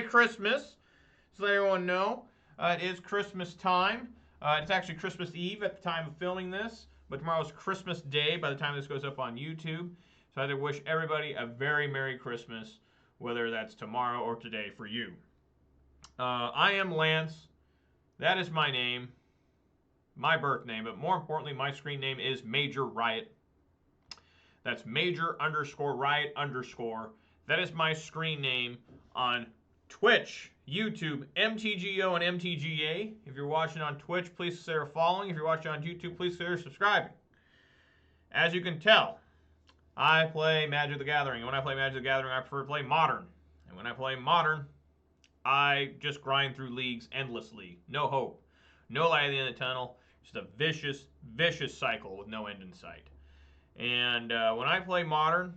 Christmas. So let everyone know, it is Christmas time. It's actually Christmas Eve at the time of filming this, but tomorrow's Christmas Day by the time this goes up on YouTube. So I'd wish everybody a very Merry Christmas, whether that's tomorrow or today for you. I am Lance. That is my name, my birth name, but more importantly, my screen name is Major Riot. That's Major_Riot_. That is my screen name on Twitch, YouTube, MTGO, and MTGA. If you're watching on Twitch, please consider following. If you're watching on YouTube, please consider subscribing. As you can tell, I play Magic the Gathering. And when I play Magic the Gathering, I prefer to play Modern. And when I play Modern, I just grind through leagues endlessly. No hope. No light at the end of the tunnel. Just a vicious, vicious cycle with no end in sight. And when I play Modern,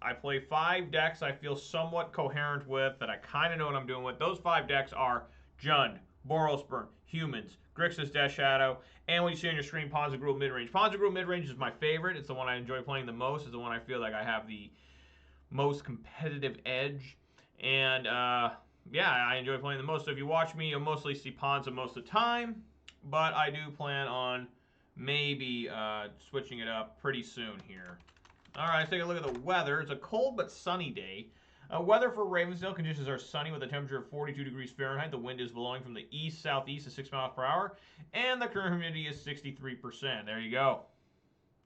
I play 5 decks I feel somewhat coherent with, that I kind of know what I'm doing with. Those 5 decks are Jund, Boros Burn, Humans, Grixis Death Shadow, and what you see on your screen, Ponza Gruul Midrange. Ponza Gruul Midrange is my favorite. It's the one I enjoy playing the most. It's the one I feel like I have the most competitive edge. And yeah, I enjoy playing the most. So if you watch me, you'll mostly see Ponza most of the time. But I do plan on maybe switching it up pretty soon here. All right, let's take a look at the weather. It's a cold but sunny day. Weather for Ravensdale, conditions are sunny with a temperature of 42 degrees Fahrenheit. The wind is blowing from the east-southeast at 6 miles per hour. And the current humidity is 63%. There you go.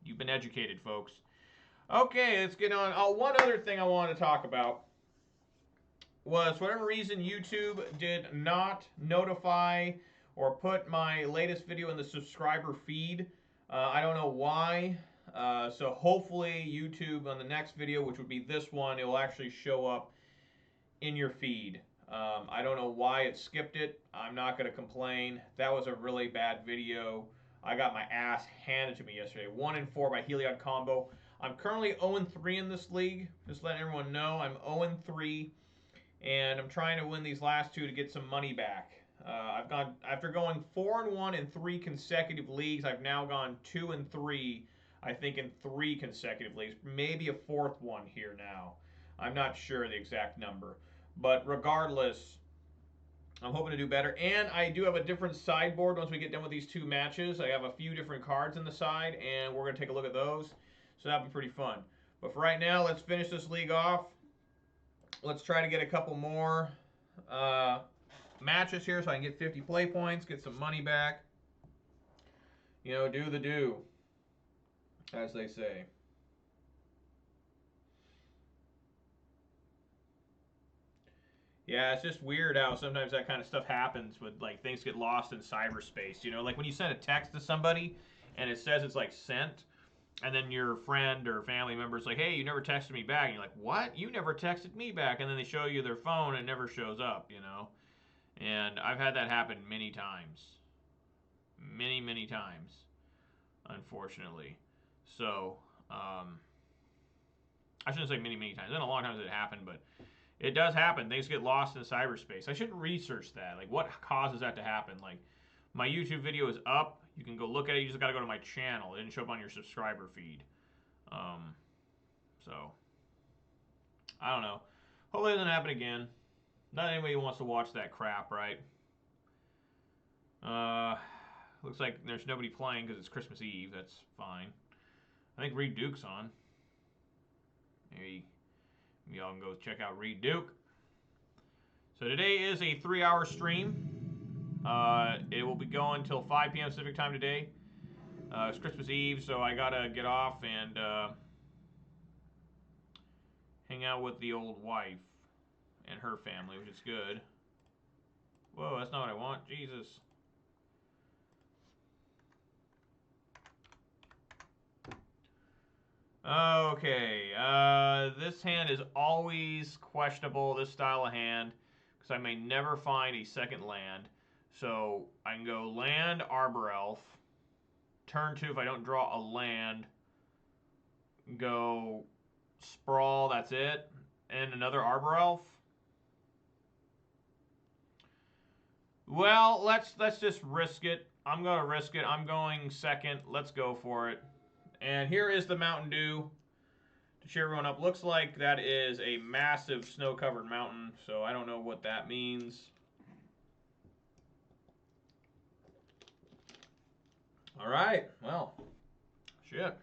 You've been educated, folks. Okay, let's get on. One other thing I wanted to talk about was, for whatever reason, YouTube did not notify or put my latest video in the subscriber feed. I don't know why. So hopefully YouTube on the next video, which would be this one, it will actually show up in your feed. I don't know why it skipped it. I'm not going to complain. That was a really bad video. I got my ass handed to me yesterday. 1-4 by Heliod Combo. I'm currently 0-3 in this league. Just letting everyone know I'm 0-3. And I'm trying to win these last 2 to get some money back. After going 4-1 in 3 consecutive leagues, I've now gone 2-3, I think, in 3 consecutive leagues. Maybe a 4th one here now. I'm not sure the exact number. But regardless, I'm hoping to do better. And I do have a different sideboard once we get done with these 2 matches. I have a few different cards in the side, and we're going to take a look at those. So that'll be pretty fun. But for right now, let's finish this league off. Let's try to get a couple more matches here so I can get 50 play points, get some money back. You know, do the do, as they say. Yeah, it's just weird how sometimes that kind of stuff happens with, like, things get lost in cyberspace. You know, like when you send a text to somebody and it says it's, like, sent, and then your friend or family member's like, hey, you never texted me back. And you're like, what? You never texted me back. And then they show you their phone and it never shows up, you know. And I've had that happen many times. Many, many times, unfortunately. So, I shouldn't say many, many times. It's been a long time since it happened, but it does happen. Things get lost in cyberspace. I should research that. Like, what causes that to happen? Like, my YouTube video is up. You can go look at it. You just got to go to my channel. It didn't show up on your subscriber feed. So, I don't know. Hopefully it doesn't happen again. Not anybody wants to watch that crap, right? Looks like there's nobody playing because it's Christmas Eve. That's fine. I think Reed Duke's on. Maybe y'all can go check out Reed Duke. So today is a 3-hour stream. It will be going until 5 p.m. Pacific time today. It's Christmas Eve, so I gotta get off and hang out with the old wife and her family, which is good. Whoa, that's not what I want. Jesus. Okay, this hand is always questionable, this style of hand, because I may never find a second land. So I can go land Arbor Elf. Turn 2 if I don't draw a land. Go Sprawl, that's it. And another Arbor Elf. Well, let's just risk it. I'm going to risk it. I'm going second. Let's go for it. And here is the Mountain Dew To cheer everyone up, looks like that is a massive snow-covered mountain, so I don't know what that means. All right, well, shit.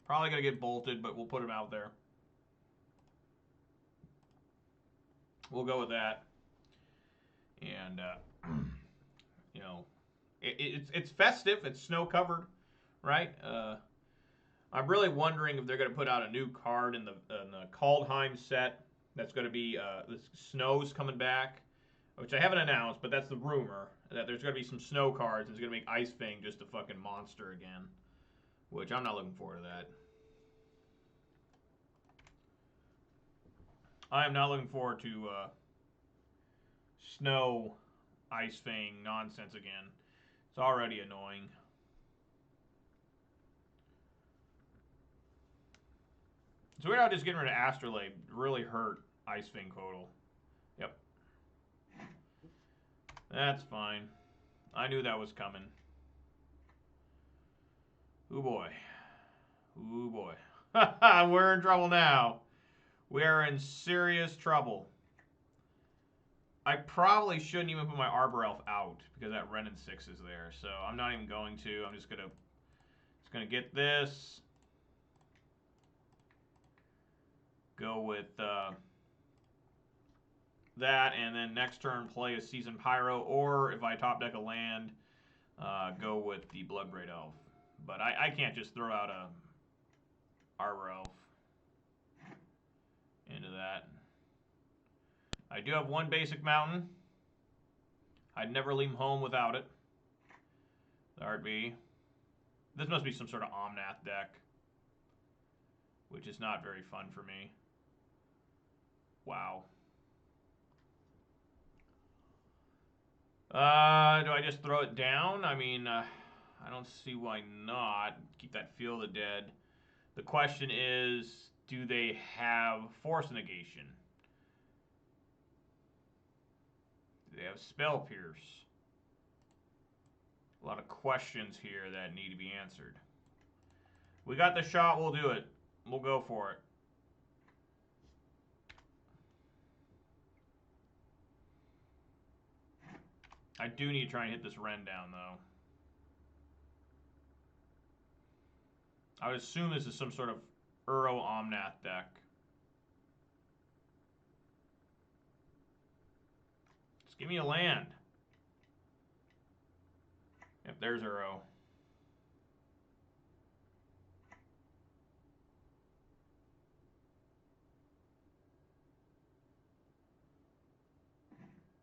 Probably going to get bolted, but we'll put him out there. We'll go with that. And, you know, it's festive. It's snow-covered, right? I'm really wondering if they're going to put out a new card in the Kaldheim set that's going to be the snow's coming back, which I haven't announced, but that's the rumor, that there's going to be some snow cards and it's going to make Ice Fang just a fucking monster again, which I'm not looking forward to that. I am not looking forward to snow Ice Fang nonsense again. It's already annoying. So we're not just getting rid of Astrolabe really hurt Ice Fang Kotal. Yep. That's fine. I knew that was coming. Ooh boy. Ooh boy. We're in trouble now. We are in serious trouble. I probably shouldn't even put my Arbor Elf out because that Renin 6 is there. So I'm not even going to. I'm just gonna get this. Go with that, and then next turn play a Seasoned Pyro, or if I top deck a land, go with the Bloodbraid Elf. But I can't just throw out a Arbor Elf into that. I do have one basic mountain. I'd never leave home without it. The RB. This must be some sort of Omnath deck, which is not very fun for me. Wow. Do I just throw it down? I mean, I don't see why not. Keep that Field of the Dead. The question is, do they have Force Negation? Do they have Spell Pierce? A lot of questions here that need to be answered. We got the shot, we'll do it. We'll go for it. I do need to try and hit this Ren down, though. I would assume this is some sort of Uro Omnath deck. Just give me a land. Yep, there's Uro.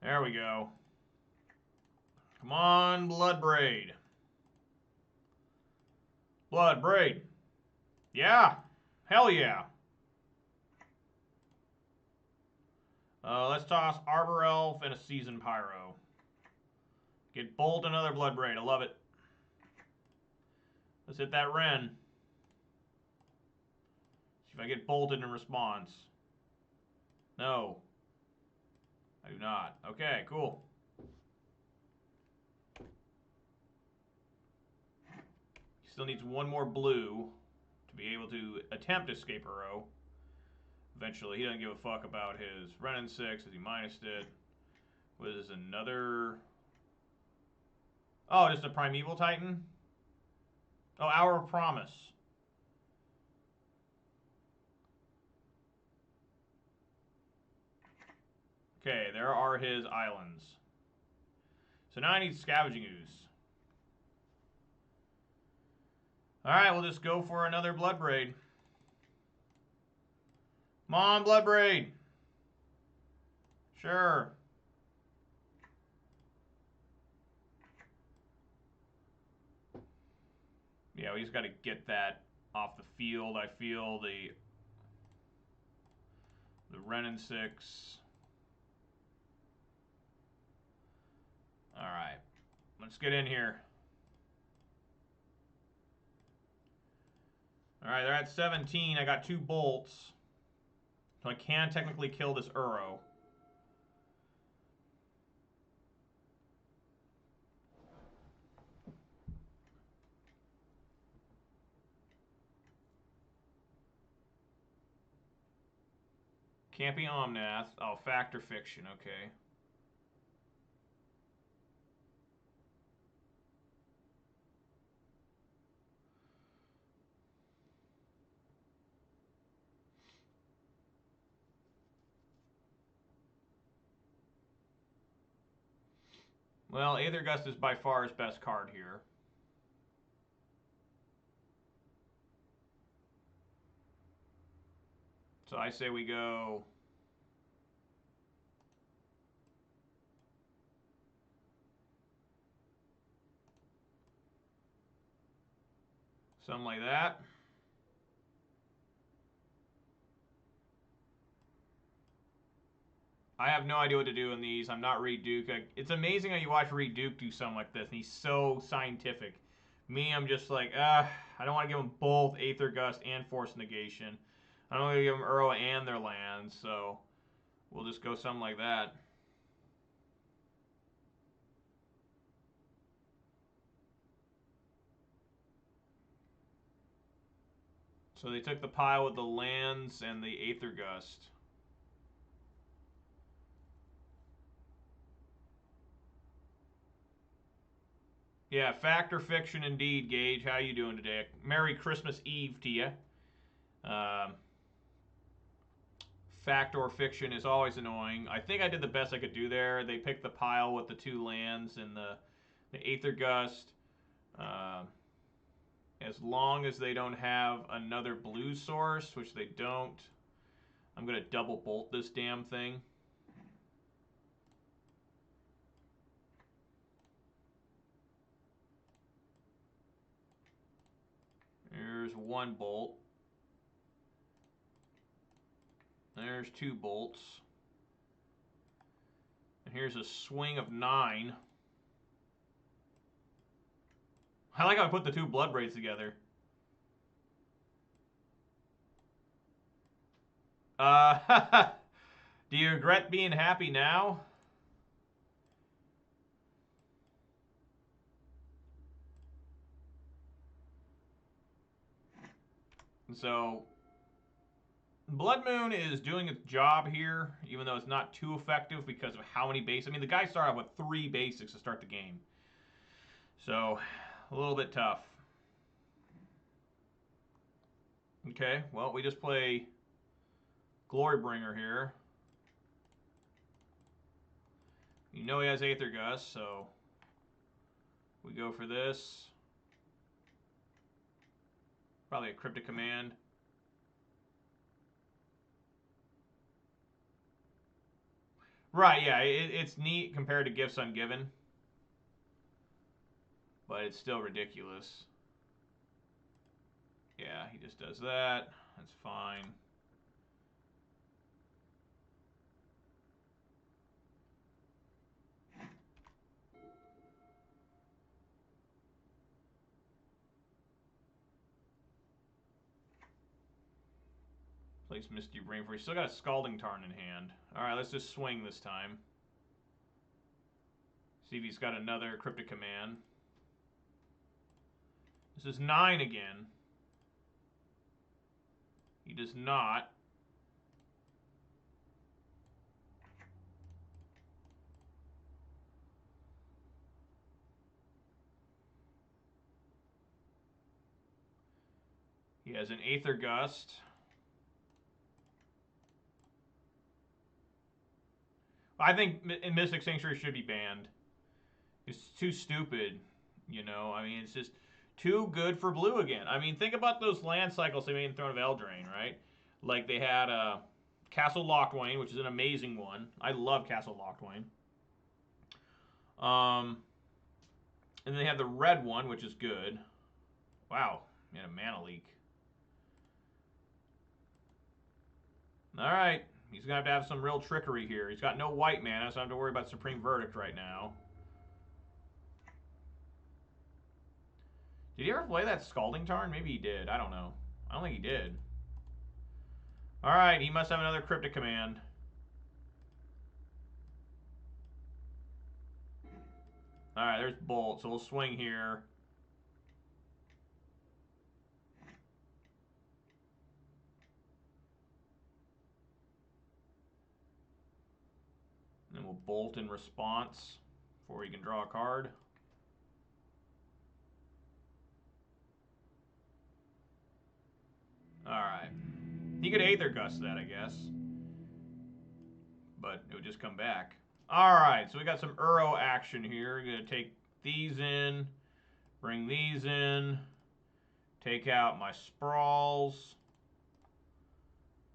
There we go. Come on, Bloodbraid. Bloodbraid. Yeah. Hell yeah. Let's toss Arbor Elf and a Seasoned Pyro. Get Bolt, another Bloodbraid. I love it. Let's hit that Ren. See if I get bolted in response. No. I do not. Okay, cool. He still needs one more blue to be able to attempt Escape Uro. Eventually, he doesn't give a fuck about his Renin 6 as he minused it. What is another... Oh, just a Primeval Titan? Oh, Hour of Promise. Okay, there are his islands. So now I need Scavenging Ooze. Alright, we'll just go for another Bloodbraid. Come on, Bloodbraid. Sure. Yeah, we just got to get that off the field. I feel the Renin 6. Alright. Let's get in here. Alright, they're at 17. I got 2 bolts. So I can technically kill this Uro. Can't be Omnath. Oh, fact or fiction. Okay. Well, Aethergust is by far his best card here. So I say we go... something like that. I have no idea what to do in these. I'm not Reed Duke. It's amazing how you watch Reed Duke do something like this, and he's so scientific. Me, I'm just like, I don't want to give him both Aether Gust and Force Negation. I don't want to give them Uro and their lands, so we'll just go something like that. So they took the pile with the lands and the Aether Gust. Yeah, fact or fiction indeed, Gage. How you doing today? Merry Christmas Eve to you. Fact or fiction is always annoying. I think I did the best I could do there. They picked the pile with the 2 lands and the Aether Gust. As long as they don't have another blue source, which they don't, I'm going to double bolt this damn thing. There's 1 bolt. There's 2 bolts. And here's a swing of 9. I like how I put the 2 blood braids together. Do you regret being happy now? So, Blood Moon is doing its job here, even though it's not too effective because of how many basics. I mean, the guy started out with 3 basics to start the game. So, a little bit tough. Okay, well, we just play Glorybringer here. You know he has Aether Gust, so we go for this. Probably a Cryptic Command. Right, yeah, it's neat compared to Gifts Ungiven. But it's still ridiculous. Yeah, he just does that. That's fine. Plays Misty Rainforest. Still got a Scalding Tarn in hand. Alright, let's just swing this time. See if he's got another Cryptic Command. This is 9 again. He does not. He has an Aether Gust. I think Mystic Sanctuary should be banned. It's too stupid, you know? I mean, it's just too good for blue again. I mean, think about those land cycles they made in Throne of Eldraine, right? Like, they had Castle Locthwain, which is an amazing one. I love Castle Locthwain. And they had the red one, which is good. Wow, he had a mana leak. Alright, he's going to have some real trickery here. He's got no white mana, so I don't have to worry about Supreme Verdict right now. Did he ever play that Scalding Tarn? Maybe he did. I don't know. I don't think he did. Alright, he must have another Cryptic Command. Alright, there's Bolt, so we'll swing here. We'll bolt in response before he can draw a card. Alright. He could Aether Gust that, I guess. But it would just come back. Alright, so we got some Uro action here. We're going to take these in, bring these in, take out my Sprawls,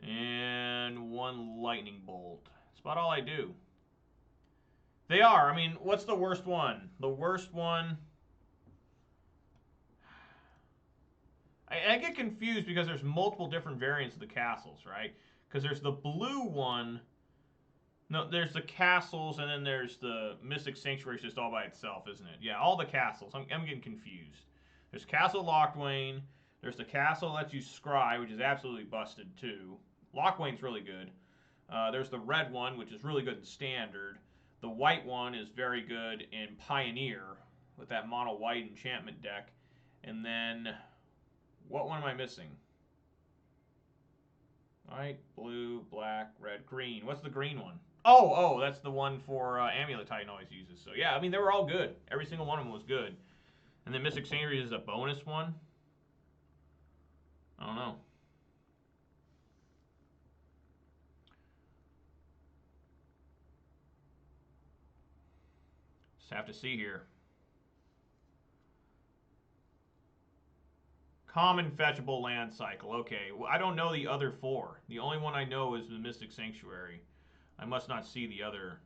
and one Lightning Bolt. That's about all I do. They are. I mean, what's the worst one? The worst one... I get confused because there's multiple different variants of the castles, right? Because there's the blue one... No, there's the castles, and then there's the Mystic Sanctuary just all by itself, isn't it? Yeah, all the castles. I'm getting confused. There's Castle Locthwain. There's the castle that lets you scry, which is absolutely busted, too. Locthwain's really good. There's the red one, which is really good in Standard. The white one is very good in Pioneer, with that mono-white enchantment deck. And then, what one am I missing? White, blue, black, red, green. What's the green one? Oh, that's the one for Amulet Titan always uses. So yeah, I mean, they were all good. Every single one of them was good. And then Mystic Sanctuary is a bonus one. I don't know. Just have to see here. Common fetchable land cycle. Okay, well, I don't know the other four. The only one I know is the Mystic Sanctuary. I must not see the other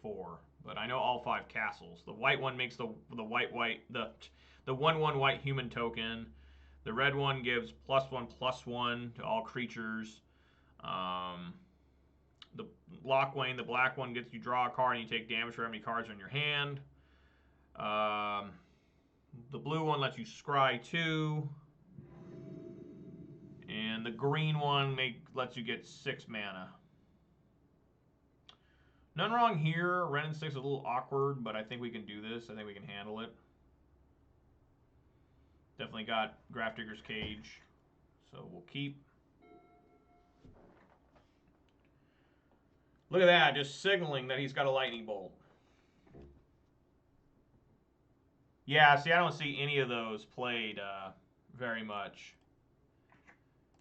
four, but I know all 5 castles. The white one makes the 1/1 white human token. The red one gives +1/+1 to all creatures. The Locthwain, the black one, gets you draw a card and you take damage for how many cards are in your hand. The blue one lets you scry 2. And the green one lets you get 6 mana. None wrong here. Ren and 6 is a little awkward, but I think we can do this. I think we can handle it. Definitely got Grafdigger's Cage, so we'll keep. Look at that, just signaling that he's got a Lightning Bolt. Yeah, see, I don't see any of those played very much.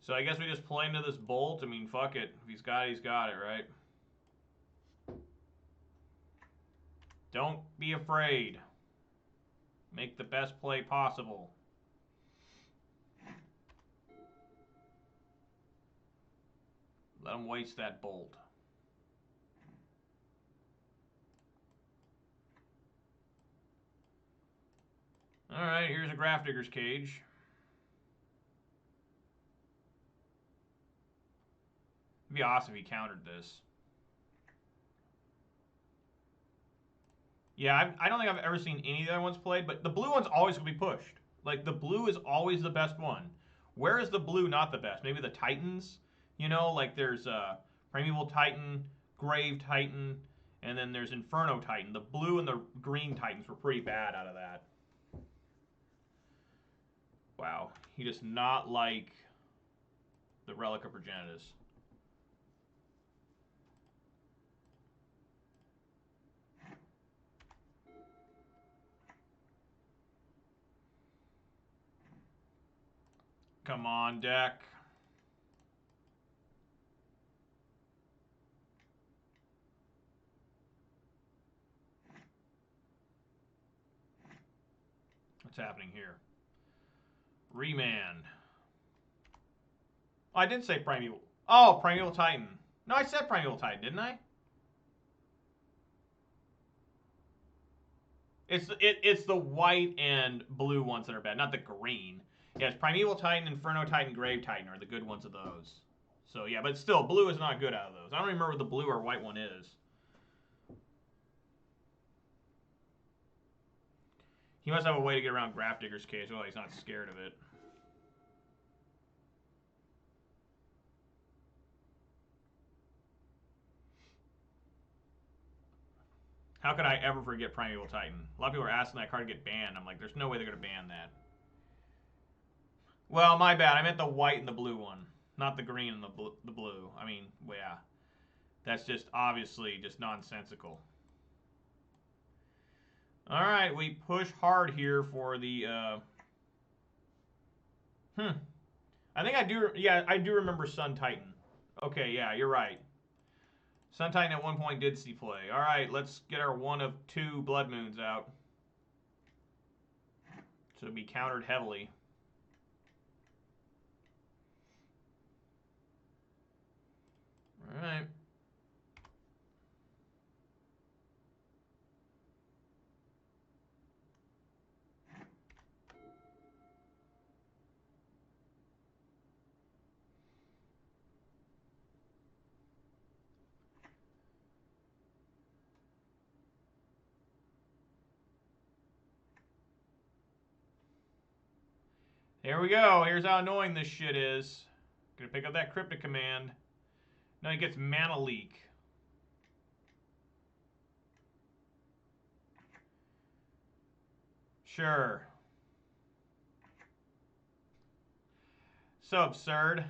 So I guess we just play into this Bolt. I mean, fuck it. If he's got it, right? Don't be afraid. Make the best play possible. Let him waste that Bolt. Alright, here's a Grafdigger's Cage. It'd be awesome if he countered this. Yeah, I don't think I've ever seen any of the other ones played, but the blue one's always going to be pushed. Like, the blue is always the best one. Where is the blue not the best? Maybe the Titans? You know, like there's Primeval Titan, Grave Titan, and then there's Inferno Titan. The blue and the green Titans were pretty bad out of that. Wow. He does not like the Relic of Progenitus. Come on, deck. What's happening here? Remand. Oh, I did say Primeval. Oh, Primeval Titan. No, I said Primeval Titan, didn't I? It's the white and blue ones that are bad, not the green. Yes, Primeval Titan, Inferno Titan, Grave Titan are the good ones of those. So yeah, but still, blue is not good out of those. I don't remember what the blue or white one is. He must have a way to get around Grafdigger's Cage. Well, he's not scared of it. How could I ever forget Primeval Titan? A lot of people are asking that card to get banned. I'm like, there's no way they're going to ban that. Well, my bad. I meant the white and the blue one. Not the green and the blue. I mean, well, yeah. That's just obviously just nonsensical. All right, we push hard here for the. I think I do. Yeah, I do remember Sun Titan. Okay, yeah, you're right. Sun Titan at one point did see play. All right, let's get our one of two Blood Moons out. So it'll be countered heavily. All right. Here we go. Here's how annoying this shit is. Gonna pick up that Cryptic Command. Now he gets Mana Leak. Sure. So absurd.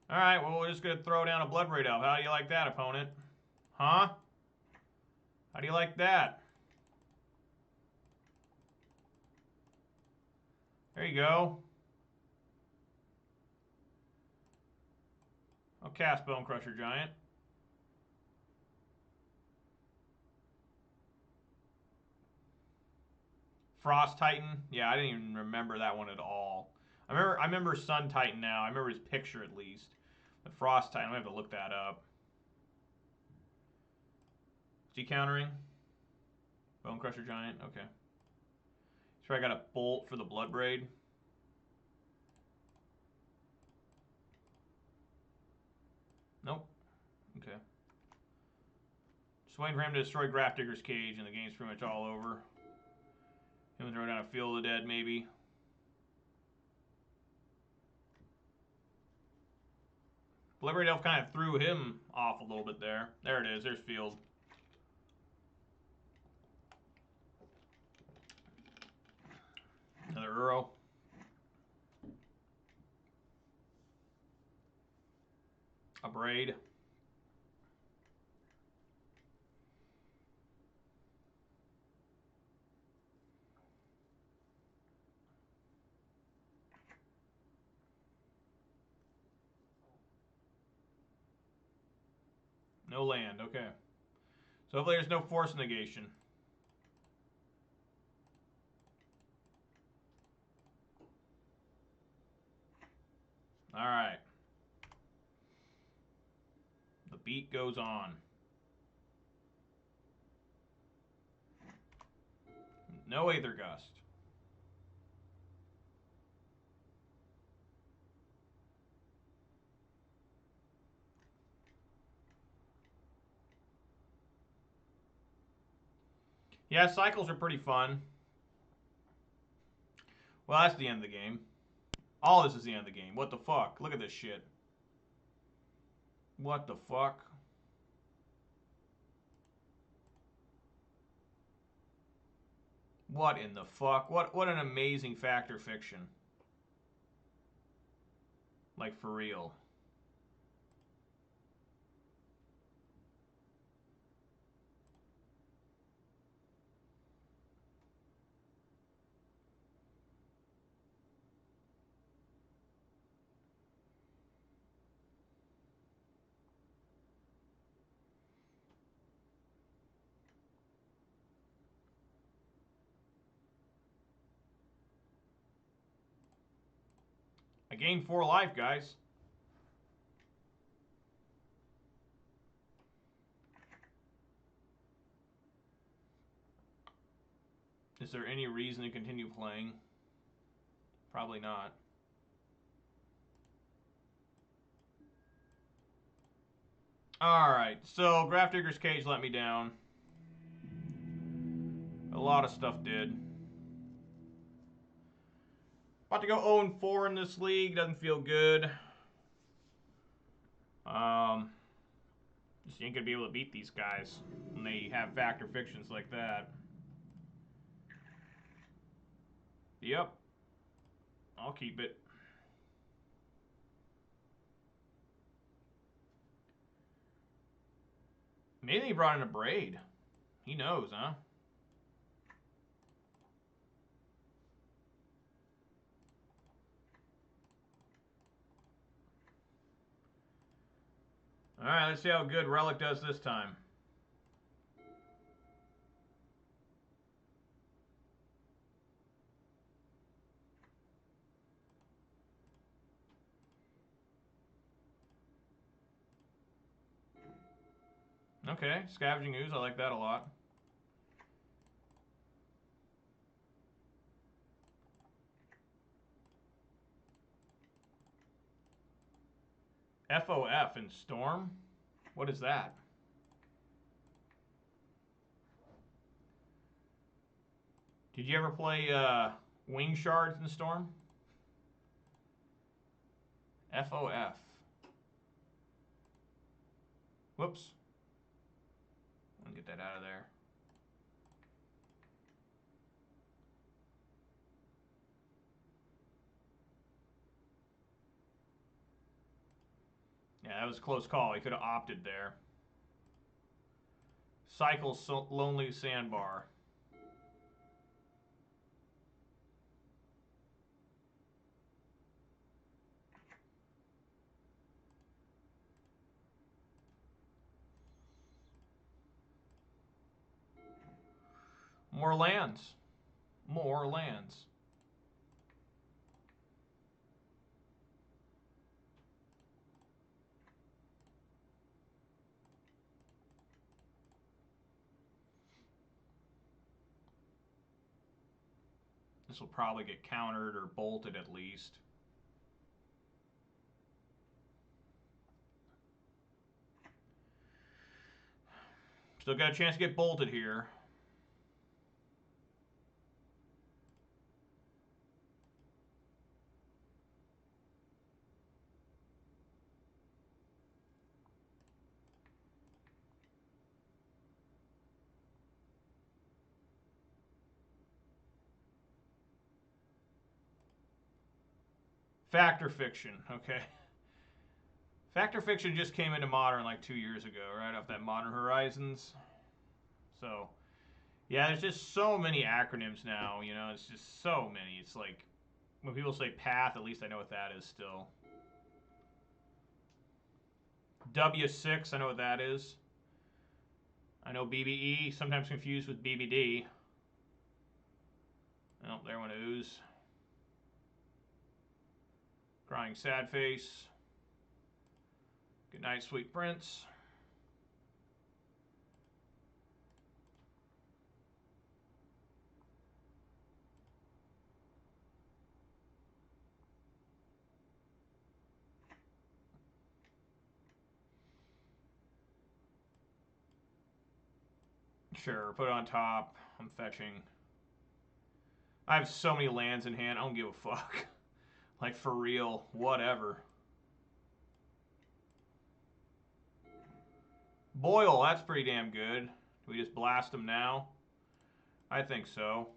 Alright, well, we're just gonna throw down a Blood Braid Elf. How do you like that, opponent? Huh? How do you like that? There you go. I'll cast Bone Crusher Giant. Frost Titan. Yeah, I didn't even remember that one at all. I remember Sun Titan now. I remember his picture at least. The Frost Titan, I have to look that up. Is he countering? Bone Crusher Giant? Okay. So I got a Bolt for the Blood Braid. Nope. Okay. Just waiting for him to destroy Grafdigger's Cage, and the game's pretty much all over. Him throw down a Field of the Dead, maybe. Blood Braid Elf kind of threw him off a little bit there. There it is. There's Field. Another Uro. A Braid. No land. Okay. So hopefully there's no Force Negation. Alright. The beat goes on. No Aether Gust. Yeah, cycles are pretty fun. Well, that's the end of the game. All this is the end of the game. What the fuck? Look at this shit. What the fuck? What in the fuck? What an amazing fact or fiction. Like, for real. I gained 4 life, guys. Is there any reason to continue playing? Probably not. Alright, so Grafdigger's Cage let me down. A lot of stuff did. About to go 0-4 in this league. Doesn't feel good. Just ain't gonna be able to beat these guys when they have fact or fictions like that. Yep. I'll keep it. Maybe he brought in a braid. He knows, huh? All right, let's see how good Relic does this time. Okay, Scavenging Ooze, I like that a lot. FOF in Storm? What is that? Did you ever play Wing Shards in Storm? FOF. Whoops. Let me get that out of there. Yeah, that was a close call. He could have opted there. Cycle Lonely Sandbar. More lands. More lands. This will probably get countered or bolted at least. Still got a chance to get bolted here. Factor Fiction, okay. Factor Fiction just came into Modern like 2 years ago, right off that Modern Horizons. So, yeah, there's just so many acronyms now, you know, it's just so many. It's like, when people say Path, at least I know what that is still. W6, I know what that is. I know BBE, sometimes confused with BBD. Oh, there went Ooze. Crying Sad Face. Good night, Sweet Prince. Sure, put it on top. I'm fetching. I have so many lands in hand, I don't give a fuck. Like, for real, whatever. Boil, that's pretty damn good. Do we just blast them now? I think so.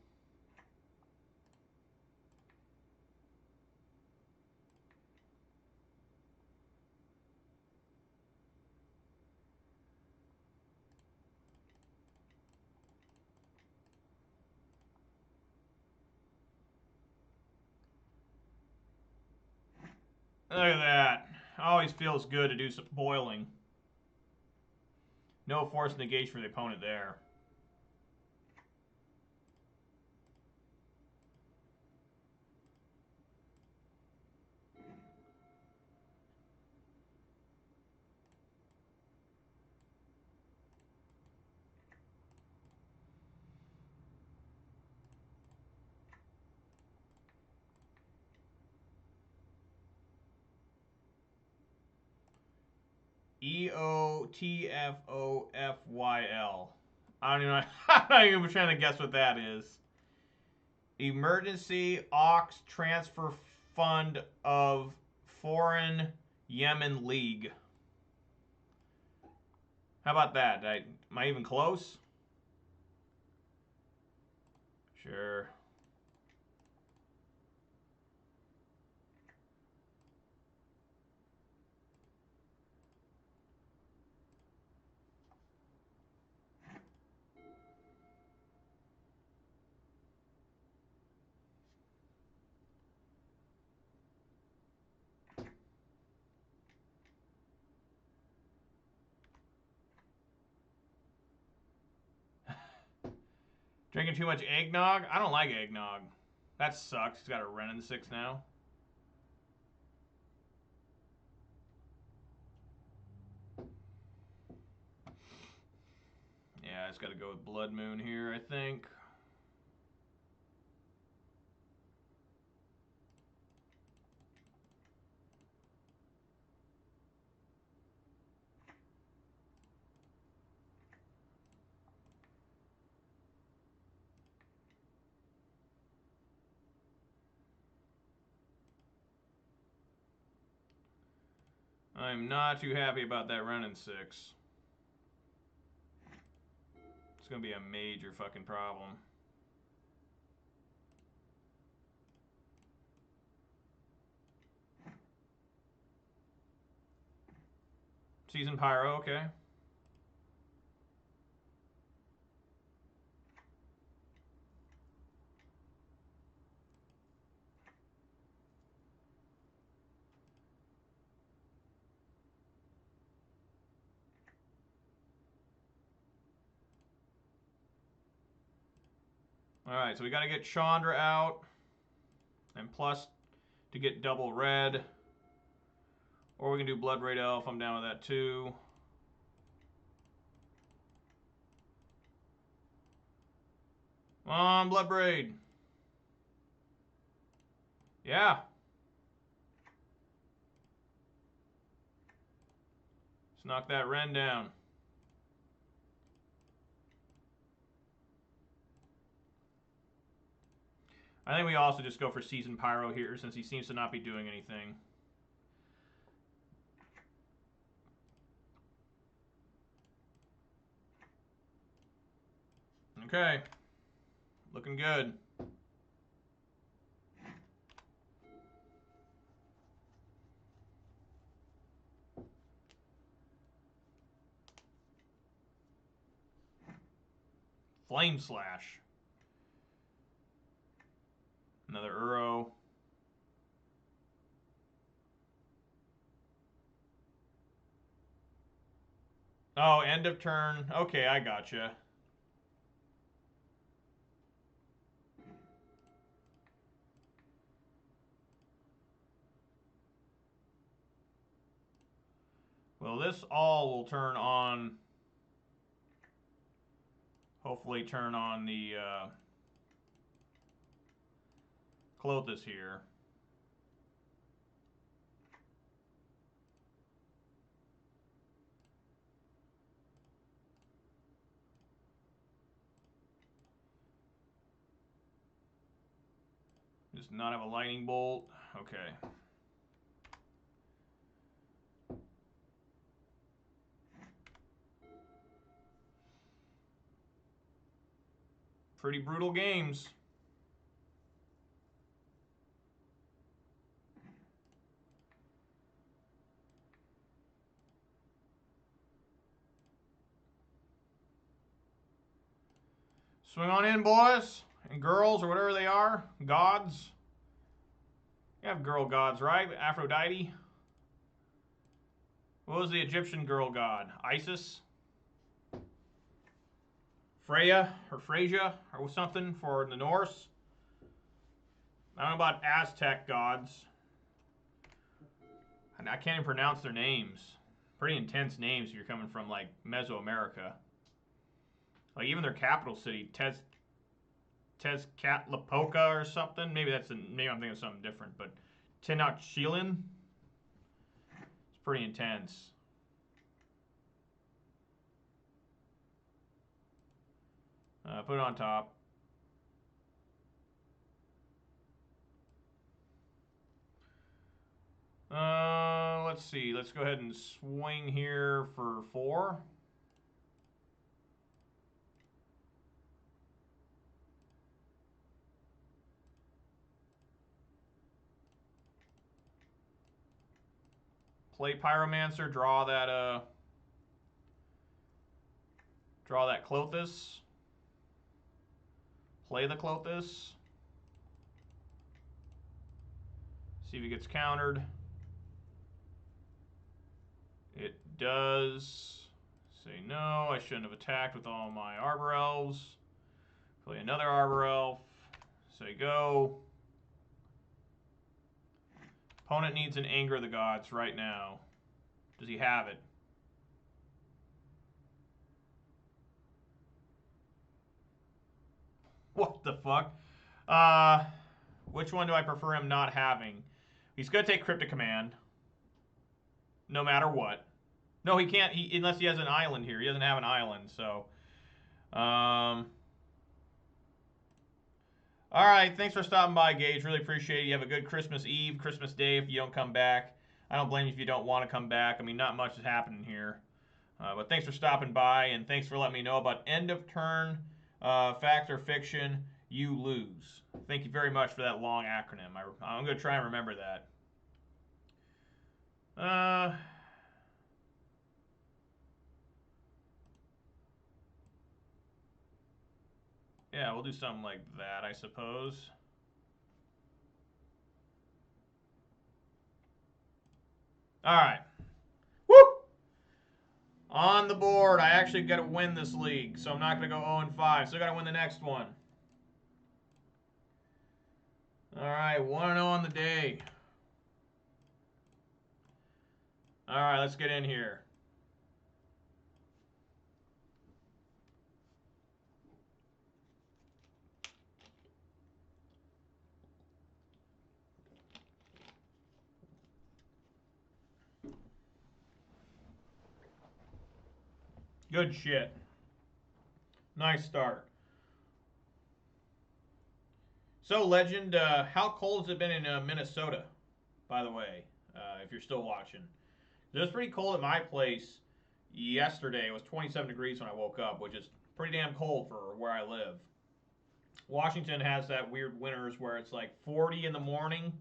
Look at that. Always feels good to do some boiling. No force negation for the opponent there. EOTFOFYL. I don't even know. I'm not even trying to guess what that is. Emergency Aux Transfer Fund of Foreign Yemen League. How about that? Am I even close? Sure. Drinking too much eggnog? I don't like eggnog. That sucks. He's got a Ren in 6 now. Yeah, I just got to go with Blood Moon here, I think. I'm not too happy about that Ren in 6. It's going to be a major fucking problem. Season Pyro, okay. Alright, so we got to get Chandra out. And plus to get double red. Or we can do Blood Raid Elf. I'm down with that too. Come on, Blood Braid. Yeah. Let's knock that Ren down. I think we also just go for Season Pyro here since he seems to not be doing anything. Okay. Looking good. Flame Slash. Another Uro. Oh, end of turn. Okay, I gotcha. Well, this all will turn on. Hopefully turn on the Clothis here. Does not have a lightning bolt. Okay. Pretty brutal games. Swing on in, boys and girls, or whatever they are. Gods. You have girl gods, right? Aphrodite. What was the Egyptian girl god? Isis? Freya or Freyja or something for the Norse. I don't know about Aztec gods. I can't even pronounce their names. Pretty intense names if you're coming from like Mesoamerica. Like even their capital city, Tezcatlipoca or something. Maybe I'm thinking of something different, but Tenochtitlan. It's pretty intense. Put it on top. Let's see. Let's go ahead and swing here for 4. Play Pyromancer, draw that Clothis. Play the Clothis. See if he gets countered. It does. Say no, I shouldn't have attacked with all my Arbor Elves. Play another Arbor Elf. So you go. Opponent needs an Anger of the Gods right now. Does he have it? What the fuck? Which one do I prefer him not having? He's going to take Cryptic Command. No matter what. No, he can't, unless he has an island here. He doesn't have an island, so. All right, thanks for stopping by, Gage. Really appreciate it. You have a good Christmas Eve, Christmas Day if you don't come back. I don't blame you if you don't want to come back. I mean, not much is happening here. But thanks for stopping by, and thanks for letting me know about end of turn, fact or fiction, you lose. Thank you very much for that long acronym. I'm going to try and remember that. Yeah, we'll do something like that, I suppose. All right. Woo! On the board, I actually got to win this league, so I'm not going to go 0-5. Still got to win the next one. All right, 1-0 on the day. All right, let's get in here. Good shit. Nice start. So, Legend, how cold has it been in Minnesota, by the way, if you're still watching? It was pretty cold at my place yesterday. It was 27 degrees when I woke up, which is pretty damn cold for where I live. Washington has that weird winters where it's like 40 in the morning.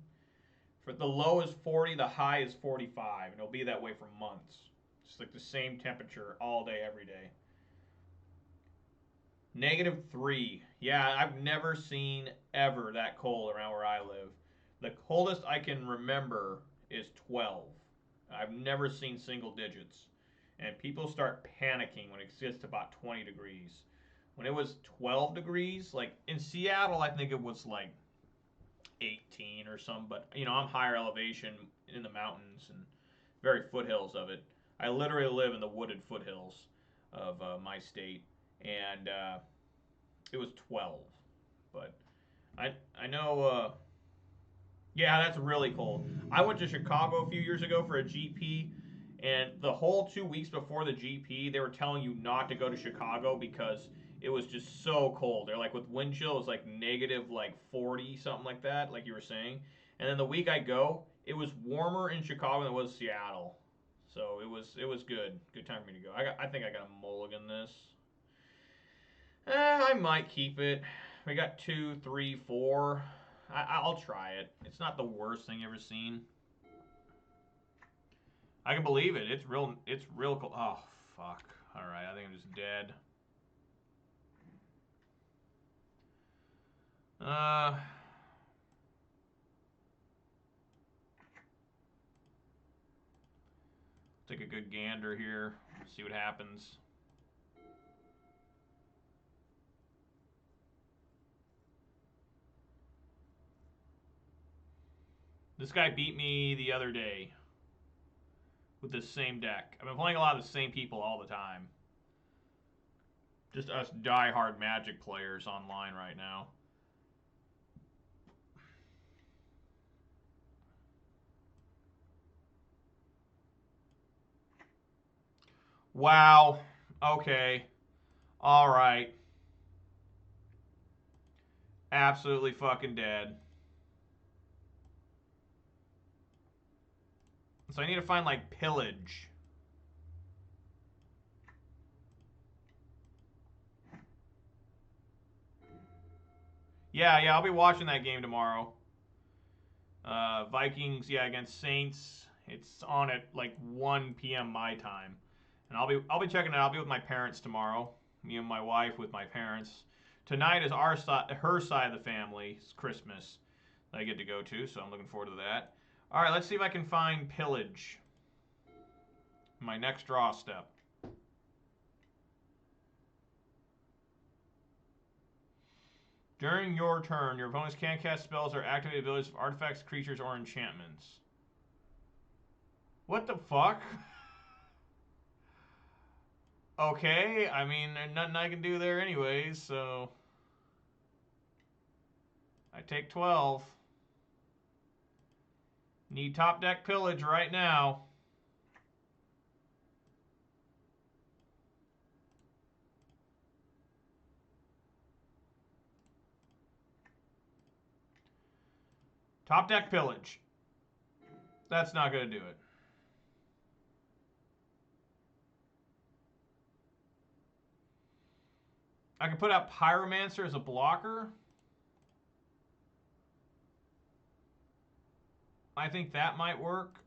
For the low is 40, the high is 45, and it'll be that way for months. Just like the same temperature all day, every day. -3. Yeah, I've never seen ever that cold around where I live. The coldest I can remember is 12. I've never seen single digits. And people start panicking when it gets to about 20 degrees. When it was 12 degrees, like in Seattle, I think it was like 18 or something. But, you know, I'm higher elevation in the mountains and very foothills of it. I literally live in the wooded foothills of my state. And it was 12. But I know, yeah, that's really cold. I went to Chicago a few years ago for a GP, and the whole 2 weeks before the GP, they were telling you not to go to Chicago because it was just so cold. They're like, with wind chill, it was like negative like 40, something like that, like you were saying. And then the week I go, it was warmer in Chicago than it was Seattle. So it was good. Good time for me to go. I think I got a mulligan this. I might keep it. We got 2, 3, 4. I'll try it. It's not the worst thing I've ever seen. I can believe it. It's real cool. Oh, fuck. All right, I think I'm just dead. Take a good gander here. See what happens. This guy beat me the other day with this same deck. I've been playing a lot of the same people all the time. Just us die-hard Magic players online right now. Wow. Okay. All right. Absolutely fucking dead. So I need to find, like, pillage. Yeah, I'll be watching that game tomorrow. Vikings, yeah, against Saints. It's on at like 1 p.m. my time, and I'll be checking it out. I'll be with my parents tomorrow. Me and my wife with my parents. Tonight is her side of the family. It's Christmas that I get to go to, so I'm looking forward to that. All right, let's see if I can find pillage. My next draw step. During your turn, your opponents can't cast spells or activate abilities of artifacts, creatures, or enchantments. What the fuck? Okay, I mean, there's nothing I can do there anyways, so... I take 12. Need top deck pillage right now. Top deck pillage. That's not going to do it. I can put out Pyromancer as a blocker. I think that might work.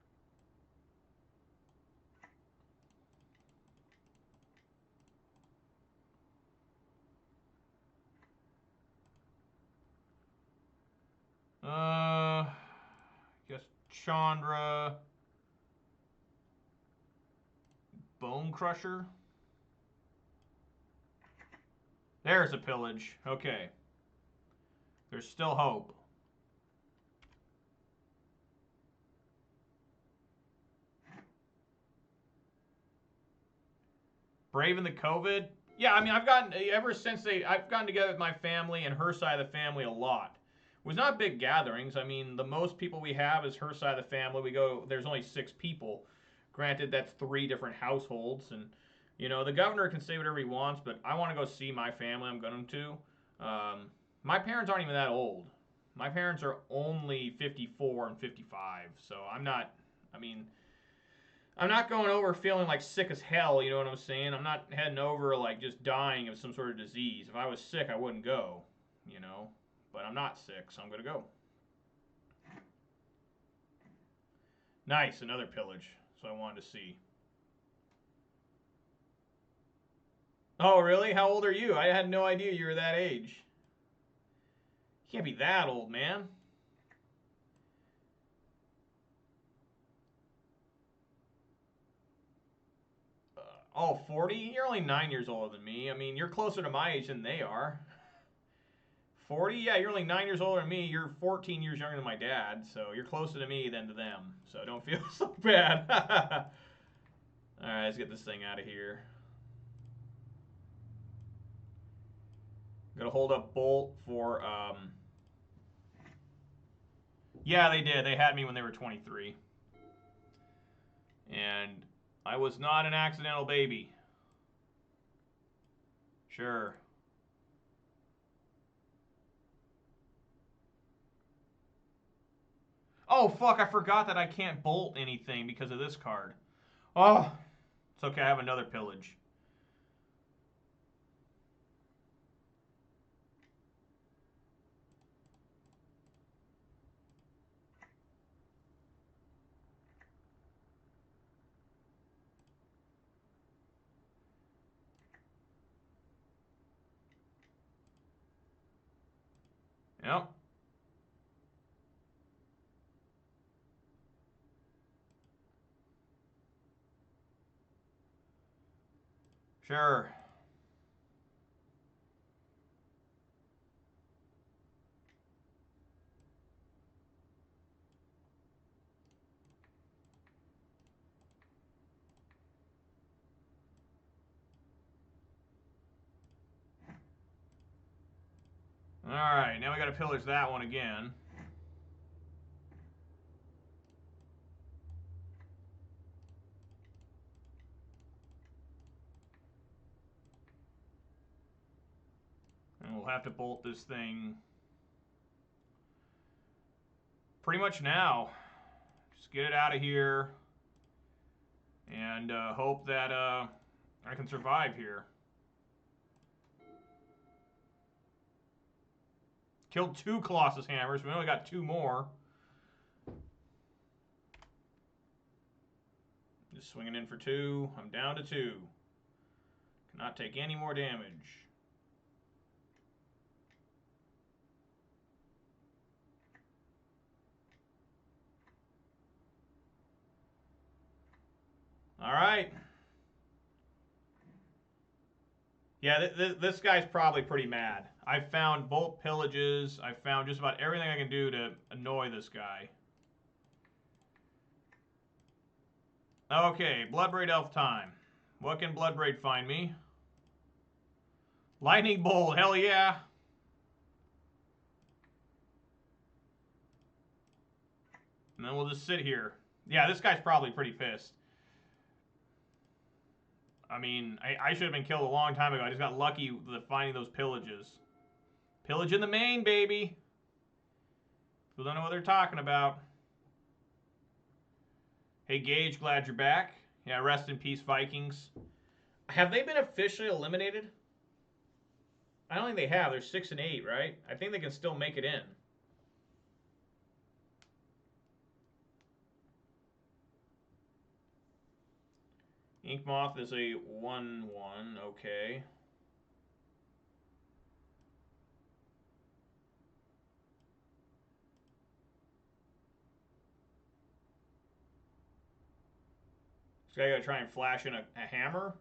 Guess Chandra. Bone Crusher. There's a pillage. Okay. There's still hope. Braving the COVID? Yeah, I mean, I've gotten, ever since I've gotten together with my family and her side of the family a lot. It was not big gatherings. I mean, the most people we have is her side of the family. We go, there's only 6 people. Granted, that's 3 different households. And, you know, the governor can say whatever he wants, but I want to go see my family. I'm going to. My parents aren't even that old. My parents are only 54 and 55. So I'm not, I mean... I'm not going over feeling like sick as hell, you know what I'm saying? I'm not heading over like just dying of some sort of disease. If I was sick, I wouldn't go, you know? But I'm not sick, so I'm going to go. Nice, another pillage. So I wanted to see. Oh, really? How old are you? I had no idea you were that age. You can't be that old, man. Oh, 40? You're only 9 years older than me. I mean, you're closer to my age than they are. 40? Yeah, you're only 9 years older than me. You're 14 years younger than my dad, so you're closer to me than to them. So don't feel so bad. Alright, let's get this thing out of here. Gonna hold up Bolt for, Yeah, they did. They had me when they were 23. And I was not an accidental baby. Sure. Oh, fuck, I forgot that I can't bolt anything because of this card. Oh, it's okay, I have another pillage. Yep. Sure. Alright, now we gotta pillage that one again. And we'll have to bolt this thing pretty much now. Just get it out of here. And hope that I can survive here. Killed 2 Colossus Hammers. We only got 2 more. Just swinging in for 2. I'm down to 2. Cannot take any more damage. All right. Yeah, this guy's probably pretty mad. I found bolt pillages. I found just about everything I can do to annoy this guy. Okay, Bloodbraid Elf time. What can Bloodbraid find me? Lightning Bolt, hell yeah. And then we'll just sit here. Yeah, this guy's probably pretty pissed. I mean, I should have been killed a long time ago. I just got lucky with finding those pillages. Pillage in the main, baby. People don't know what they're talking about. Hey, Gage, glad you're back. Yeah, rest in peace, Vikings. Have they been officially eliminated? I don't think they have. They're 6 and 8, right? I think they can still make it in. Ink Moth is a 1-1. Okay. So I gotta try and flash in a hammer.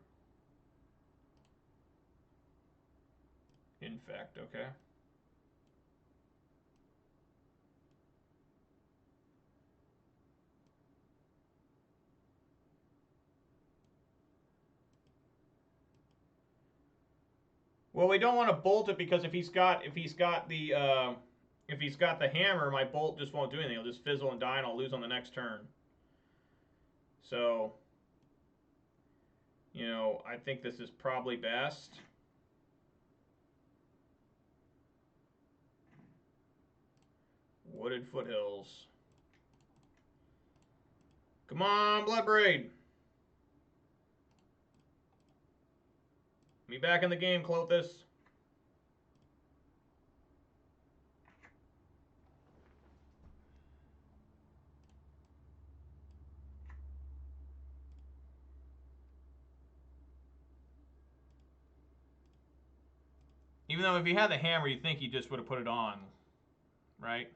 Infect, okay. Well, we don't want to bolt it because if he's got the hammer, my bolt just won't do anything. It'll just fizzle and die, and I'll lose on the next turn. So, you know, I think this is probably best. Wooded Foothills. Come on, Bloodbraid. Me back in the game, Clothis. Even though if he had the hammer, you'd think he just would have put it on, right?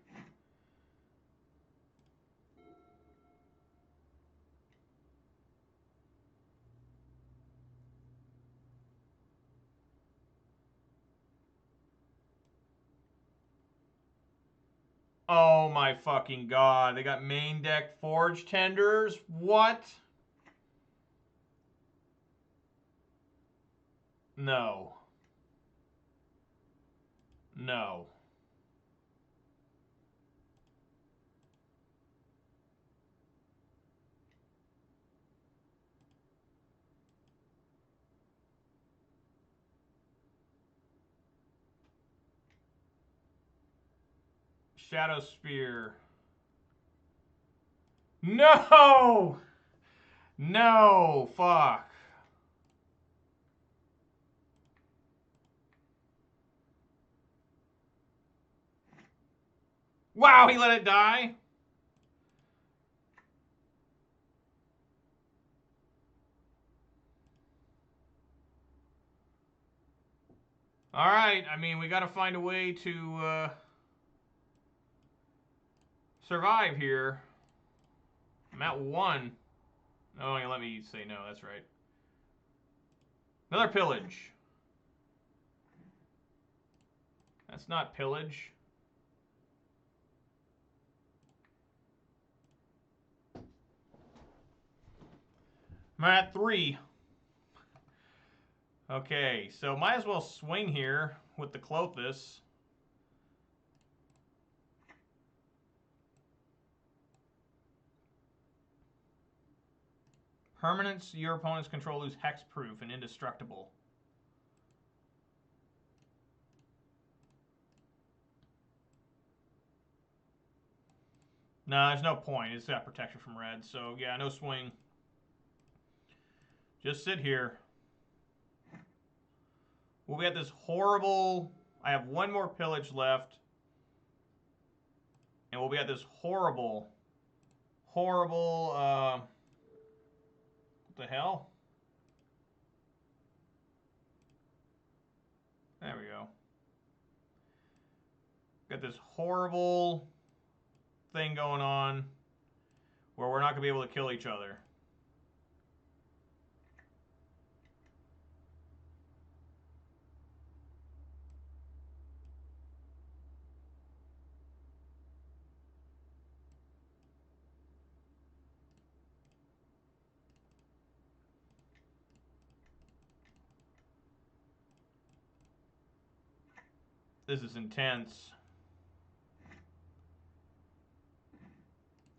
Oh my fucking god. They got main deck Forge Tenders? What? No. No. Shadow Spear. No! No! Fuck. Wow, he let it die? Alright, I mean, we gotta find a way to survive here. I'm at 1. Oh, you let me say no, that's right. Another pillage. That's not pillage. I'm at 3. Okay, so might as well swing here with the Clothis. Permanents your opponent's control lose hexproof and indestructible. No, there's no point. It's got protection from red. So, yeah, no swing. Just sit here. We'll be at this horrible... I have 1 more pillage left. And we'll be at this horrible... what the hell? There we go. Got this horrible thing going on where we're not going to be able to kill each other. This is intense.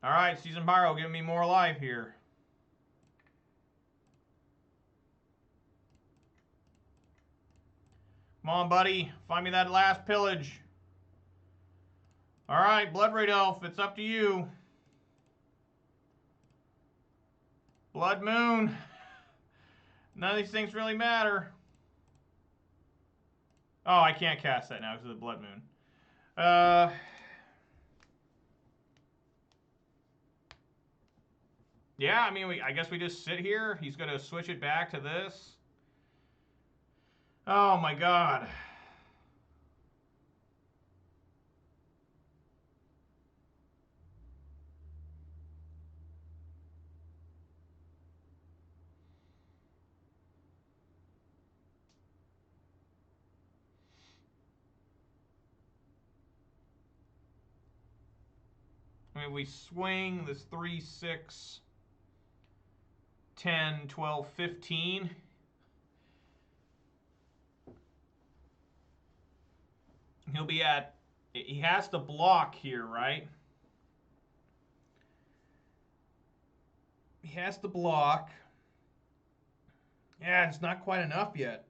All right, Season Pyro, giving me more life here. Come on, buddy. Find me that last pillage. All right, Blood Raid Elf, it's up to you. Blood Moon. None of these things really matter. Oh, I can't cast that now because of the Blood Moon. Yeah, I mean, I guess we just sit here. He's going to switch it back to this. Oh, my God. I mean, we swing this 3, 6, 10, 12, 15. He'll be at, he has to block here, right? He has to block. Yeah, it's not quite enough yet.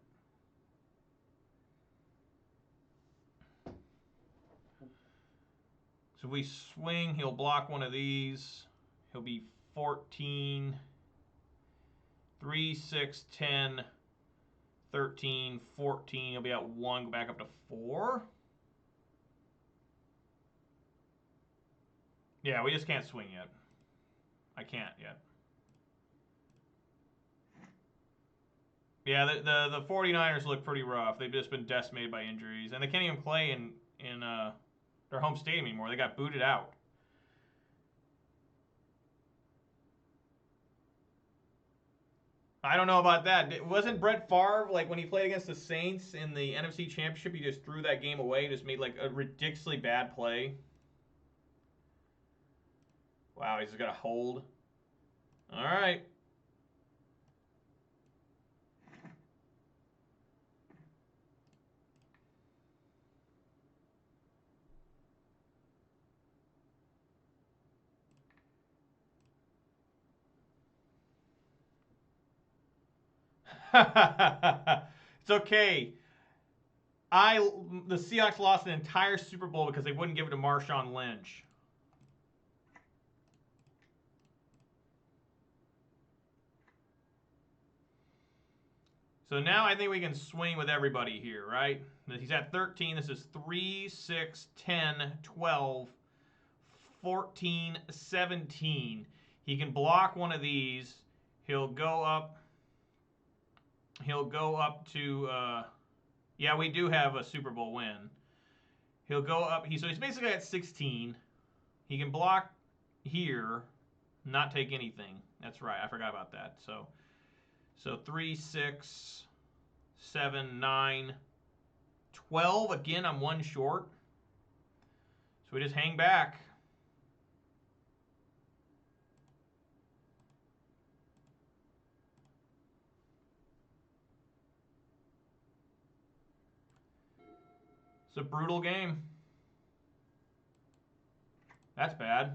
So if we swing, he'll block one of these. He'll be 14, 3, 6, 10, 13, 14. He'll be at 1, go back up to 4. Yeah, we just can't swing yet. I can't yet. Yeah, the 49ers look pretty rough. They've just been decimated by injuries. And they can't even play in their home stadium anymore. They got booted out. I don't know about that. Wasn't Brett Favre, like, when he played against the Saints in the NFC Championship, he just threw that game away, just made, like, a ridiculously bad play? Wow, he's just got to hold. All right. It's okay. The Seahawks lost an entire Super Bowl because they wouldn't give it to Marshawn Lynch. So now I think we can swing with everybody here, right? He's at 13. This is 3, 6, 10, 12, 14, 17. He can block one of these. He'll go up. He'll go up to, yeah, we do have a Super Bowl win. He'll go up. So he's basically at 16. He can block here, not take anything. That's right. I forgot about that. So 3, 6, 7, 9, 12. Again, I'm 1 short. So we just hang back. It's a brutal game. That's bad.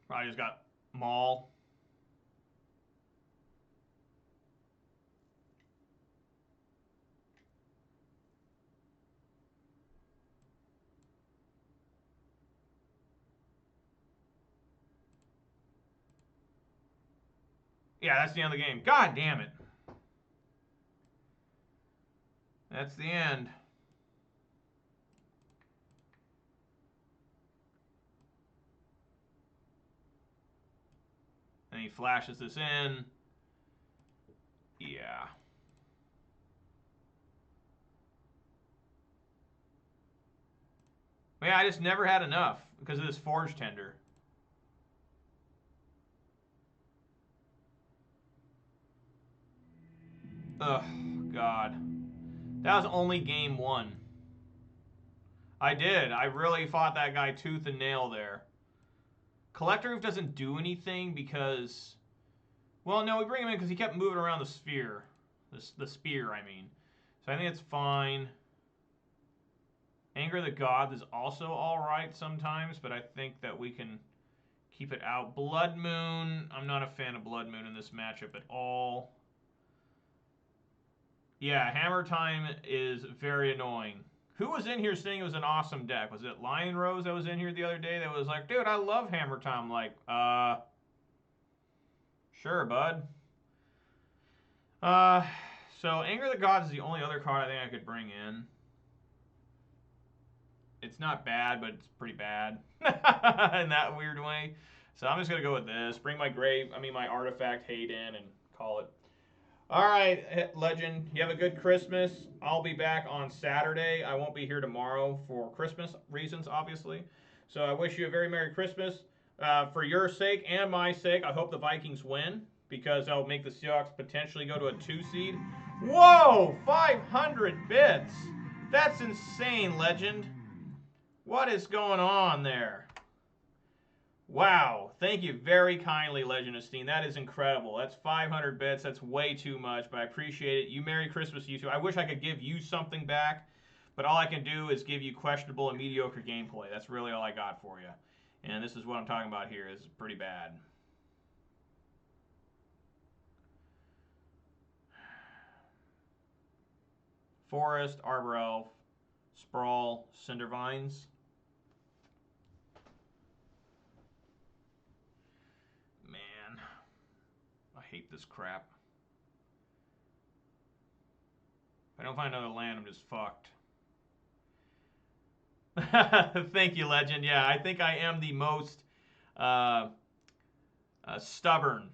Probably just got maul. Yeah, that's the end of the game. God damn it. That's the end. And he flashes this in. Yeah. Yeah, I just never had enough because of this Forge Tender. Ugh, God. That was only game 1. I did. I really fought that guy tooth and nail there. Collector Roof doesn't do anything because... Well, no, we bring him in because he kept moving around the sphere. The spear, I mean. So I think it's fine. Anger of the Gods is also alright sometimes, but I think that we can keep it out. Blood Moon, I'm not a fan of Blood Moon in this matchup at all. Yeah, Hammer Time is very annoying. Who was in here saying it was an awesome deck? Was it Lion Rose that was in here the other day that was like, dude, I love Hammer Time? Like, sure, bud. So Anger of the Gods is the only other card I think I could bring in. It's not bad, but it's pretty bad in that weird way. So I'm just gonna go with this. Bring my my artifact hate in and call it. All right, Legend. You have a good Christmas. I'll be back on Saturday. I won't be here tomorrow for Christmas reasons, obviously. So I wish you a very Merry Christmas. For your sake and my sake, I hope the Vikings win because that'll make the Seahawks potentially go to a 2 seed. Whoa! 500 bits! That's insane, Legend. What is going on there? Wow. Thank you very kindly, Legend Esteem. That is incredible. That's 500 bits. That's way too much, but I appreciate it. You Merry Christmas, you two. I wish I could give you something back, but all I can do is give you questionable and mediocre gameplay. That's really all I got for you. And this is what I'm talking about here. This is pretty bad. Forest, Arbor Elf, Sprawl, Cindervines. Man, I hate this crap. If I don't find another land, I'm just fucked. Thank you, Legend. Yeah, I think I am the most stubborn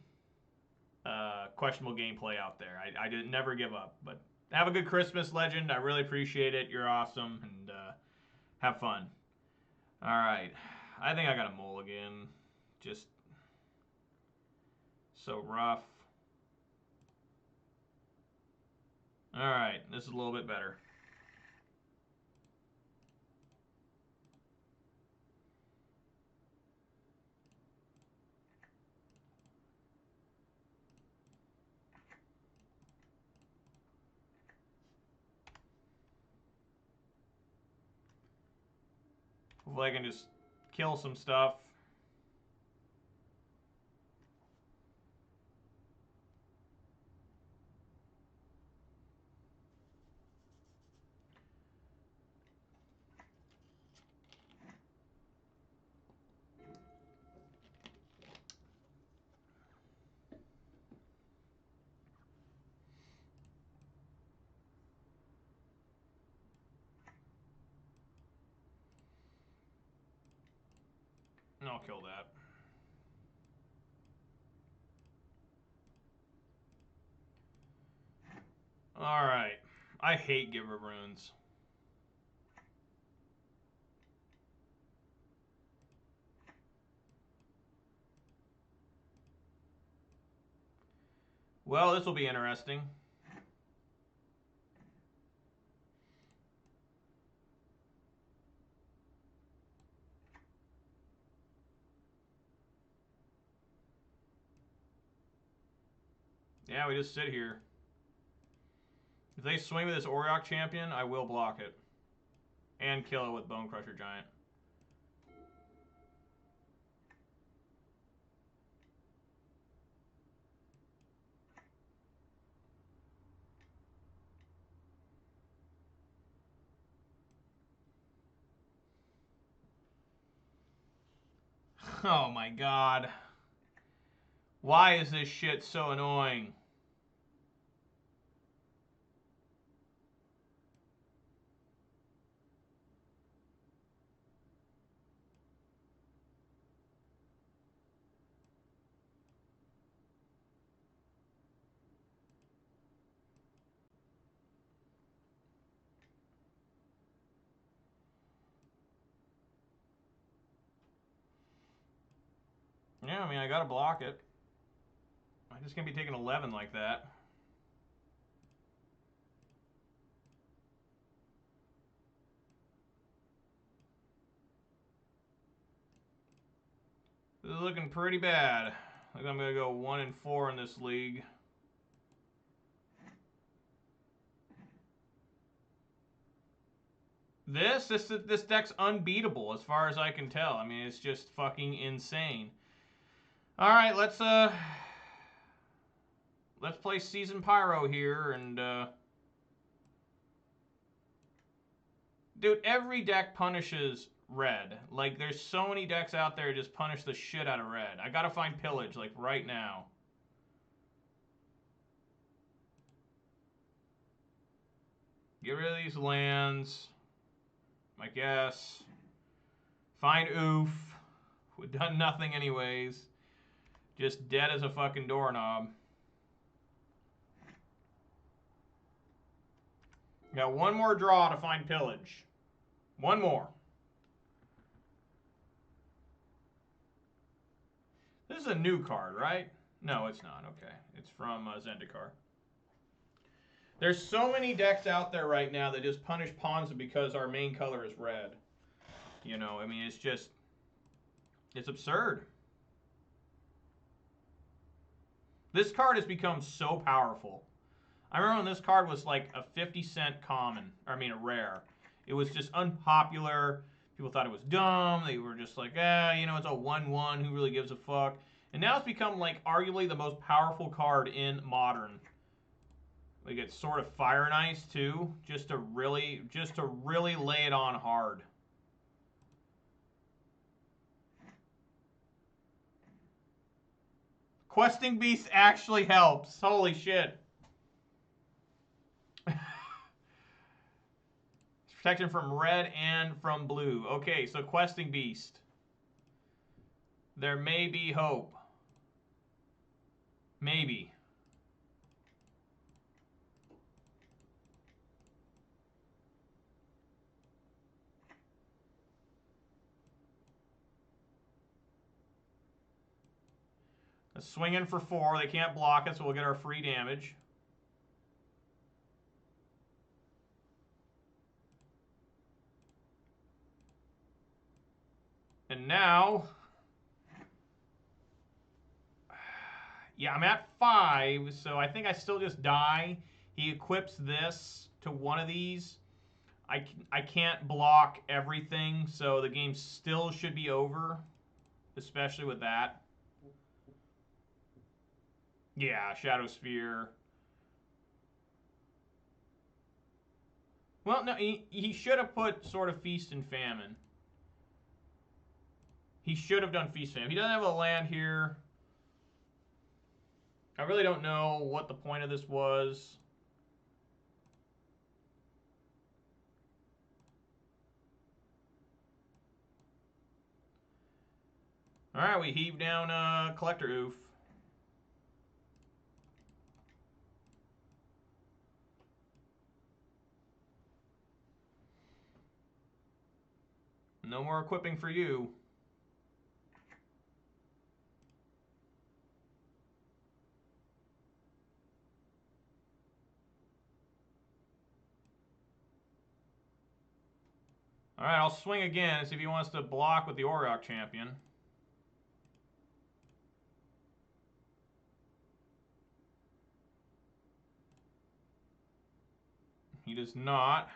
questionable gameplay out there. I did never give up. But have a good Christmas, Legend. I really appreciate it. You're awesome, and have fun. All right. I think I got a mulligan. Just so rough. All right. This is a little bit better. Hopefully I can just kill some stuff. I'll kill that. Alright. I hate Giver Runes. Well, this will be interesting. Yeah, we just sit here. If they swing with this Auroch champion, I will block it. And kill it with Bone Crusher Giant. Oh my god. Why is this shit so annoying? Yeah, I mean, I gotta block it. I just can't be taking 11 like that. This is looking pretty bad. I think I'm gonna go 1-4 in this league. This deck's unbeatable as far as I can tell. I mean, it's just fucking insane. All right, let's play Season Pyro here, and dude, every deck punishes red. Like, there's so many decks out there that just punish the shit out of red. I gotta find Pillage, like, right now. Get rid of these lands, I guess. Find Oof. We've done nothing anyways. Just dead as a fucking doorknob. Got one more draw to find Pillage. One more. This is a new card, right? No, it's not. Okay. It's from Zendikar. There's so many decks out there right now that just punish Ponza because our main color is red. You know, I mean, it's just... It's absurd. This card has become so powerful. I remember when this card was like a 50-cent common. I mean, a rare. It was just unpopular. People thought it was dumb. They were just like, you know, it's a 1/1. Who really gives a fuck? And now it's become like arguably the most powerful card in Modern. Like, it's sort of Fire and Ice too, just to really lay it on hard. Questing Beast actually helps. Holy shit. Protection from red and from blue. Okay, so Questing Beast. There may be hope. Maybe. Let's swing in for 4. They can't block us, so we'll get our free damage. And now... Yeah, I'm at 5, so I think I still just die. He equips this to one of these. I can't block everything, so the game still should be over, especially with that. Yeah, Shadow Sphere. Well, no, he should have put sort of Feast and Famine. He should have done Feast and Famine. He doesn't have a land here. I really don't know what the point of this was. All right, we heave down Collector Oof. No more equipping for you. All right, I'll swing again and see if he wants to block with the Auroch Champion. He does not.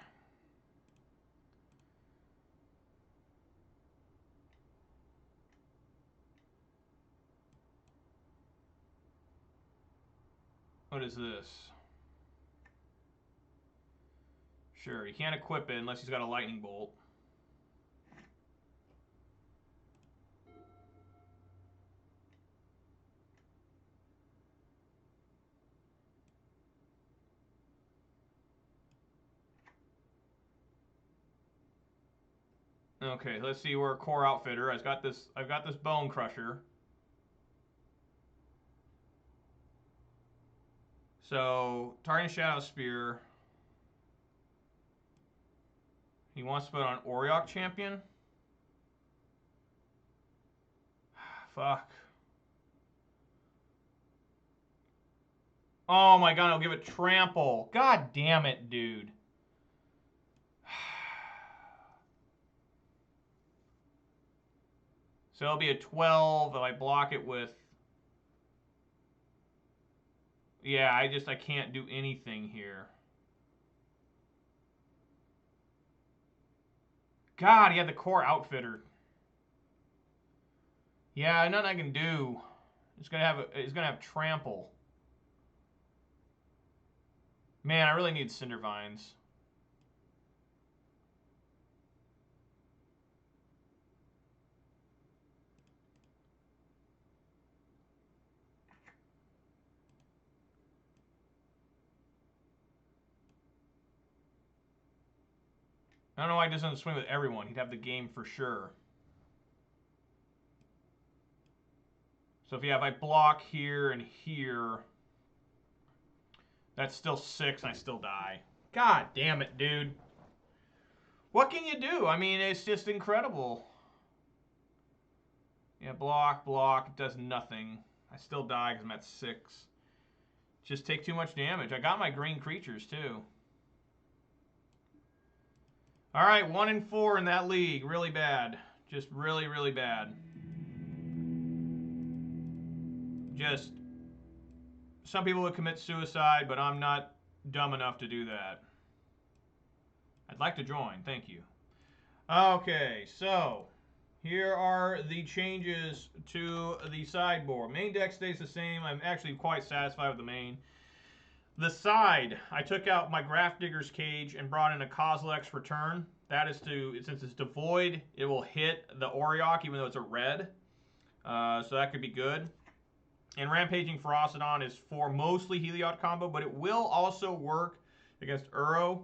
What is this? Sure, he can't equip it unless he's got a lightning bolt. Okay, let's see. We're a core outfitter. I've got this Bone Crusher. So, targeting Shadow Spear. He wants to put on Auroch Champion. Fuck. Oh my god, I'll give it Trample. God damn it, dude. So it'll be a 12 if I block it with... Yeah, I can't do anything here. God, he had the core outfitter. Yeah, nothing I can do. It's gonna have trample. Man, I really need Cinder Vines. I don't know why he doesn't swing with everyone. He'd have the game for sure. So if I block here and here, that's still 6 and I still die. God damn it, dude. What can you do? I mean, it's just incredible. Yeah, block, it does nothing. I still die because I'm at 6. Just take too much damage. I got my green creatures too. All right, 1 and 4 in that league. Really bad. Just really, really bad. Just, some people would commit suicide, but I'm not dumb enough to do that. I'd like to join. Thank you. Okay, so here are the changes to the sideboard. Main deck stays the same. I'm actually quite satisfied with the main. The side, I took out my Grafdigger's Cage and brought in a Kozilek's Return. That is to, since it's devoid, it will hit the Auriok even though it's a red. So that could be good. And Rampaging Ferocidon is for mostly Heliod combo, but it will also work against Uro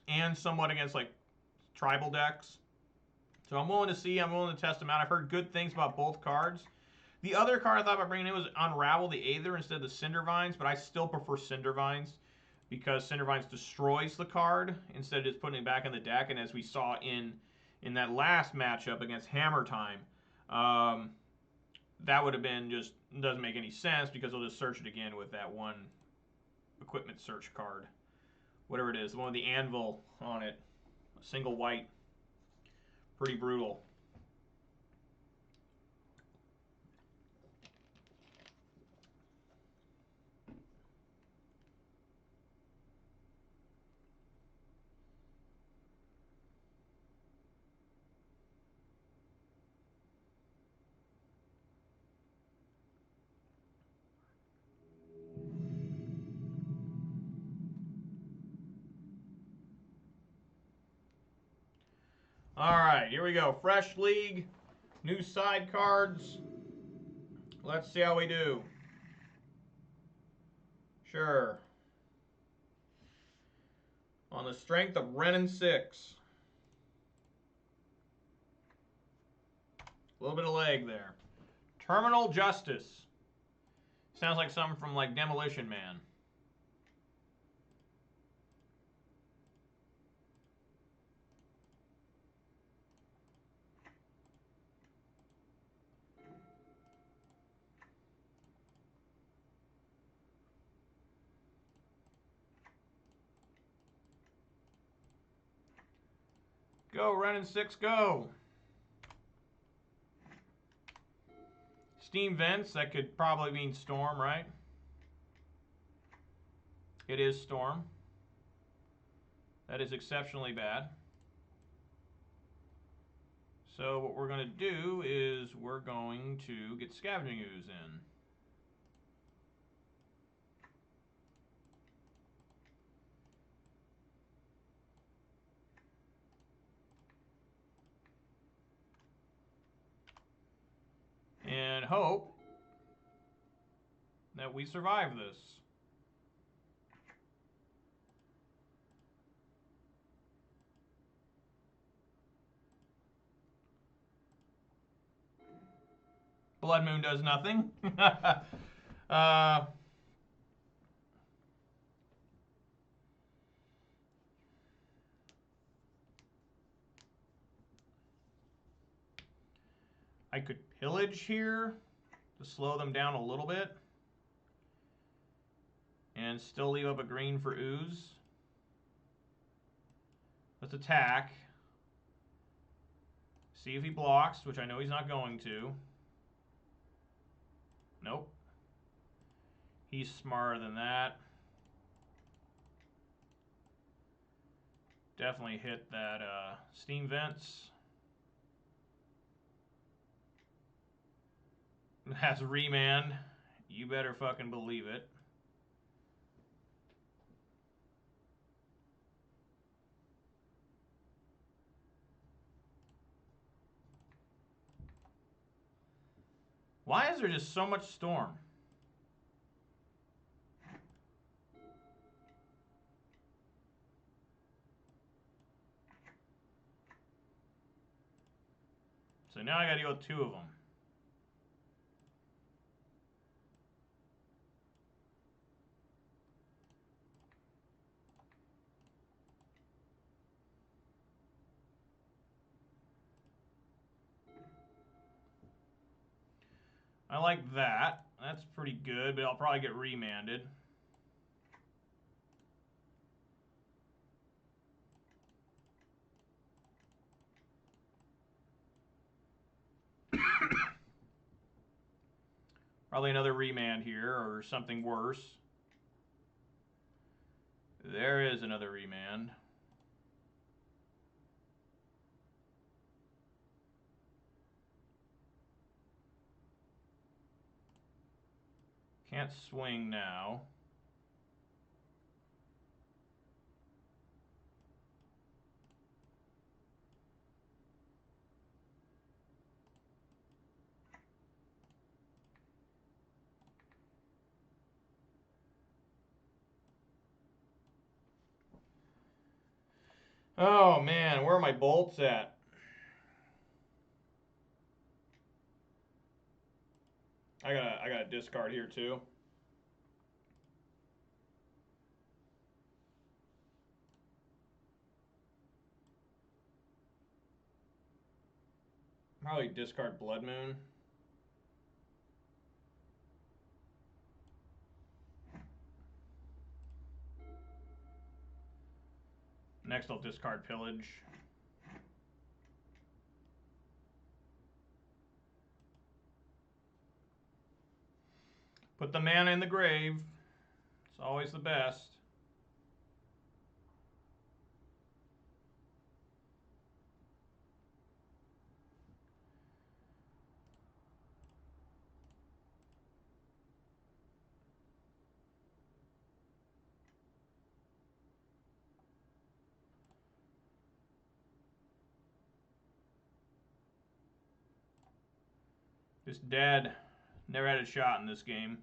and somewhat against like tribal decks. So I'm willing to see, I'm willing to test them out. I've heard good things about both cards. The other card I thought about bringing in was Unravel the Aether instead of the Cinder Vines, but I still prefer Cinder Vines because Cinder Vines destroys the card instead of just putting it back in the deck. And as we saw in that last matchup against Hammer Time, that would have been just, doesn't make any sense because they'll just search it again with that one equipment search card. Whatever it is, the one with the anvil on it. A single white. Pretty brutal. All right, here we go. Fresh league, new side cards. Let's see how we do. Sure. On the strength of Renin 6. A little bit of leg there. Terminal Justice. Sounds like something from like Demolition Man. Go, Renin 6, go. Steam Vents, that could probably mean Storm, right? It is Storm. That is exceptionally bad. So what we're going to do is we're going to get Scavenging Ooze in. And hope that we survive this. Blood Moon does nothing. I could pillage here to slow them down a little bit and still leave up a green for Ooze. Let's attack. See if he blocks, which I know he's not going to. Nope. He's smarter than that. Definitely hit that steam vents. Has remand. You better fucking believe it. Why is there just so much storm? So now I gotta deal with two of them. I like that. That's pretty good, but I'll probably get remanded. Probably another remand here or something worse. There is another remand. Can't swing now. Oh man, where are my bolts at? I gotta discard here too. Probably discard Blood Moon. Next I'll discard Pillage. Put the mana in the grave. It's always the best. Just dead. Never had a shot in this game.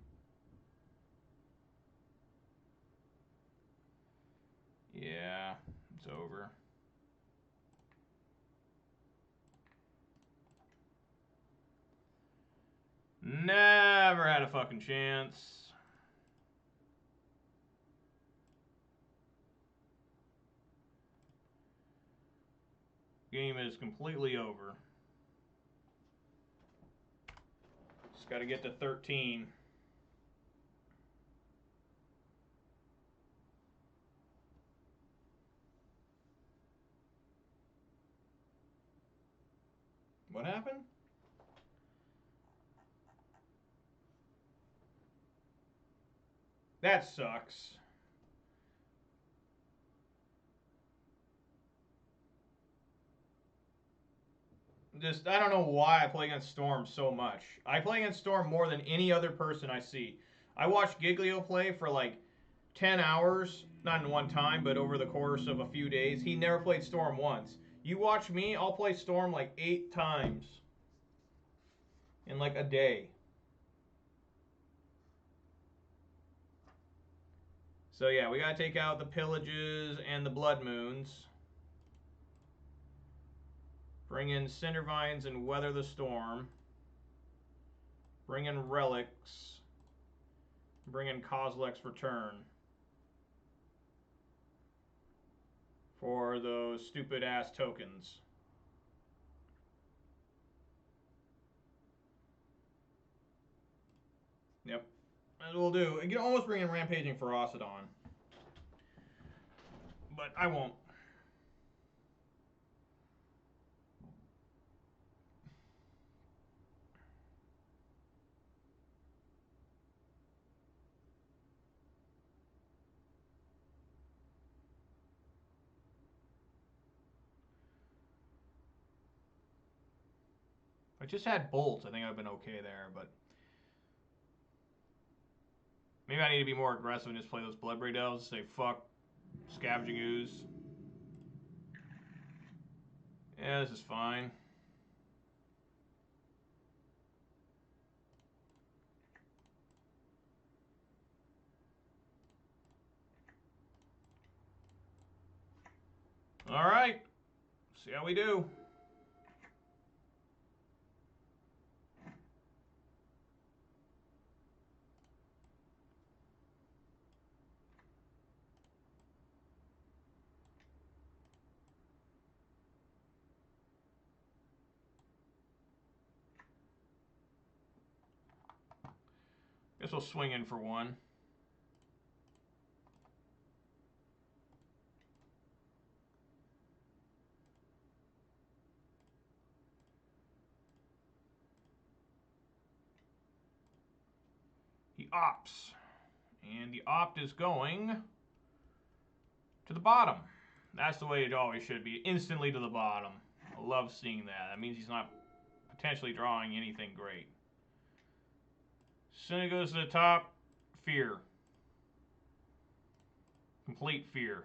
Yeah, it's over. Never had a fucking chance. Game is completely over. Just got to get to 13. What happened? That sucks. Just, I don't know why I play against Storm so much. I play against Storm more than any other person I see. I watched Giglio play for like 10 hours, not in one time, but over the course of a few days. He never played Storm once. You watch me, I'll play Storm like 8 times in like a day. So yeah, we gotta take out the Pillages and the Blood Moons. Bring in Cindervines and Weather the Storm. Bring in Relics. Bring in Kozilek's Return. For those stupid ass tokens. Yep. As we'll do. You can almost bring in Rampaging Ferocidon. But I won't. I just had bolts. I think I've been okay there, but maybe I need to be more aggressive and just play those Bloodbraid Elves. Say fuck Scavenging Ooze. Yeah, this is fine. All right. See how we do. Guess we'll swing in for one. He opts. And the opt is going to the bottom. That's the way it always should be. Instantly to the bottom. I love seeing that. That means he's not potentially drawing anything great. Soon it goes to the top. Fear. Complete fear.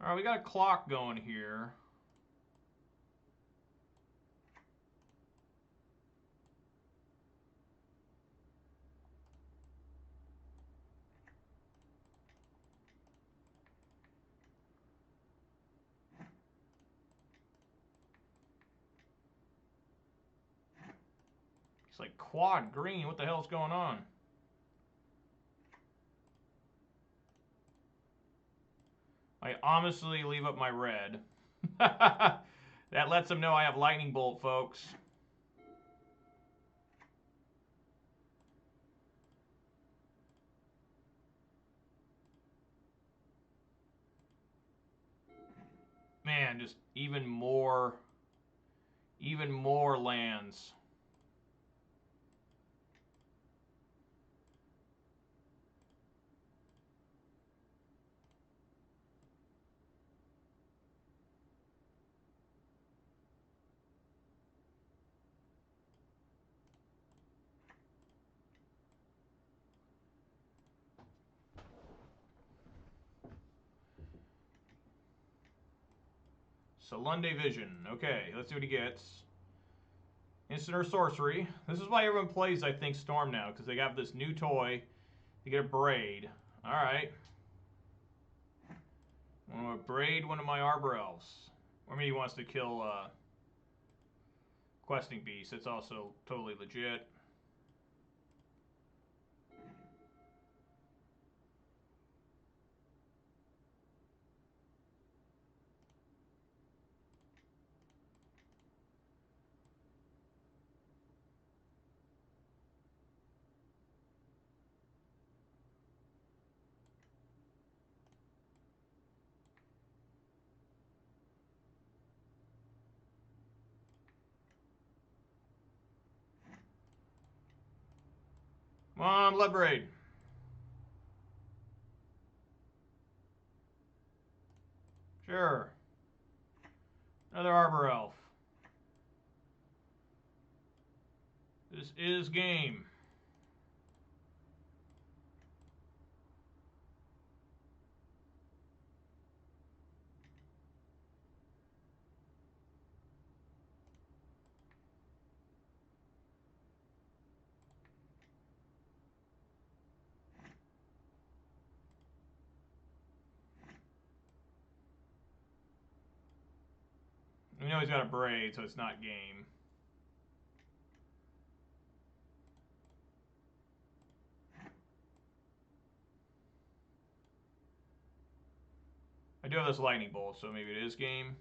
Alright, we got a clock going here. It's like quad green. What the hell's going on? I honestly leave up my red. That lets them know I have lightning bolt, folks. Man, just even more lands. Lunday Vision. Okay, let's see what he gets. Instant or sorcery. This is why everyone plays, I think, Storm now, because they got this new toy. They get a braid. Alright. I'm going to braid one of my Arbor Elves. Or maybe he wants to kill Questing Beast. It's also totally legit. Come on, Bloodbraid. Sure. Another Arbor Elf. This is game. We know he's got a braid, so it's not game. I do have this lightning bolt, so maybe it is game.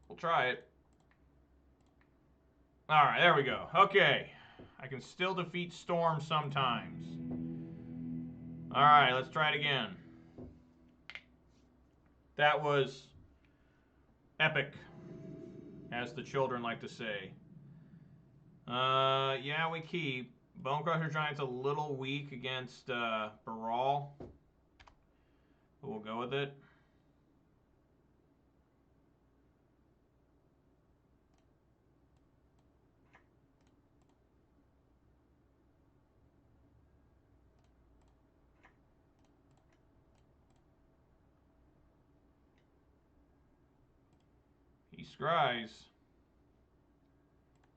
We'll try it. Alright, there we go. Okay. I can still defeat Storm sometimes. Alright, let's try it again. That was epic, as the children like to say. Yeah, we keep. Bonecrusher Giant's a little weak against Baral. But we'll go with it. Scries. This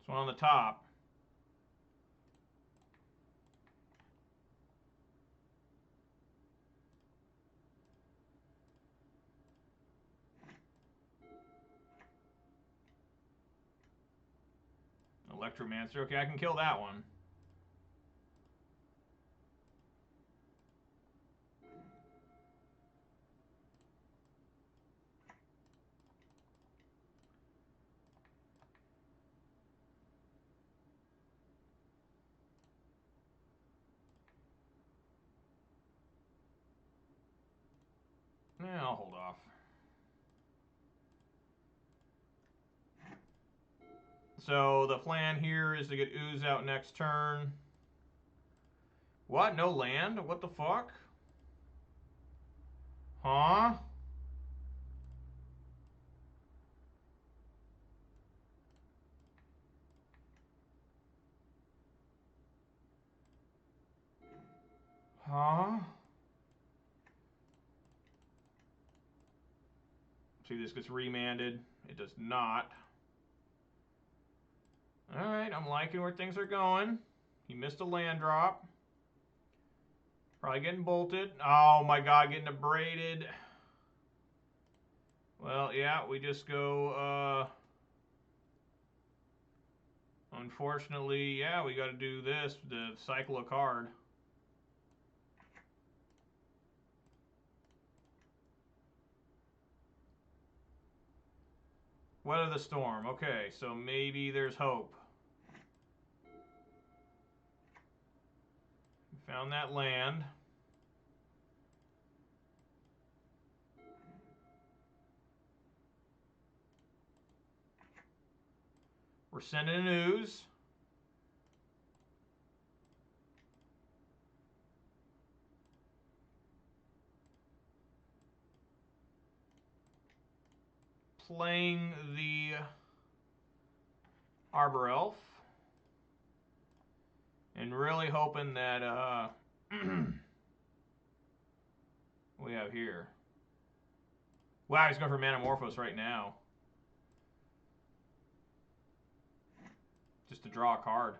one on the top. Electromancer. Okay, I can kill that one. Yeah, I'll hold off. So the plan here is to get Ooze out next turn. What? No land? What the fuck? Huh? Huh? See, this gets remanded. It does not. Alright, I'm liking where things are going. He missed a land drop. Probably getting bolted. Oh my god, getting abraded. Well, yeah, we just go, unfortunately, yeah, we gotta do this to cycle a card. Weather the storm. Okay, so maybe there's hope. Found that land. We're sending an Ooze. Playing the Arbor Elf. And really hoping that we have here. Wow, he's going for Manamorphose right now. Just to draw a card.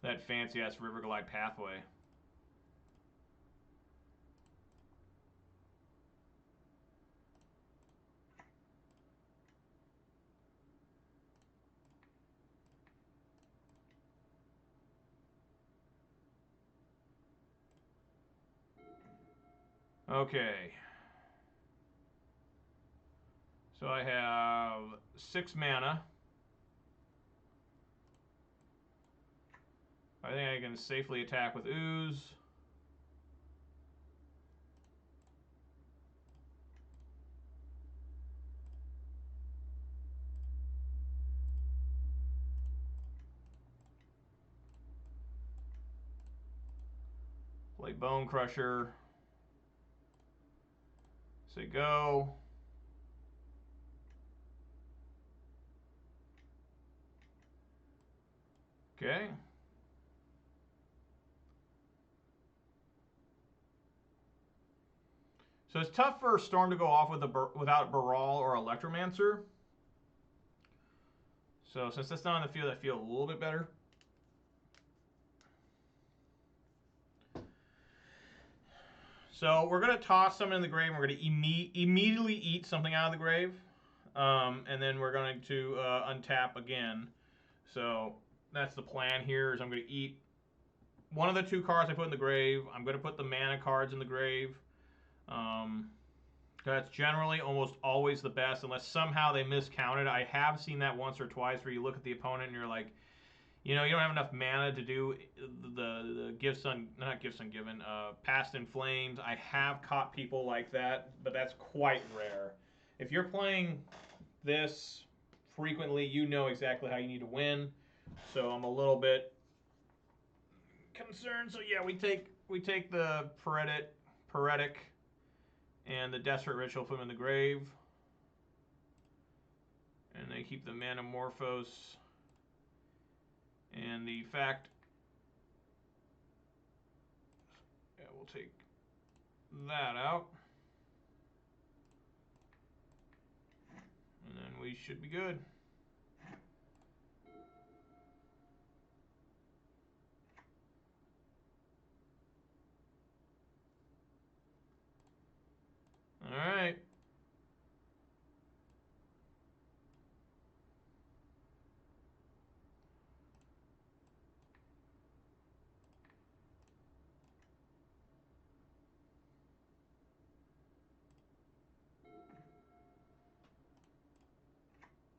That fancy-ass Riverglide Pathway. Okay. So I have 6 mana. I think I can safely attack with Ooze. Play Bone Crusher. Say go. Okay. So it's tough for Storm to go off with without Baral or Electromancer. So since that's not on the field, I feel a little bit better. So we're going to toss something in the grave. And we're going to immediately eat something out of the grave. And then we're going to untap again. So that's the plan here is I'm going to eat one of the 2 cards I put in the grave. I'm going to put the mana cards in the grave. That's generally almost always the best unless somehow they miscounted. I have seen that once or twice where you look at the opponent and you're like, you know, you don't have enough mana to do the Gifts not Gifts Ungiven, Past in Flames. I have caught people like that, but that's quite rare. If you're playing this frequently, you know exactly how you need to win. So I'm a little bit concerned. So yeah, we take the Paretic and the Desperate Ritual, put them in the grave. And they keep the Manamorphose and the fact. Yeah, we'll take that out. we should be good. All right.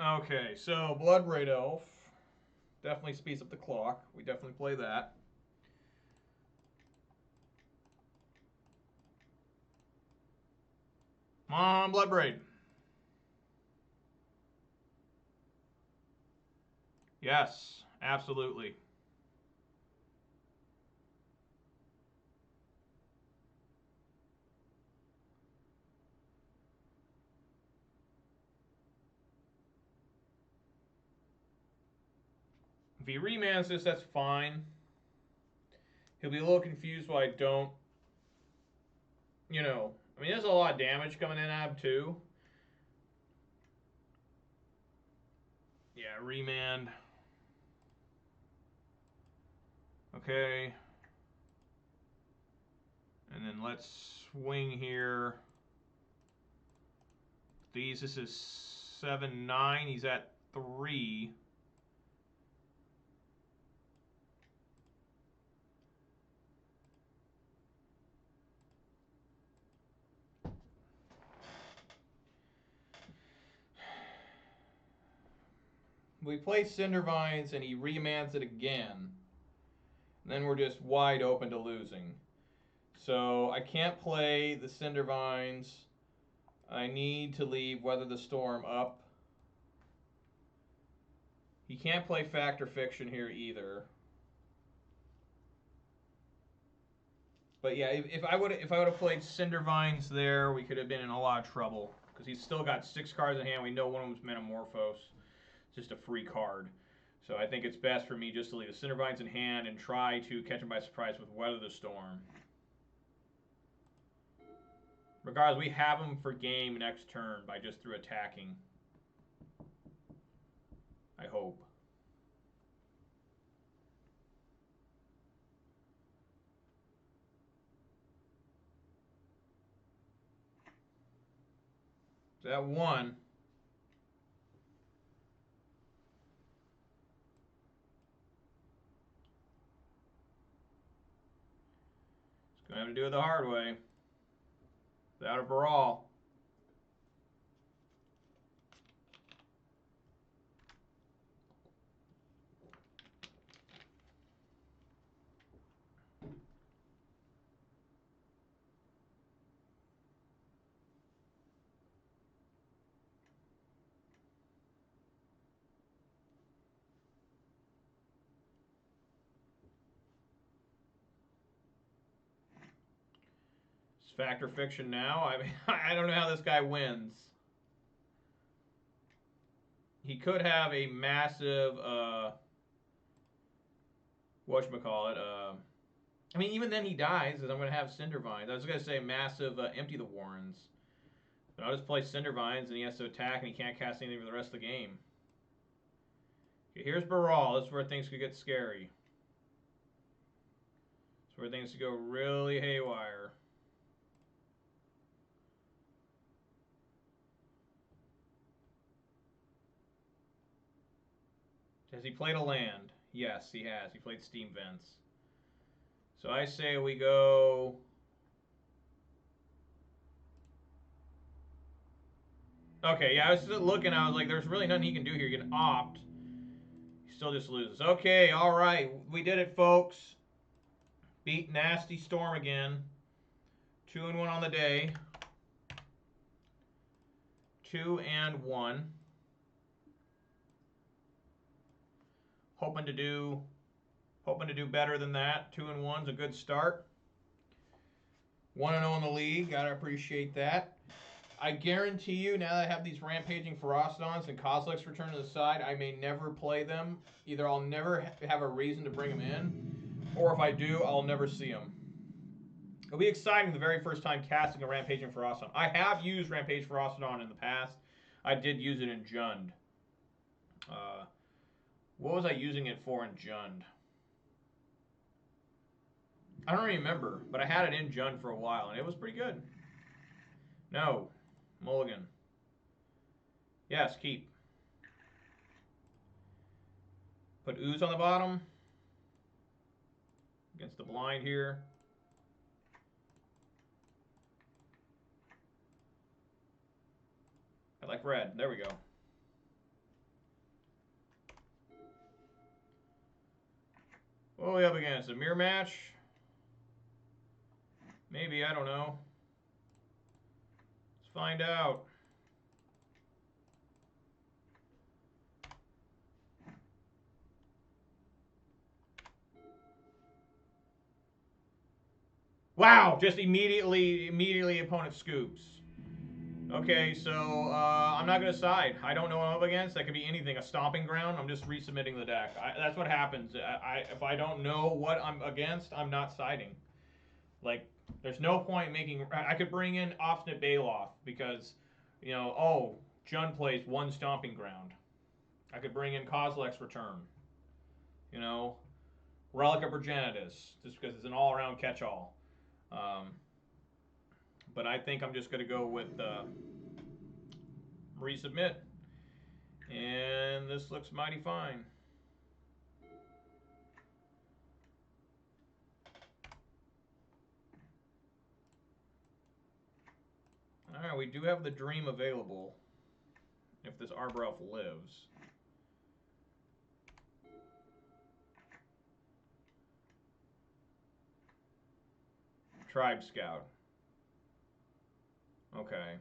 Okay, so Blood Braid Elf definitely speeds up the clock. We definitely play that. Come on, Blood Braid. Yes, absolutely. If he remans this, that's fine. He'll be a little confused why I don't, you know, I mean, there's a lot of damage coming in ab too. Yeah, remand. Okay. And then let's swing here. This is 7-9. He's at 3. We play Cindervines and he remans it again. And then we're just wide open to losing. So I can't play the Cindervines. I need to leave Weather the Storm up. He can't play Fact or Fiction here either. But yeah, if I would have played Cindervines there, we could have been in a lot of trouble because he's still got 6 cards in hand. We know one of them's Metamorphose, just a free card. So I think it's best for me just to leave the Cindervines in hand and try to catch him by surprise with Weather the Storm. Regardless, we have him for game next turn by just through attacking. I hope. So that 1. It's going to have to do it the hard way. Without a brawl. It's Fact or Fiction now. I mean, I don't know how this guy wins. He could have a massive, whatchamacallit, I mean, even then he dies, because I'm going to have Cindervines. I was going to say massive Empty the Warrens. But I'll just play Cindervines, and he has to attack, and he can't cast anything for the rest of the game. Okay, here's Baral. This is where things could get scary. This is where things could go really haywire. Has he played a land? Yes, he has. He played Steam Vents. So I say we go... Okay, yeah, I was looking. I was like, there's really nothing he can do here. He can opt. He still just loses. Okay, all right. We did it, folks. Beat Nasty Storm again. 2-1 on the day. 2-1. Hoping to do better than that. 2-1's a good start. 1-0 in the league. Gotta appreciate that. I guarantee you, now that I have these Rampaging Ferocidons and Kozilek's Return to the Side, I may never play them. Either I'll never have a reason to bring them in, or if I do, I'll never see them. It'll be exciting the very first time casting a Rampaging Ferocidon. I have used Rampage Ferocidon in the past. I did use it in Jund. What was I using it for in Jund? I don't remember, but I had it in Jund for a while, and it was pretty good. No. Mulligan. Yes, keep. Put ooze on the bottom. Against the blind here. I like red. There we go. What are we up against? A mirror match? Maybe, I don't know. Let's find out. Wow, just immediately opponent scoops. Okay, so I'm not going to side. I don't know what I'm up against. That could be anything. A stomping ground. I'm just resubmitting the deck. That's what happens. If I don't know what I'm against, I'm not siding. Like, there's no point making... I could bring in Obstinate Baloth because, you know, oh, Jund plays one stomping ground. I could bring in Kozilek's Return. You know, Relic of Progenitus, just because it's an all-around catch-all. But I think I'm just going to go with resubmit. And this looks mighty fine. Alright, we do have the Dream available. If this Arbor Elf lives. Tribe Scout. Okay.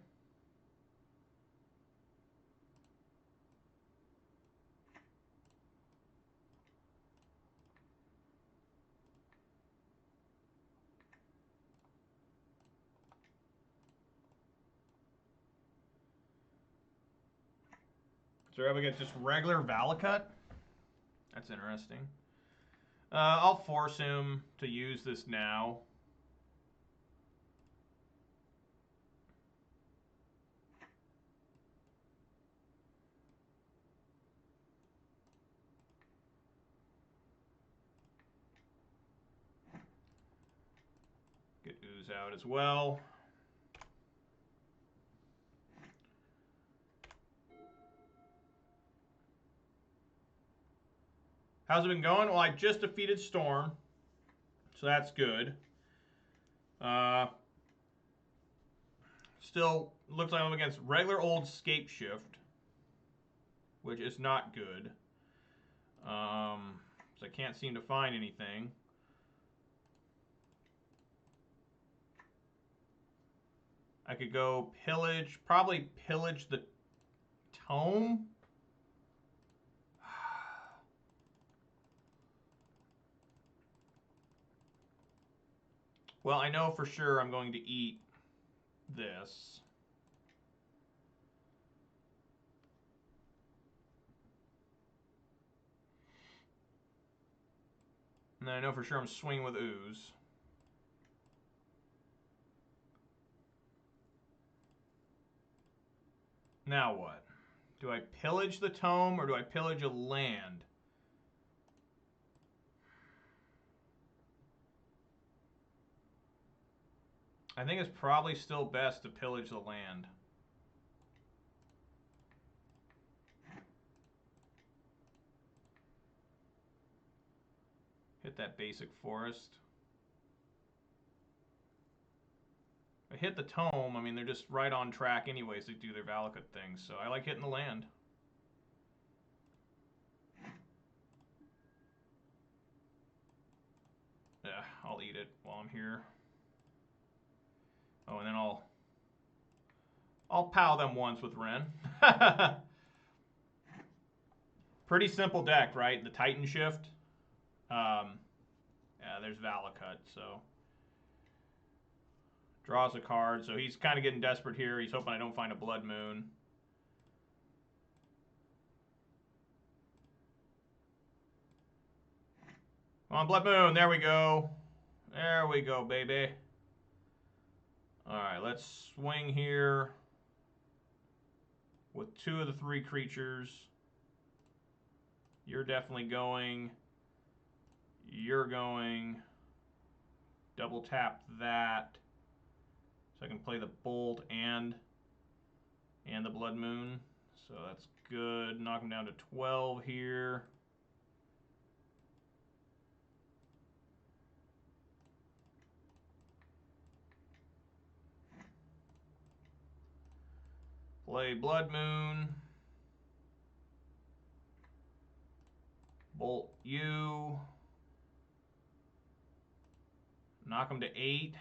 So we're able to get just regular Valakut? That's interesting. I'll force him to use this now. Get ooze out as well. How's it been going? Well, I just defeated Storm, so that's good. Still looks like I'm against regular old Scape Shift, which is not good. So I can't seem to find anything. I could go pillage, probably pillage the tome. Well, I know for sure I'm going to eat this. And then I know for sure I'm swinging with ooze. Now what? Do I pillage the tome or do I pillage a land? I think it's probably still best to pillage the land. Hit that basic forest. If I hit the tome, I mean, they're just right on track anyways to do their Valakut things, so I like hitting the land. Yeah, I'll eat it while I'm here. Oh, and then I'll pow them once with Ren. Pretty simple deck, right? The Titan Shift. Yeah, there's Valakut, so. Draws a card, so he's kind of getting desperate here. He's hoping I don't find a Blood Moon. Come on, Blood Moon. There we go. There we go, baby. All right, let's swing here. with 2 of the 3 creatures. You're definitely going. You're going. Double tap that. So I can play the Bolt and the Blood Moon. So that's good. Knock him down to 12 here. Play Blood Moon. Bolt you. Knock him to 8.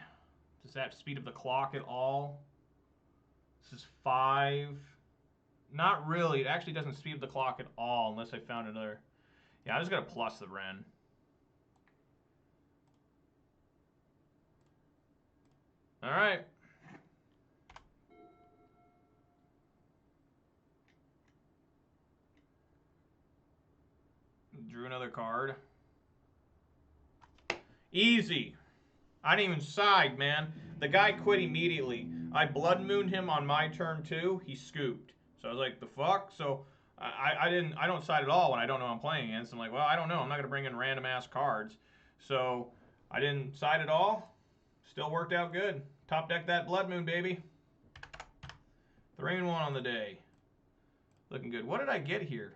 Does that speed up the clock at all? This is 5. Not really. It actually doesn't speed up the clock at all unless I found another. Yeah, I'm just going to plus the Ren. All right. Drew another card. Easy. I didn't even side, man. The guy quit immediately. I Blood Mooned him on my turn too. He scooped. So I was like, the fuck? So I don't side at all when I don't know I'm playing against. I'm like, well, I don't know. I'm not gonna bring in random ass cards. So I didn't side at all. Still worked out good. Top deck that Blood Moon, baby. 3-1 on the day. Looking good. What did I get here?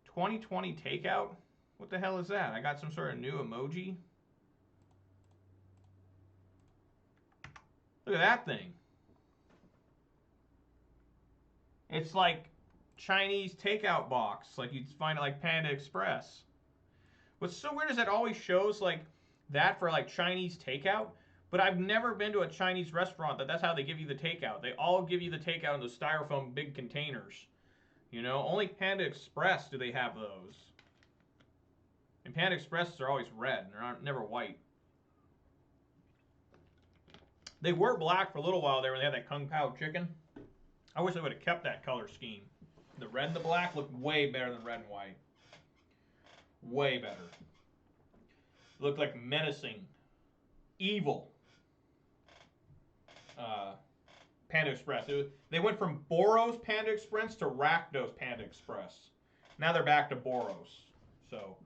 2020 takeout? What the hell is that? I got some sort of new emoji. Look at that thing. It's like Chinese takeout box. Like you'd find it like Panda Express. What's so weird is that always shows like that for like Chinese takeout. But I've never been to a Chinese restaurant that's how they give you the takeout. They all give you the takeout in those styrofoam big containers. You know, only Panda Express do they have those. And Panda Expresses are always red. They're never white. They were black for a little while there when they had that Kung Pao chicken. I wish they would have kept that color scheme. The red and the black look way better than red and white. Way better. Looked like menacing. Evil. Panda Express. They went from Boros Panda Express to Rakdos Panda Express. Now they're back to Boros. So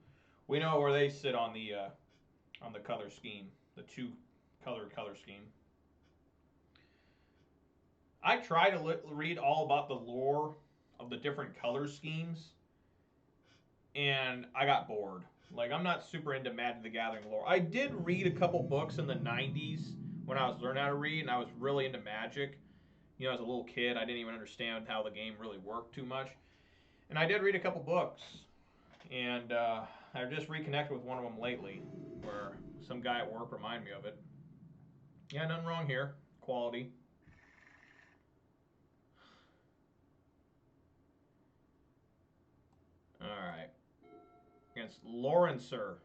we know where they sit on the color scheme, the 2-color color scheme. I try to read all about the lore of the different color schemes, and I got bored. Like, I'm not super into Magic the Gathering lore. I did read a couple books in the 90s when I was learning how to read, and I was really into Magic. You know, as a little kid, I didn't even understand how the game really worked too much. And I did read a couple books, and I just reconnected with one of them lately, where some guy at work reminded me of it. Yeah, nothing wrong here. Quality. All right. Against Lawrencer.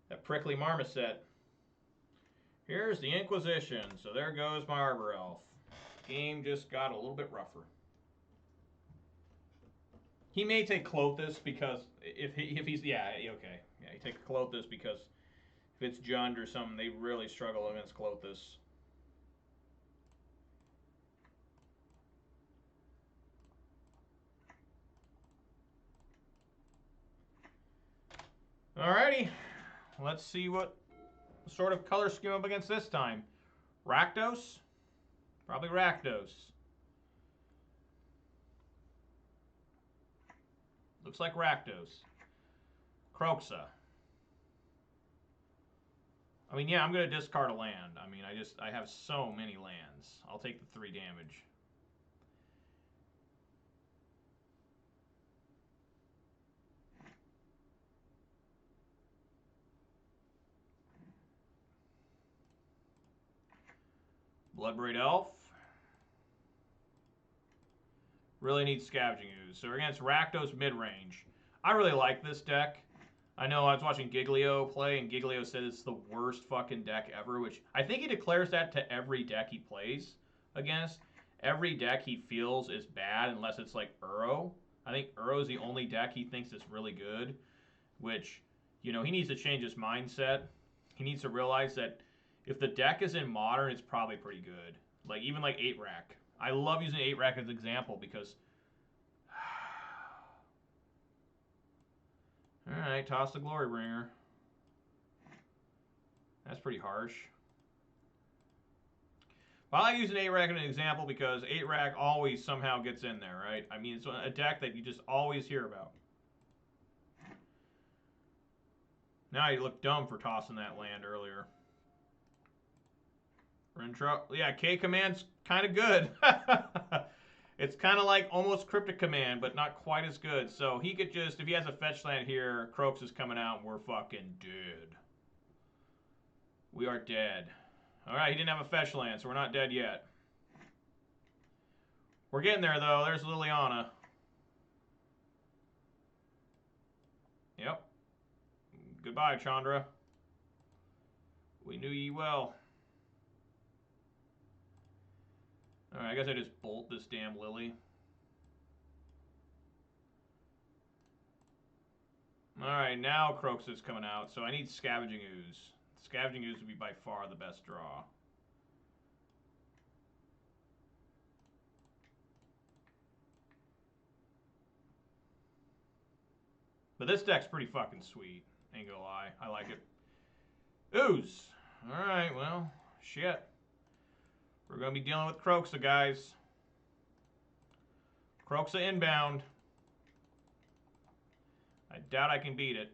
That prickly marmoset. Here's the Inquisition. So there goes my Arbor Elf. Game just got a little bit rougher. He may take Clothis because if he's okay. Yeah, he takes Clothis because if it's Jund or something, they really struggle against Clothis. Alrighty. Let's see what sort of color scheme up against this time. Rakdos? Probably Rakdos. Looks like Rakdos. Kroxa. I mean, yeah, I'm going to discard a land. I mean, I have so many lands. I'll take the 3 damage. Bloodbraid Elf. Really needs Scavenging Ooze. So we're against Rakdos Midrange. I really like this deck. I know I was watching Giglio play, and Giglio said it's the worst fucking deck ever, which I think he declares that to every deck he plays against. Every deck he feels is bad unless it's like Uro. I think Uro is the only deck he thinks is really good, which, you know, he needs to change his mindset. He needs to realize that if the deck is in Modern, it's probably pretty good. Like, even like 8-Rack. I love using 8-rack as an example because... Alright, toss the Glory Bringer. That's pretty harsh. Well, I use an 8-rack as an example because 8-rack always somehow gets in there, right? I mean, it's a deck that you just always hear about. Now you look dumb for tossing that land earlier. We're in trouble. Yeah, K Command's kind of good. It's kind of like almost Cryptic Command, but not quite as good. So he could just, if he has a fetch land here, Croaks is coming out and we're fucking dead. We are dead. Alright, he didn't have a fetch land, so we're not dead yet. We're getting there, though. There's Liliana. Yep. Goodbye, Chandra. We knew ye well. Alright, I guess I just bolt this damn Lily. Alright, now Croaks is coming out, so I need Scavenging Ooze. Scavenging Ooze would be by far the best draw. But this deck's pretty fucking sweet. Ain't gonna lie. I like it. Ooze. Alright, well, shit. We're gonna be dealing with Croaksa, guys. Croaksa inbound. I doubt I can beat it.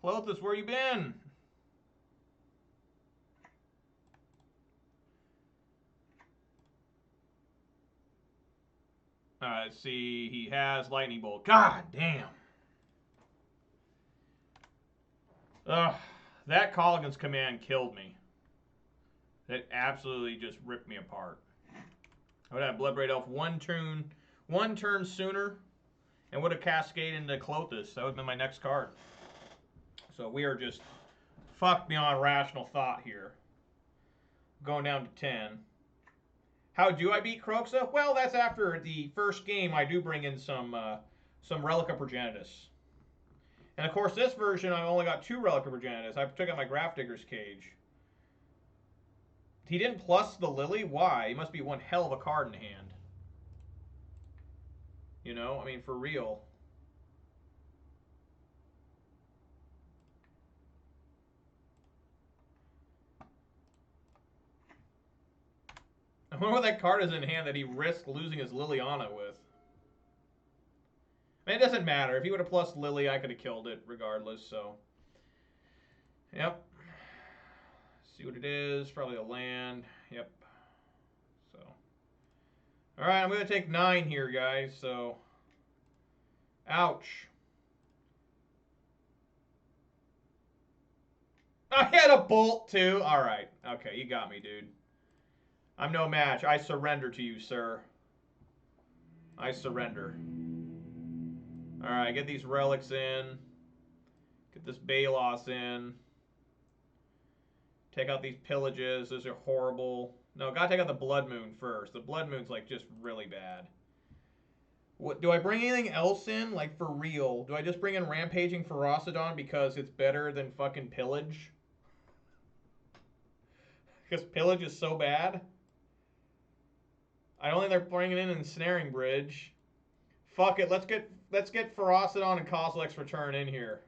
Clothis, where you been? Alright, let's see. He has Lightning Bolt. God damn. Ugh. That Colligan's command killed me. That absolutely just ripped me apart. I would have Bloodbraid Elf one turn sooner and would have cascaded into Clothis. That would have been my next card. So we are just fucked beyond rational thought here. Going down to 10. How do I beat Croaksa? Well, that's after the first game I do bring in some Relica Progenitus. And of course, this version, I only got 2 Relica Progenitus. I took out my Grafdigger's Cage. He didn't plus the Lily? Why? He must be one hell of a card in hand. You know? I mean, for real. I wonder what that card is in hand that he risked losing his Liliana with. I mean, it doesn't matter. If he would have plus Lily, I could have killed it regardless, so. Yep. See what it is. Probably a land. Yep. So. Alright, I'm going to take 9 here, guys, so. Ouch. I had a bolt, too. Alright. Okay, you got me, dude. I'm no match. I surrender to you, sir. I surrender. Alright, get these relics in. Get this Balos in. Take out these pillages. Those are horrible. No, gotta take out the Blood Moon first. The Blood Moon's, like, just really bad. What, do I bring anything else in? Like, for real? Do I just bring in Rampaging Ferocidon because it's better than fucking Pillage? Because Pillage is so bad? I don't think they're bringing in Ensnaring Bridge. Fuck it, let's get Ferocidon and Kozilek's Return in here.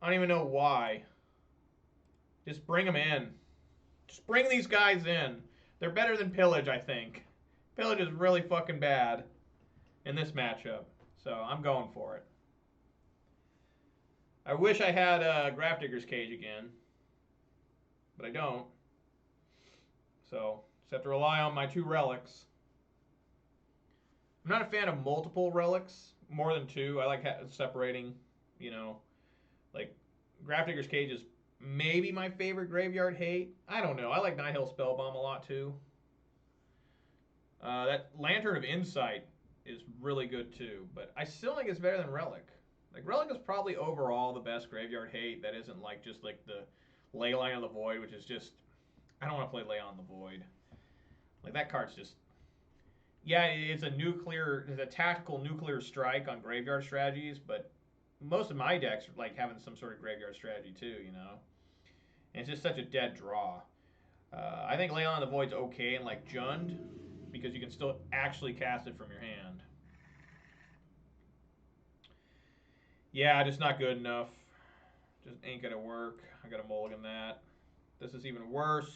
I don't even know why. Just bring them in. Just bring these guys in. They're better than Pillage, I think. Pillage is really fucking bad in this matchup. So I'm going for it. I wish I had Grafdigger's Cage again. But I don't. So just have to rely on my 2 relics. I'm not a fan of multiple relics, more than 2. I like separating, you know. Like, Grafdigger's Cage is maybe my favorite graveyard hate. I don't know. I like Nihil Spellbomb a lot, too. That Lantern of Insight is really good, too. But I still think it's better than Relic. Like, Relic is probably overall the best graveyard hate that isn't, like, just, like, the Leyline of the Void, which is just... I don't want to play Ley on the Void. Like, that card's just... Yeah, it's a tactical nuclear strike on graveyard strategies, but most of my decks are like having some sort of graveyard strategy too, you know? And it's just such a dead draw. I think Leyline of the Void's okay in like Jund, because you can still actually cast it from your hand. Yeah, just not good enough. Just ain't gonna work. I gotta mulligan that. This is even worse.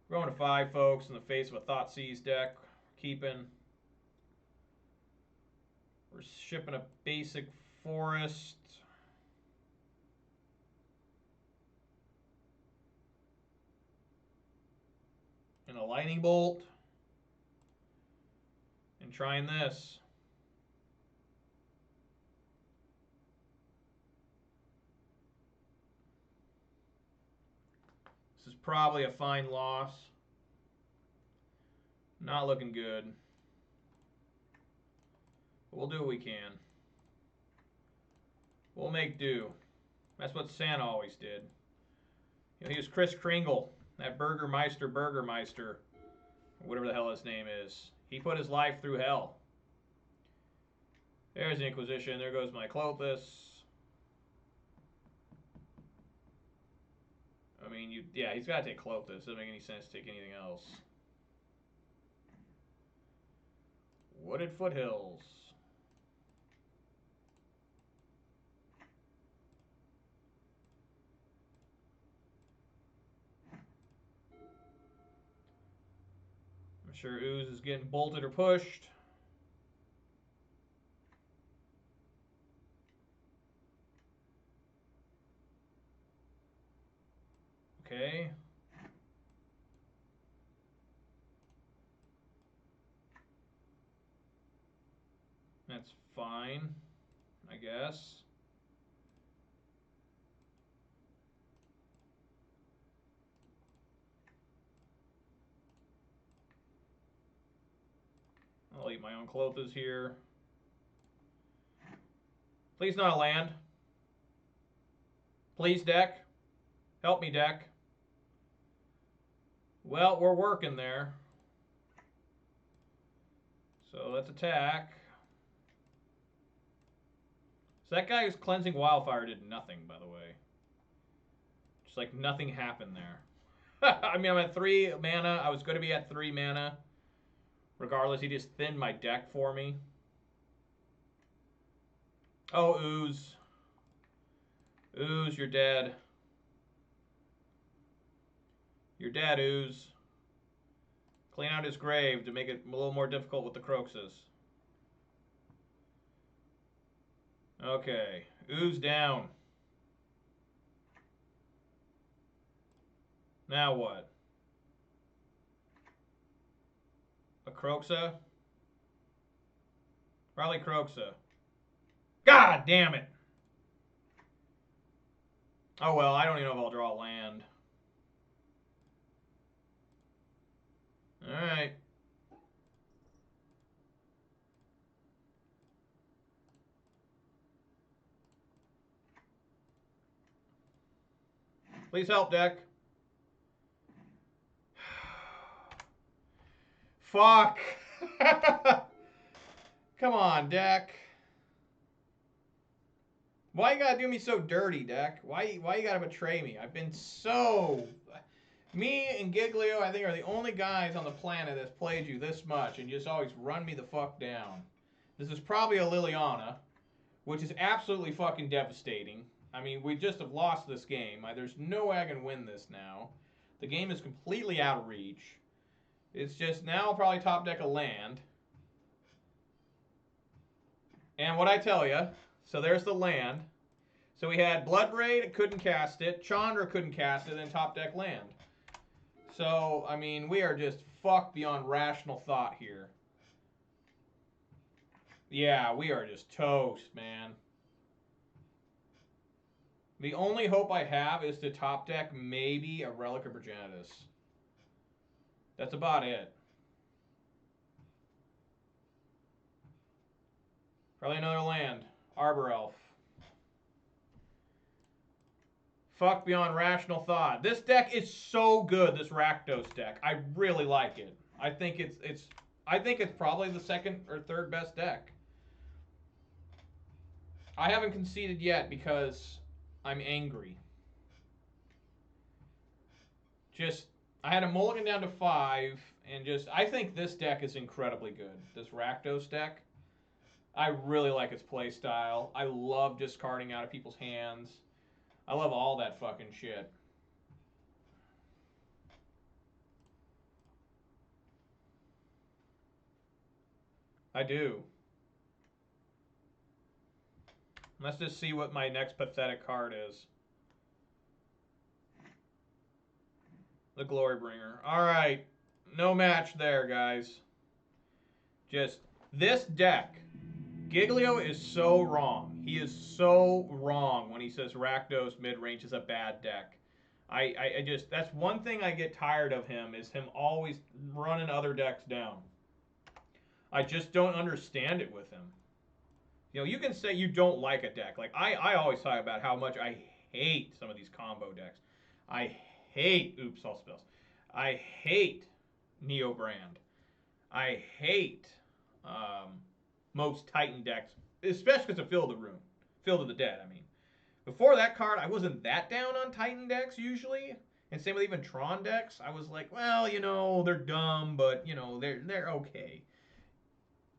We're going to 5, folks, in the face of a Thoughtseize deck. Keeping. We're shipping a basic forest. And a lightning bolt. And trying this. This is probably a fine loss. Not looking good. But we'll do what we can. We'll make do. That's what Santa always did. You know, he was Kris Kringle, that Burgermeister, whatever the hell his name is. He put his life through hell. There's the Inquisition. There goes my Clothis. I mean, yeah, he's got to take Clothis. Doesn't make any sense to take anything else. Wooded Foothills. I'm sure Ooze is getting bolted or pushed. Okay. That's fine, I guess. I'll eat my own Clothis here. Please not a land. Please, deck. Help me, deck. Well, we're working there. So let's attack. So that guy's Cleansing Wildfire did nothing, by the way. Just like nothing happened there. I mean, I'm at 3 mana. I was going to be at 3 mana. Regardless, he just thinned my deck for me. Oh, Ooze. Ooze, you're dead. You're dead, Ooze. Clean out his grave to make it a little more difficult with the Croxus. Okay. Ooze down. Now what? A Croxa? Probably Croxa. God damn it! Oh well, I don't even know if I'll draw land. Alright. Please help, deck. Fuck! Come on, deck. Why you gotta do me so dirty, deck? Why you gotta betray me? I've been so... Me and Giglio, I think, are the only guys on the planet that's played you this much and just always run me the fuck down. This is probably a Liliana, which is absolutely fucking devastating. I mean, we just have lost this game. There's no way I can win this now. The game is completely out of reach. It's just now I'll probably top deck a land. And what I tell you, so there's the land. So we had Bloodbraid, couldn't cast it. Chandra couldn't cast it, and top deck land. So, I mean, we are just fucked beyond rational thought here. Yeah, we are just toast, man. The only hope I have is to top deck maybe a Relic of Progenitus. That's about it. Probably another land. Arbor Elf. Fuck beyond rational thought. This deck is so good, this Rakdos deck. I really like it. I think it's probably the second or third best deck. I haven't conceded yet because I'm angry. Just I had a mulligan down to 5, and just I think this deck is incredibly good. This Rakdos deck, I really like its play style. I love discarding out of people's hands. I love all that fucking shit. I do. Let's just see what my next pathetic card is. The Glorybringer. All right. No match there, guys. Just this deck. Giglio is so wrong. He is so wrong when he says Rakdos Midrange is a bad deck. I just, that's one thing I get tired of him, is him always running other decks down. I just don't understand it with him. You know, you can say you don't like a deck. Like, I always talk about how much I hate some of these combo decks. I hate Oops All Spells. I hate Neo Brand. I hate most Titan decks, especially because of Field of Ruin. Field of the Dead, I mean. Before that card, I wasn't that down on Titan decks usually. And same with even Tron decks. I was like, well, you know, they're dumb, but, you know, they're okay.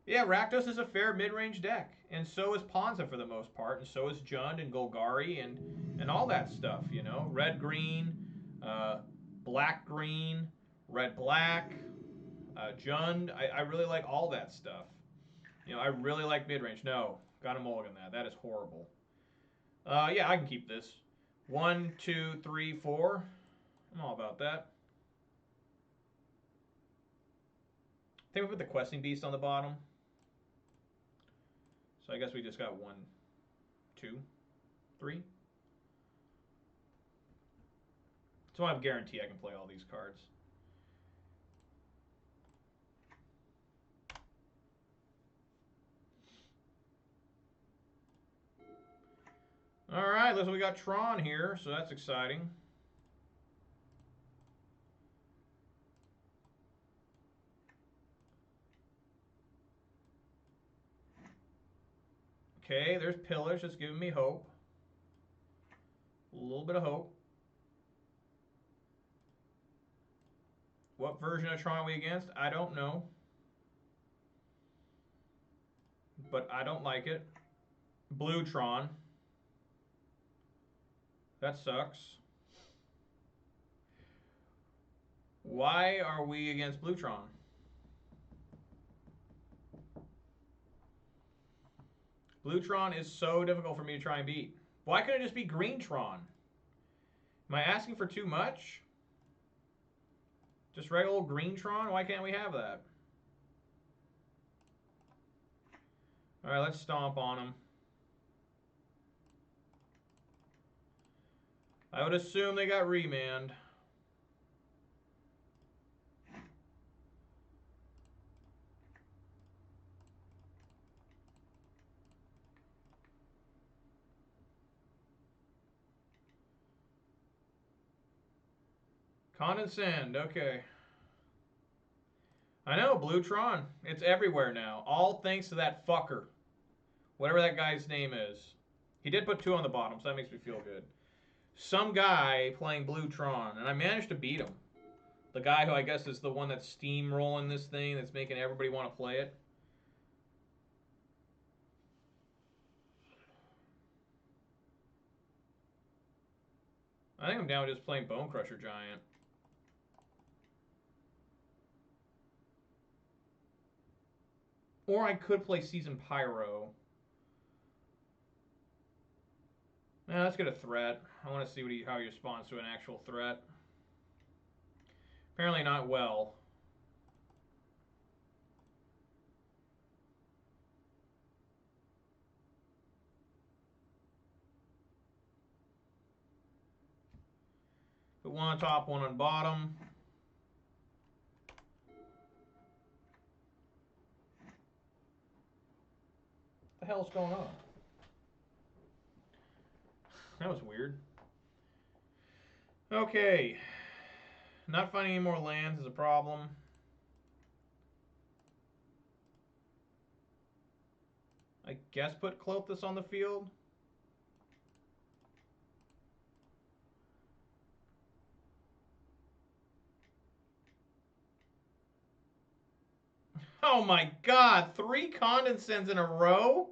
Yeah, Rakdos is a fair mid-range deck, and so is Ponza for the most part, and so is Jund and Golgari and all that stuff, you know. Red-green, black-green, red-black, Jund. I really like all that stuff. You know, I really like mid-range. No, got a mulligan that. That is horrible. Yeah, I can keep this. 1, 2, 3, 4. I'm all about that. I think we put the Questing Beast on the bottom. So I guess we just got 1, 2, 3. So I have a guarantee I can play all these cards. All right, looks like we got Tron here, so that's exciting. Okay, there's Pillars, just giving me hope. A little bit of hope. What version of Tron are we against? I don't know. But I don't like it. Blue Tron. That sucks. Why are we against Blue Tron? Blue Tron is so difficult for me to try and beat. Why couldn't it just be Green Tron? Am I asking for too much? Just regular old Green Tron? Why can't we have that? Alright, let's stomp on him. I would assume they got remand. Condescend, okay. I know, Blue Tron. It's everywhere now. All thanks to that fucker. Whatever that guy's name is. He did put 2 on the bottom, so that makes me feel good. Some guy playing Blue Tron, and I managed to beat him. The guy who I guess is the one that's steamrolling this thing, that's making everybody want to play it. I think I'm down with just playing Bone Crusher Giant. Or I could play Season Pyro. Let's get a threat. I want to see how he responds to an actual threat. Apparently not well. Put 1 on top, 1 on bottom. What the hell's going on? That was weird. Okay. Not finding any more lands is a problem. I guess put Clothis on the field. Oh my god, 3 condescends in a row?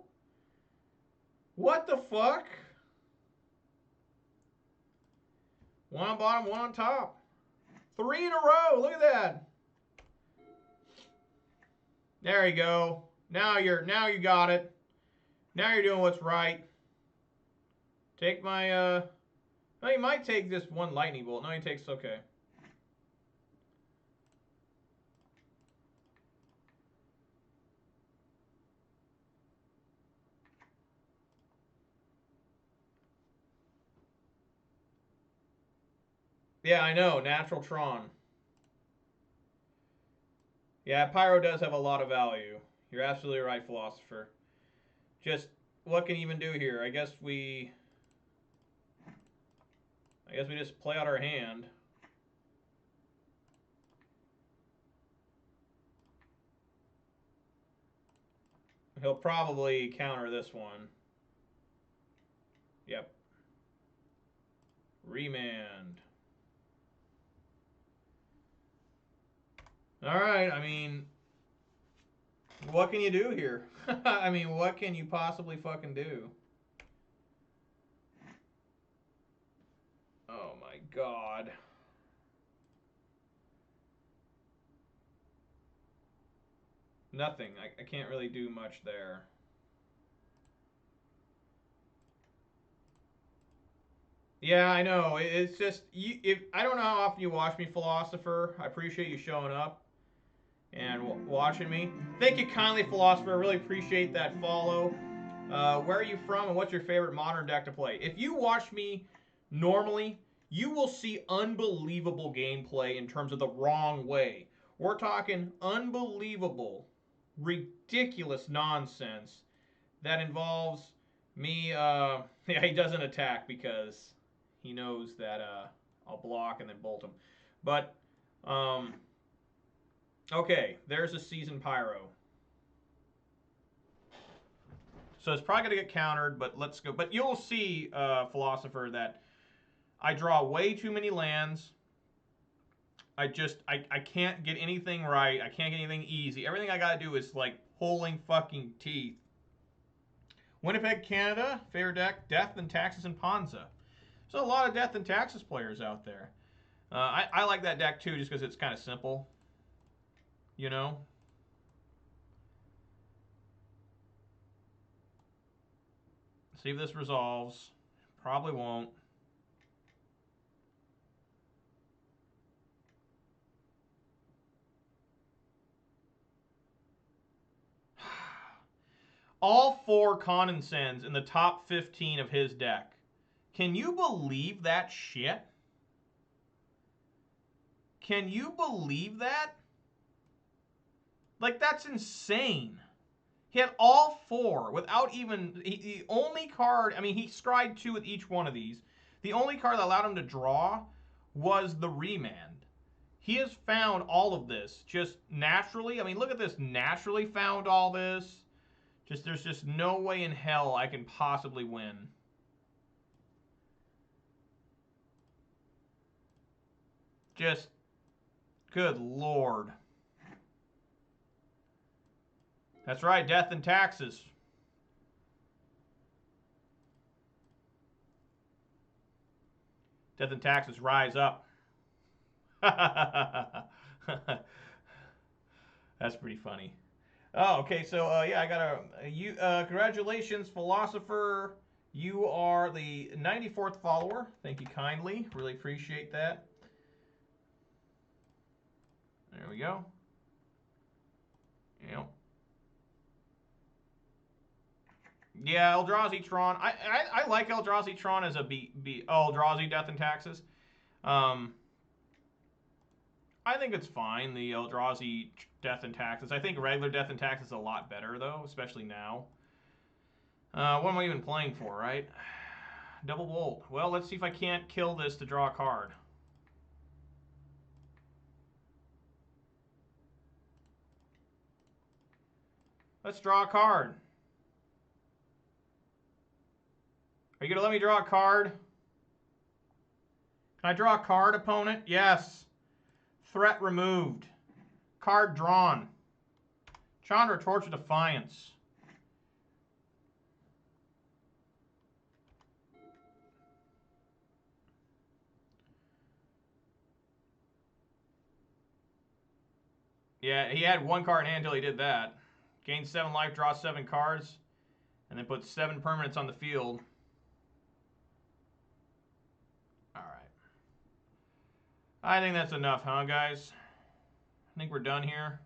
What the fuck? 1 on bottom, 1 on top. 3 in a row, look at that. There you go. Now you got it. Now you're doing what's right. Take my no, he might take this 1 lightning bolt. No, he takes, okay. Yeah, I know. Natural Tron. Yeah, Pyro does have a lot of value. You're absolutely right, Philosopher. Just, what can you even do here? I guess we just play out our hand. He'll probably counter this one. Yep. Remand. All right, I mean, what can you do here? I mean, what can you possibly fucking do? Oh my god. Nothing. I can't really do much there. Yeah, I know. It's just, if I don't know how often you watch me, Philosopher. I appreciate you showing up and watching me. Thank you kindly, Philosopher. I really appreciate that follow. Where are you from and what's your favorite modern deck to play? If you watch me normally, you will see unbelievable gameplay in terms of the wrong way. We're talking unbelievable, ridiculous nonsense that involves me. Yeah, he doesn't attack because he knows that I'll block and then bolt him. But, okay, there's a Seasoned Pyro. So it's probably going to get countered, but let's go. But you'll see, Philosopher, that I draw way too many lands. I can't get anything right. I can't get anything easy. Everything I got to do is like pulling fucking teeth. Winnipeg, Canada, favorite deck, Death and Taxes and Ponza. There's a lot of Death and Taxes players out there. I like that deck too just because it's kind of simple. You know? See if this resolves. Probably won't. All 4 condescends in the top 15 of his deck. Can you believe that shit? Can you believe that? Like, that's insane. He had all 4 without even... the only card... I mean, he scryed 2 with each one of these. The only card that allowed him to draw was the Remand. He has found all of this just naturally. I mean, look at this. Naturally found all this. There's just no way in hell I can possibly win. Just, good lord. That's right, Death and Taxes. Death and Taxes, rise up. That's pretty funny. Oh, okay, so, yeah, I got congratulations, Philosopher. You are the 94th follower. Thank you kindly. Really appreciate that. There we go. Yep. Yeah, Eldrazi Tron. I like Eldrazi Tron as a Eldrazi Death and Taxes. I think it's fine, the Eldrazi Death and Taxes. I think regular Death and Taxes is a lot better, though, especially now. What am I even playing for, right? Double Bolt. Well, let's see if I can't kill this to draw a card. Let's draw a card. Are you going to let me draw a card? Can I draw a card, opponent? Yes. Threat removed. Card drawn. Chandra, Torch of Defiance. Yeah, he had 1 card in hand until he did that. Gain 7 life, draw 7 cards, and then put 7 permanents on the field. Alright. I think that's enough, huh, guys? I think we're done here.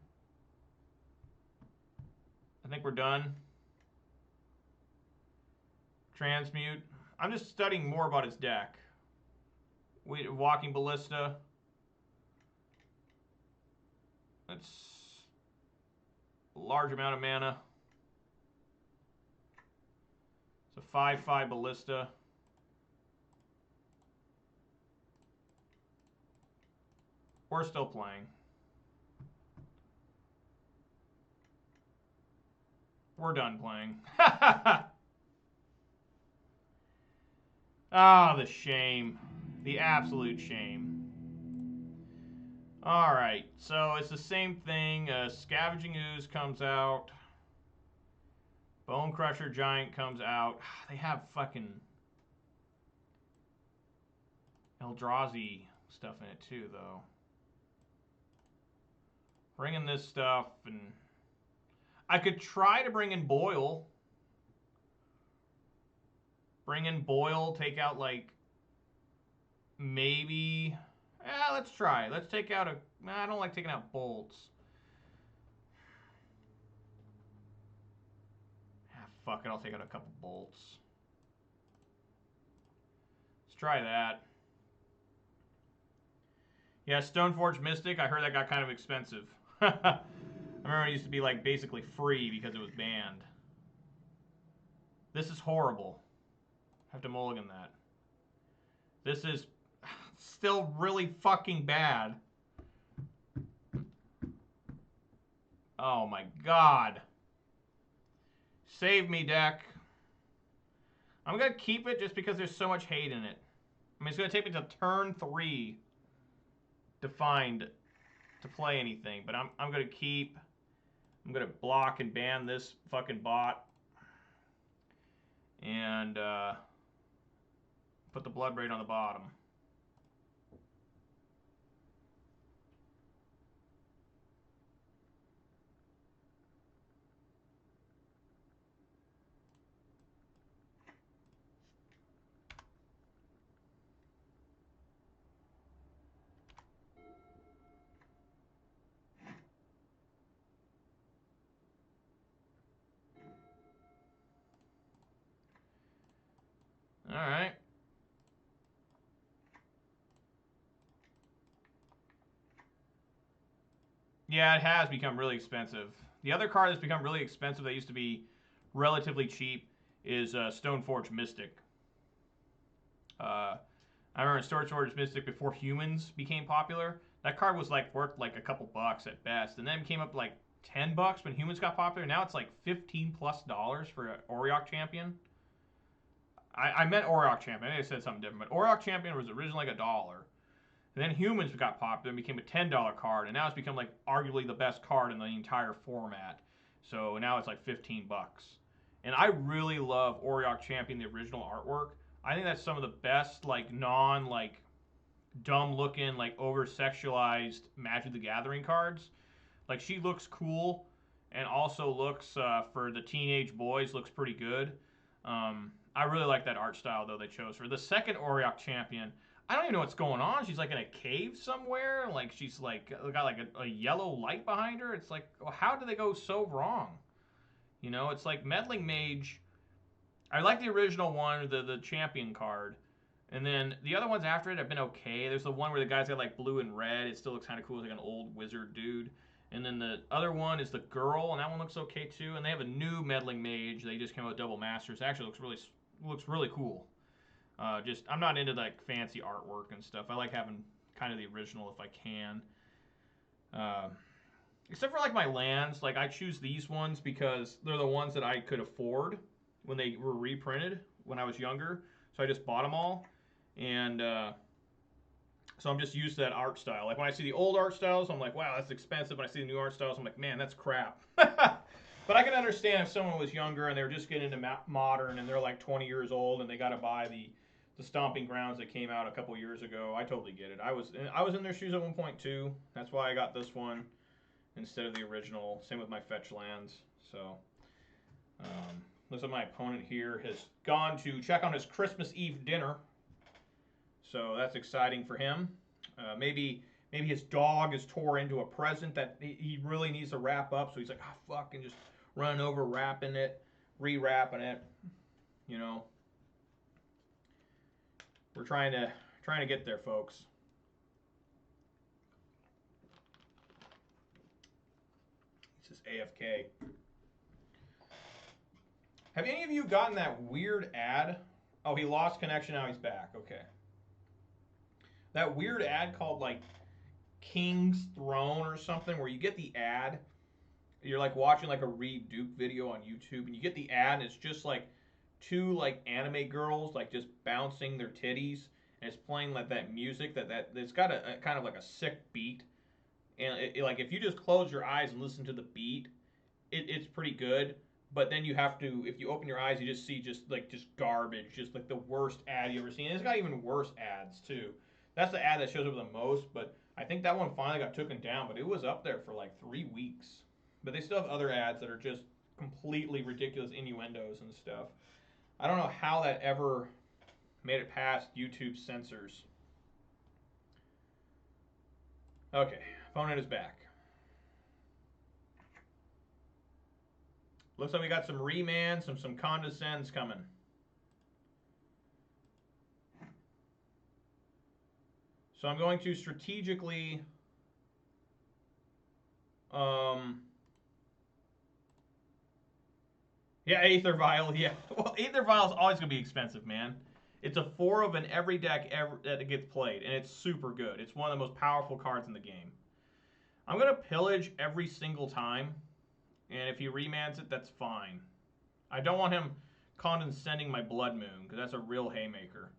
I think we're done. Transmute. I'm just studying more about his deck. Walking Ballista. That's a large amount of mana. It's a 5/5 Ballista. We're still playing. We're done playing. Ah, the shame. The absolute shame. Alright, so it's the same thing. Scavenging Ooze comes out. Bone Crusher Giant comes out. They have fucking Eldrazi stuff in it too, though. Bring in this stuff, and I could try to bring in Boil. Bring in Boil, take out, like, maybe... let's try. Let's take out a... I don't like taking out bolts. Fuck it, I'll take out a couple bolts. Let's try that. Yeah, Stoneforge Mystic, I heard that got kind of expensive. I remember it used to be, like, basically free because it was banned. This is horrible. I have to mulligan that. This is still really fucking bad. Oh my god. Save me, deck. I'm going to keep it just because there's so much hate in it. I mean, it's going to take me to turn 3 to find, to play anything. But I'm going to keep, I'm going to block and ban this fucking bot. And put the Bloodbraid on the bottom. Alright. Yeah, it has become really expensive. The other card that's become really expensive that used to be relatively cheap is Stoneforge Mystic. I remember Stoneforge Mystic before Humans became popular. That card was like worth like a couple bucks at best, and then it came up like $10 when Humans got popular. Now it's like $15+ for an Auriok Champion. I meant Auriok Champion. I think I said something different, but Auriok Champion was originally like $1. And then Humans got popular and became a $10 card, and now it's become like arguably the best card in the entire format. So now it's like $15. And I really love Auriok Champion, the original artwork. I think that's some of the best, like, like, dumb-looking, like, over-sexualized Magic the Gathering cards. Like, she looks cool, and also looks, for the teenage boys, looks pretty good. I really like that art style, though, they chose for the second Auriok Champion. I don't even know what's going on. She's, like, in a cave somewhere. Like, she's, like, got, like, a yellow light behind her. It's like, well, how did they go so wrong? You know, it's like Meddling Mage. I like the original one, the champion card. And then the other ones after it have been okay. There's the one where the guy's got, like, blue and red. It still looks kind of cool. It's like an old wizard dude. And then the other one is the girl, and that one looks okay, too. And they have a new Meddling Mage. They just came out with Double Masters. It actually looks really cool. I'm not into like fancy artwork and stuff. I like having kind of the original if I can. Except for like my lands, like I choose these ones because they're the ones that I could afford when they were reprinted when I was younger. So I just bought them all, and So I'm just used to that art style. Like when I see the old art styles, I'm like, wow, that's expensive. When I see the new art styles, I'm like, man, that's crap. But I can understand if someone was younger and they were just getting into modern and they're like 20 years old and they got to buy the Stomping Grounds that came out a couple years ago. I totally get it. I was in their shoes at 1.2. That's why I got this one instead of the original. Same with my fetch lands. So looks like my opponent here has gone to check on his Christmas Eve dinner. So that's exciting for him. Maybe his dog is tore into a present that he really needs to wrap up. So he's like, ah, fuck, and just running over, wrapping it, rewrapping it. You know, we're trying to get there, folks. It's just AFK. Have any of you gotten that weird ad? Oh, he lost connection. Now he's back. Okay. That weird ad called like King's Throne or something, where you get the ad. You're like watching like a Reed Duke video on YouTube, and you get the ad, and it's just like two like anime girls like just bouncing their titties, and it's playing like that music that it's got a kind of like a sick beat, and like if you just close your eyes and listen to the beat, it's pretty good. But then you have to, if you open your eyes, you just see just garbage, just like the worst ad you ever seen. And it's got even worse ads too. That's the ad that shows up the most, but I think that one finally got taken down, but it was up there for like 3 weeks. But they still have other ads that are just completely ridiculous innuendos and stuff. I don't know how that ever made it past YouTube censors. Okay, opponent is back. Looks like we got some reman, some condescends coming. So I'm going to strategically yeah, Aether Vial, yeah. Well, Aether Vial is always going to be expensive, man. It's a 4 of in every deck that gets played, and it's super good. It's one of the most powerful cards in the game. I'm going to pillage every single time, and if he remans it, that's fine. I don't want him condescending my Blood Moon, because that's a real haymaker.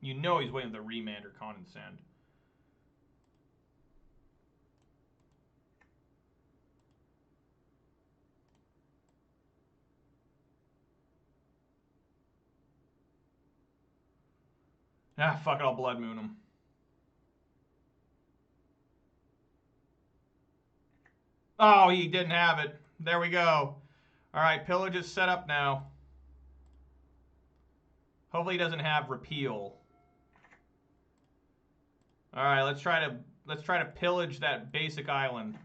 You know he's waiting for the remand or condescend. Ah, fuck it, I'll Blood Moon him. Oh, he didn't have it. There we go. All right, pillage is set up now. Hopefully he doesn't have repeal. All right, let's try to pillage that basic island.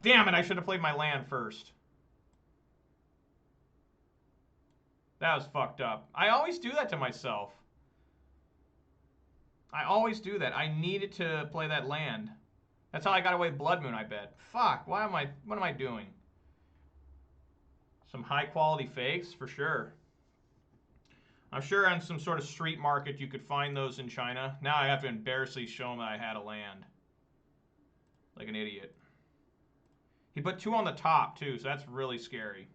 Damn it, I should have played my land first. That was fucked up. I always do that to myself. I always do that. I needed to play that land. That's how I got away with Blood Moon, I bet. Fuck, what am I doing? Some high quality fakes, for sure. I'm sure on some sort of street market you could find those in China. Now I have to embarrassingly show him that I had a land. Like an idiot. He put 2 on the top, too, so that's really scary.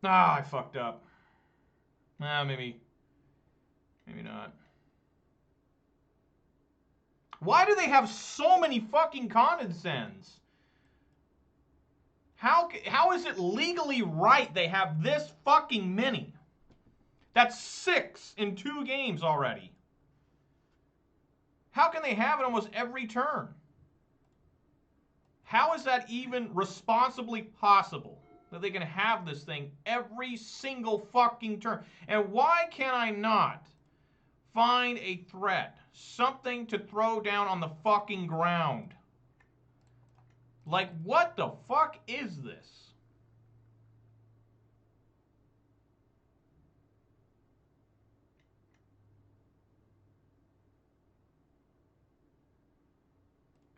Ah, I fucked up. Maybe not. Why do they have so many fucking condescends? How is it legally right they have this fucking many? That's 6 in 2 games already. How can they have it almost every turn? How is that even responsibly possible? that they can have this thing every single fucking turn? And why can I not find a threat? Something to throw down on the fucking ground. Like, what the fuck is this?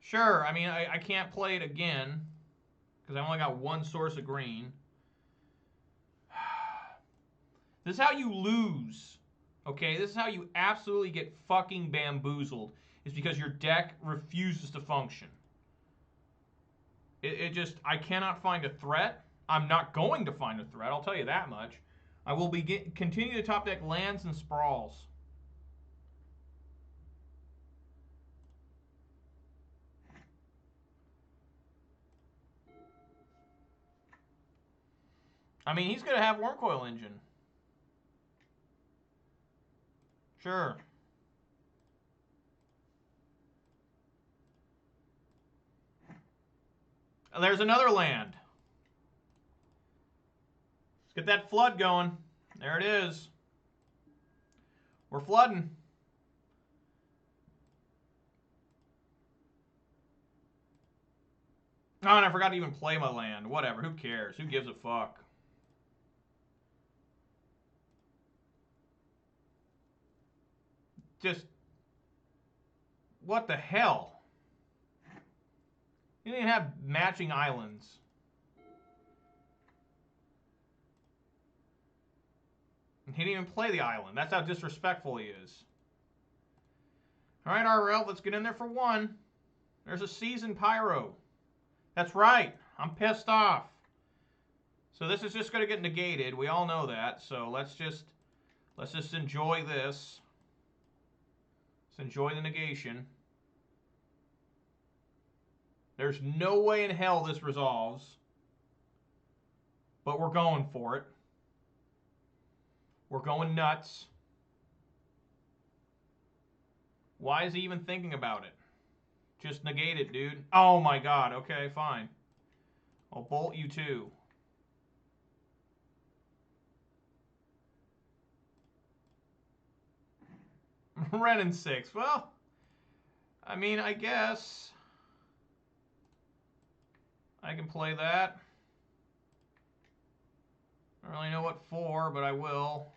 Sure, I mean, I can't play it again because I only got one source of green. This is how you lose. Okay, this is how you absolutely get fucking bamboozled. Is because your deck refuses to function. It just, I cannot find a threat. I'm not going to find a threat, I'll tell you that much. I will continue to top deck lands and sprawls. I mean, he's going to have Wormcoil Engine. Sure. There's another land. Let's get that flood going. There it is. We're flooding. Oh, and I forgot to even play my land. Whatever, who cares? Who gives a fuck? Just, what the hell? You didn't even have matching islands. He didn't even play the island. That's how disrespectful he is. All right, RL, let's get in there for one. There's a seasoned Pyro. That's right. I'm pissed off. So this is just going to get negated. We all know that. So let's just enjoy this. Let's enjoy the negation. There's no way in hell this resolves. But we're going for it. We're going nuts. Why is he even thinking about it? Just negate it, dude. Oh my god. Okay, fine. I'll bolt you too. Ren and 6. Well, I mean, I guess I can play that. I don't really know what for, but I will.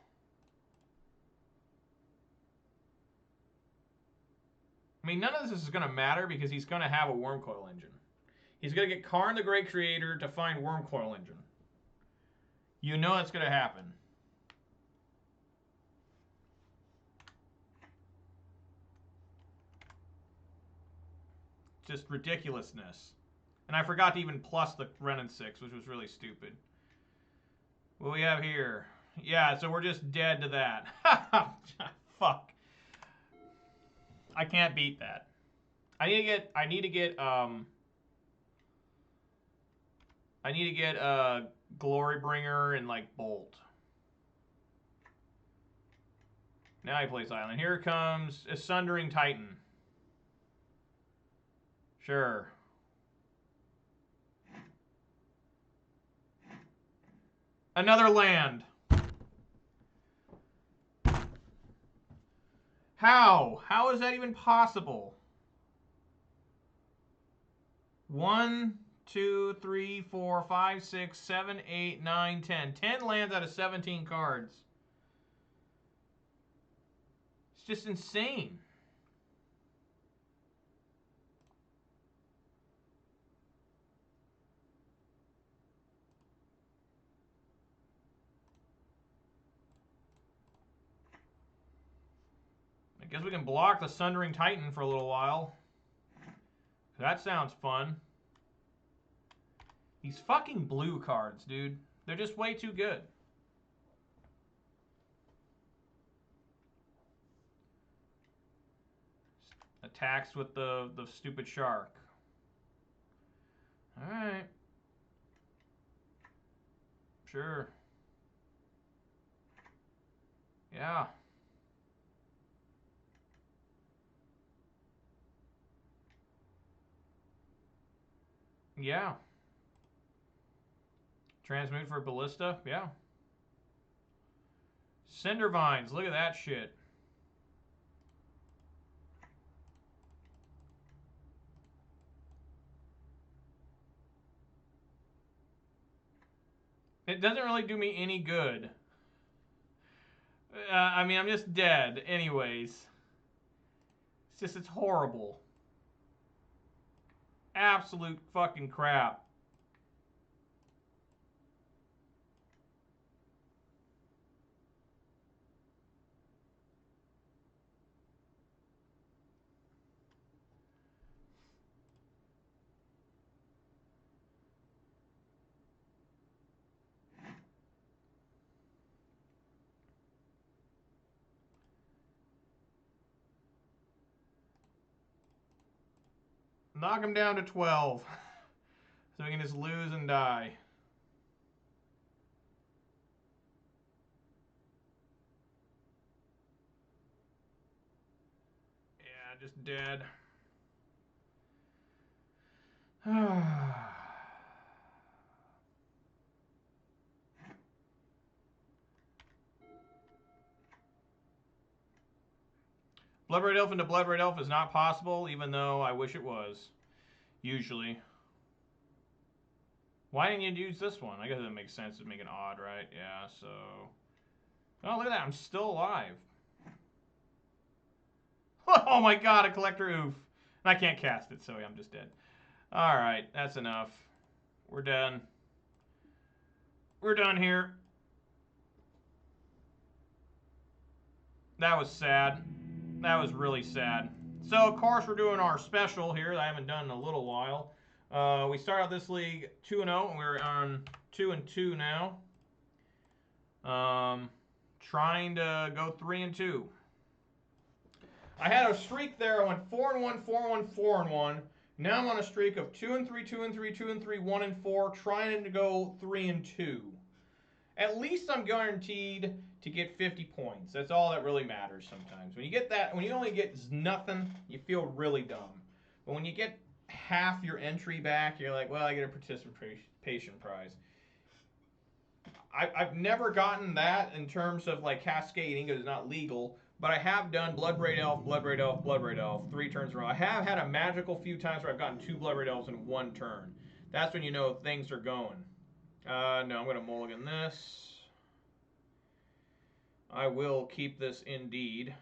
I mean, none of this is going to matter because he's going to have a Wormcoil Engine. He's going to get Karn the Great Creator to find Wormcoil Engine. You know that's going to happen. Just ridiculousness. And I forgot to even plus the Ren and 6, which was really stupid. What do we have here? Yeah, so we're just dead to that. Fuck. I can't beat that. I need to get Glorybringer and like Bolt. Now he plays Island. Here comes a Sundering Titan. Sure. Another land. How? How is that even possible? 1, 2, 3, 4, 5, 6, 7, 8, 9, 10. 10 lands out of 17 cards. It's just insane. I guess we can block the Sundering Titan for a little while. That sounds fun. These fucking blue cards, dude. They're just way too good. Attacks with the stupid shark. Alright. Sure. Yeah. Yeah. Transmute for Ballista, yeah. Cinder Vines, look at that shit. It doesn't really do me any good. I mean, I'm just dead anyways. It's just, it's horrible. Absolute fucking crap. Knock him down to 12. So we can just lose and die. Yeah, just dead. Blood Red Elf into Blood Red Elf is not possible, even though I wish it was. Usually. Why didn't you use this one? I guess it makes sense to make it odd, right? Yeah, so... Oh, look at that. I'm still alive. Oh my god, a collector oof. And I can't cast it, so I'm just dead. Alright, that's enough. We're done. We're done here. That was sad. That was really sad. So, of course, we're doing our special here that I haven't done in a little while. We started out this league 2-0, and we're on 2-2 now. Trying to go 3-2. I had a streak there. I went 4-1, 4-1, 4-1. Now I'm on a streak of 2-3, 2-3, 2-3, 1-4, trying to go 3-2. At least I'm guaranteed to get 50 points. That's all that really matters sometimes. When you get that, when you only get nothing, you feel really dumb. But when you get half your entry back, you're like, well, I get a participation prize. I've never gotten that in terms of like cascading, because it's not legal. But I have done Blood Braid Elf, Blood Braid Elf, Blood Braid Elf 3 turns in a row. I have had a magical few times where I've gotten 2 Blood Braid Elves in 1 turn. That's when you know things are going. No, I'm going to mulligan this. I will keep this indeed.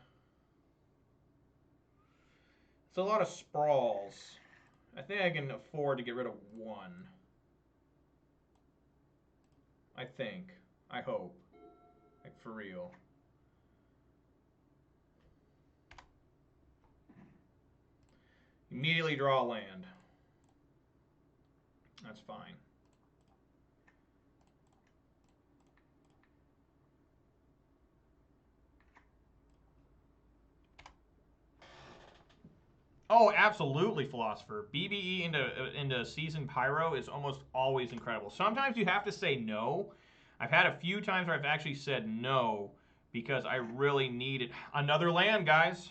It's a lot of sprawls. I think I can afford to get rid of 1. I think. I hope. Like, for real. Immediately draw a land. That's fine. Oh, absolutely, Philosopher. BBE into Seasoned Pyro is almost always incredible. Sometimes you have to say no. I've had a few times where I've actually said no because I really needed another land, guys.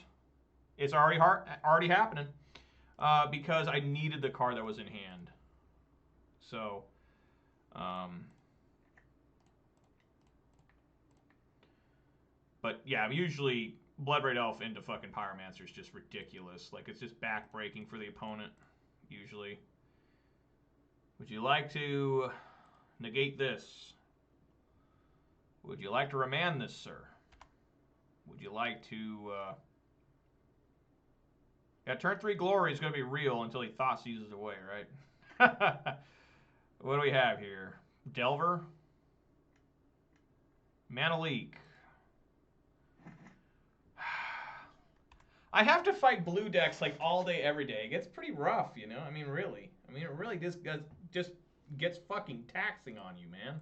It's already happening because I needed the card that was in hand. So, but yeah, I'm usually Blood Red Elf into fucking Pyromancer is just ridiculous. Like, it's just back-breaking for the opponent, usually. Would you like to negate this? Would you like to remand this, sir? Would you like to... Yeah, turn 3 Glory is going to be real until he Thought Seizes away, right? What do we have here? Delver? Mana Leak. I have to fight blue decks like all day, every day. It gets pretty rough, you know? I mean, really. I mean, it really just gets fucking taxing on you, man.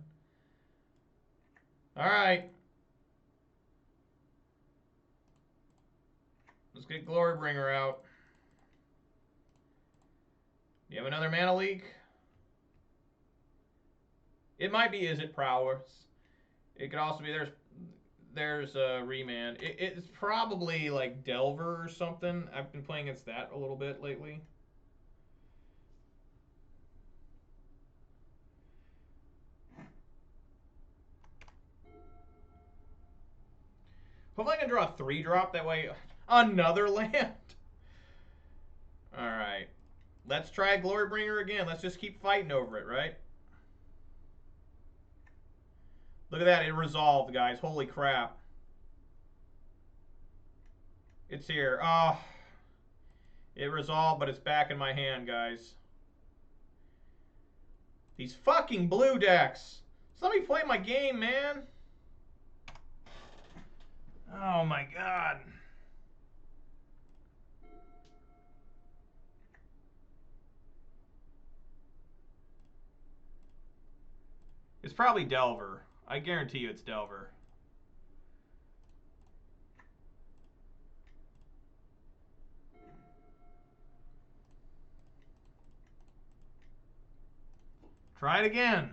All right. Let's get Glorybringer out. Do you have another Mana Leak? It might be Is It Prowess. It could also be there's a Remand. It's probably like Delver or something. I've been playing against that a little bit lately. Hopefully I can draw a 3-drop. That way, another land. All right. Let's try Glorybringer again. Let's just keep fighting over it, right? Look at that. It resolved, guys. Holy crap. It's here. Oh, it resolved, but it's back in my hand, guys. These fucking blue decks. Just let me play my game, man. Oh, my God. It's probably Delver. I guarantee you it's Delver. Try it again.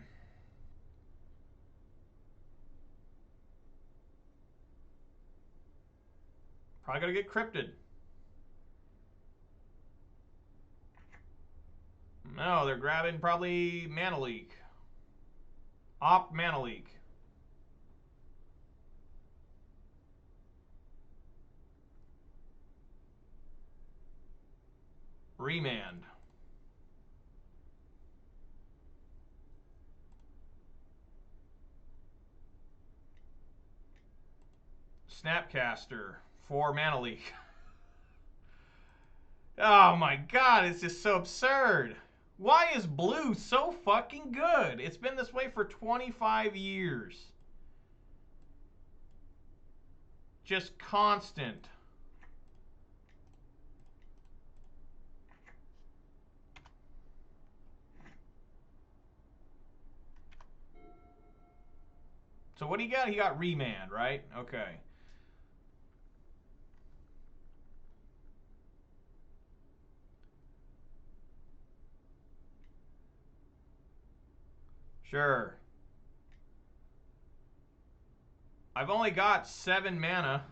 Probably gonna get cryptid. No, they're grabbing probably Mana Leak. Op Mana Leak. Remand. Snapcaster. 4 Mana Leak. Oh my God, it's just so absurd. Why is blue so fucking good? It's been this way for 25 years. Just constant. So what do you got? He got Remand, right? Okay. Sure. I've only got 7 mana.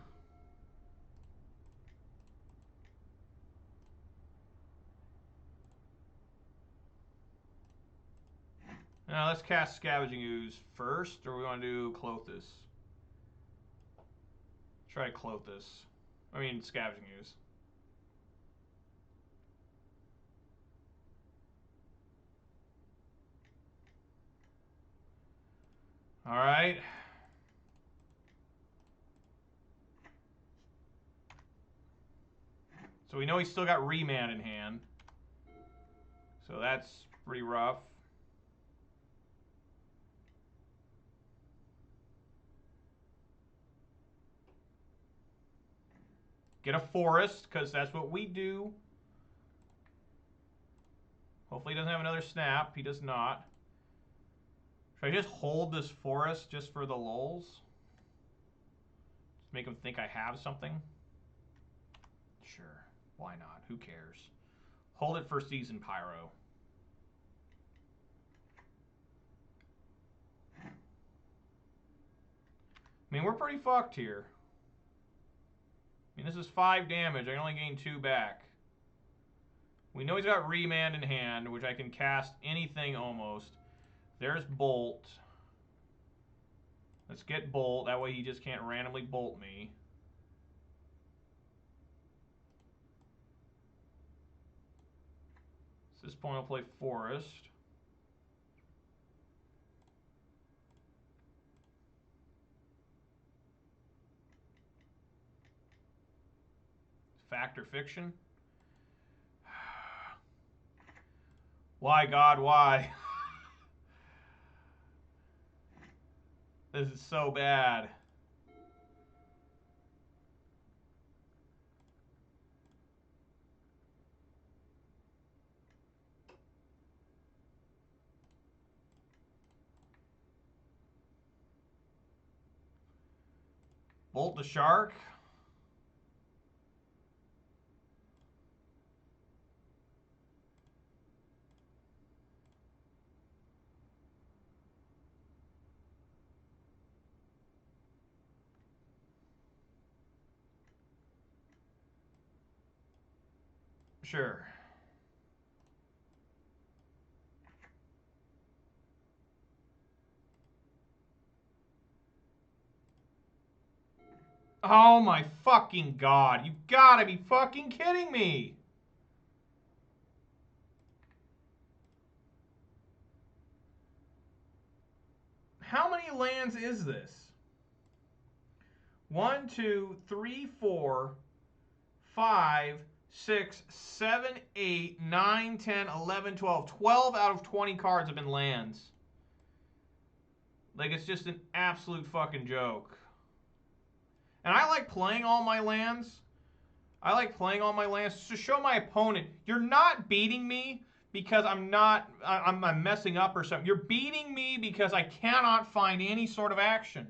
Now let's cast Scavenging Ooze first, or we want to do Clothis? Try Clothis. I mean Scavenging Ooze. All right. So we know he's still got Remand in hand. So that's pretty rough. Get a forest, because that's what we do. Hopefully he doesn't have another snap. He does not. Should I just hold this forest just for the lulz? Just make him think I have something? Sure. Why not? Who cares? Hold it for Season Pyro. I mean, we're pretty fucked here. I mean, this is 5 damage. I only gain 2 back. We know he's got Remand in hand, which I can cast anything almost. There's Bolt. Let's get Bolt. That way he just can't randomly bolt me. So at this point I'll play Forest. Fact or fiction? Why, God, why? This is so bad. Bolt the Shark. Sure. Oh my fucking god. You've gotta be fucking kidding me. How many lands is this? 1, 2, 3, 4, 5, 6, 7, 8, 9, 10, 11, 12. 12 out of 20 cards have been lands. Like, it's just an absolute fucking joke. And I like playing all my lands. I like playing all my lands to show my opponent, you're not beating me because I'm messing up or something. You're beating me because I cannot find any sort of action.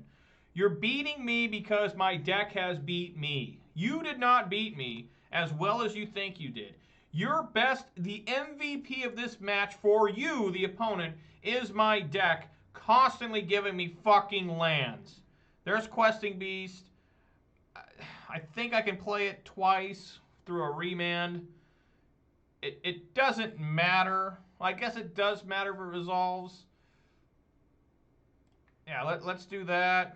You're beating me because my deck has beat me. You did not beat me as well as you think you did. Your best, the MVP of this match for you, the opponent, is my deck constantly giving me fucking lands. There's Questing Beast. I think I can play it twice through a remand. It doesn't matter. I guess it does matter if it resolves. Yeah, let's do that.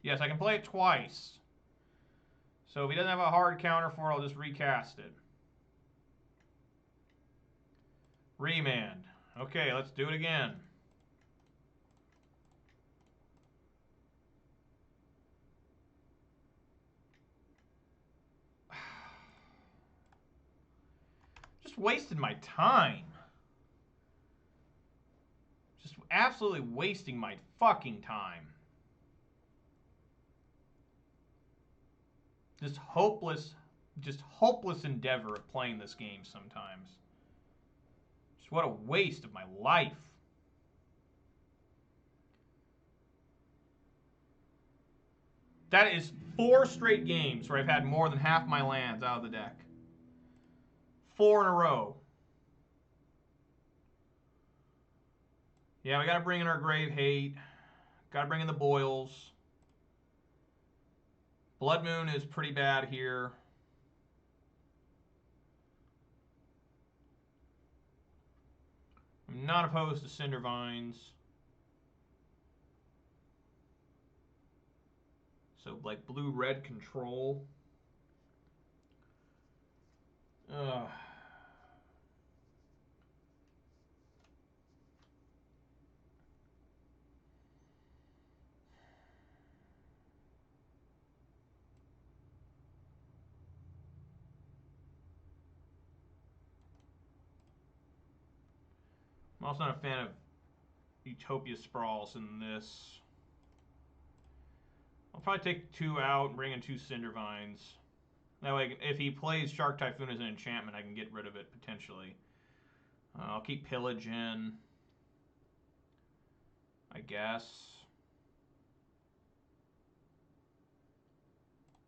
Yes, I can play it twice. So if he doesn't have a hard counter for it, I'll just recast it. Remand. Okay, let's do it again. Just wasted my time. Just absolutely wasting my fucking time. Just hopeless endeavor of playing this game sometimes. Just what a waste of my life. That is 4 straight games where I've had more than half my lands out of the deck. 4 in a row. Yeah, we gotta bring in our Grave Hate. Gotta bring in the Boils. Blood Moon is pretty bad here. I'm not opposed to Cinder Vines. So, like, blue-red control. Ugh. I'm also not a fan of Utopia Sprawls in this. I'll probably take 2 out and bring in 2 Cinder Vines. That way, if he plays Shark Typhoon as an enchantment, I can get rid of it, potentially. I'll keep Pillage in, I guess.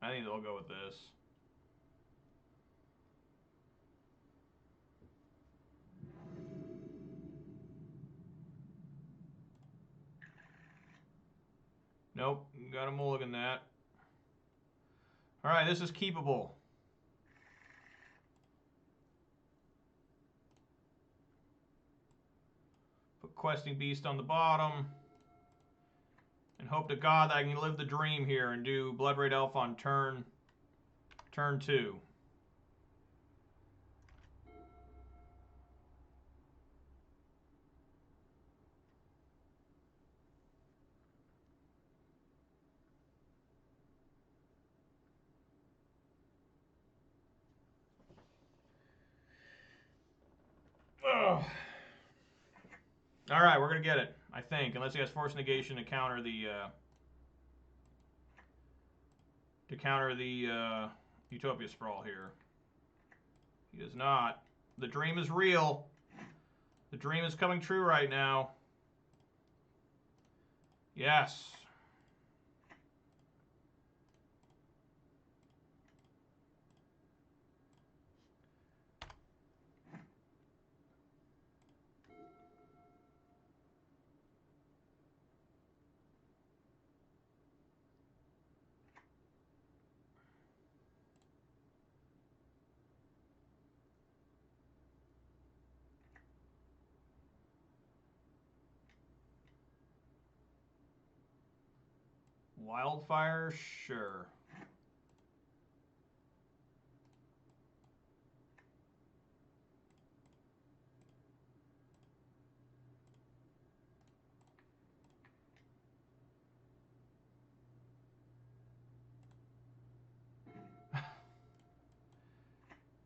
I think they'll go with this. Nope, got to mulligan that. Alright, this is keepable. Put Questing Beast on the bottom. And hope to God that I can live the dream here and do Bloodbraid Elf on turn 2. Ugh. All right, we're gonna get it, I think, unless he has Force Negation to counter the Utopia Sprawl here. He does not. The dream is real. The dream is coming true right now. Yes. Wildfire, sure.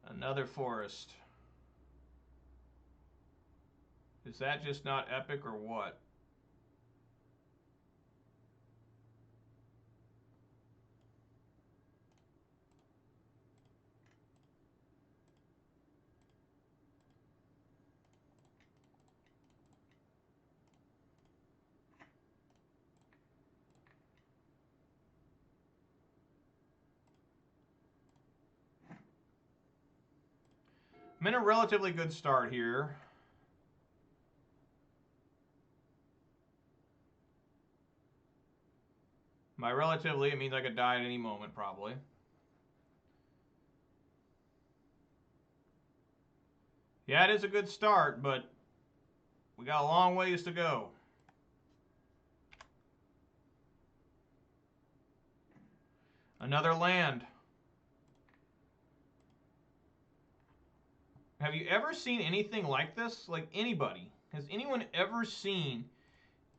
Another forest. Is that just not epic or what? I'm in a relatively good start here. By relatively, it means I could die at any moment, probably. Yeah, it is a good start, but we got a long ways to go. Another land. Have you ever seen anything like this? Like anybody? Has anyone ever seen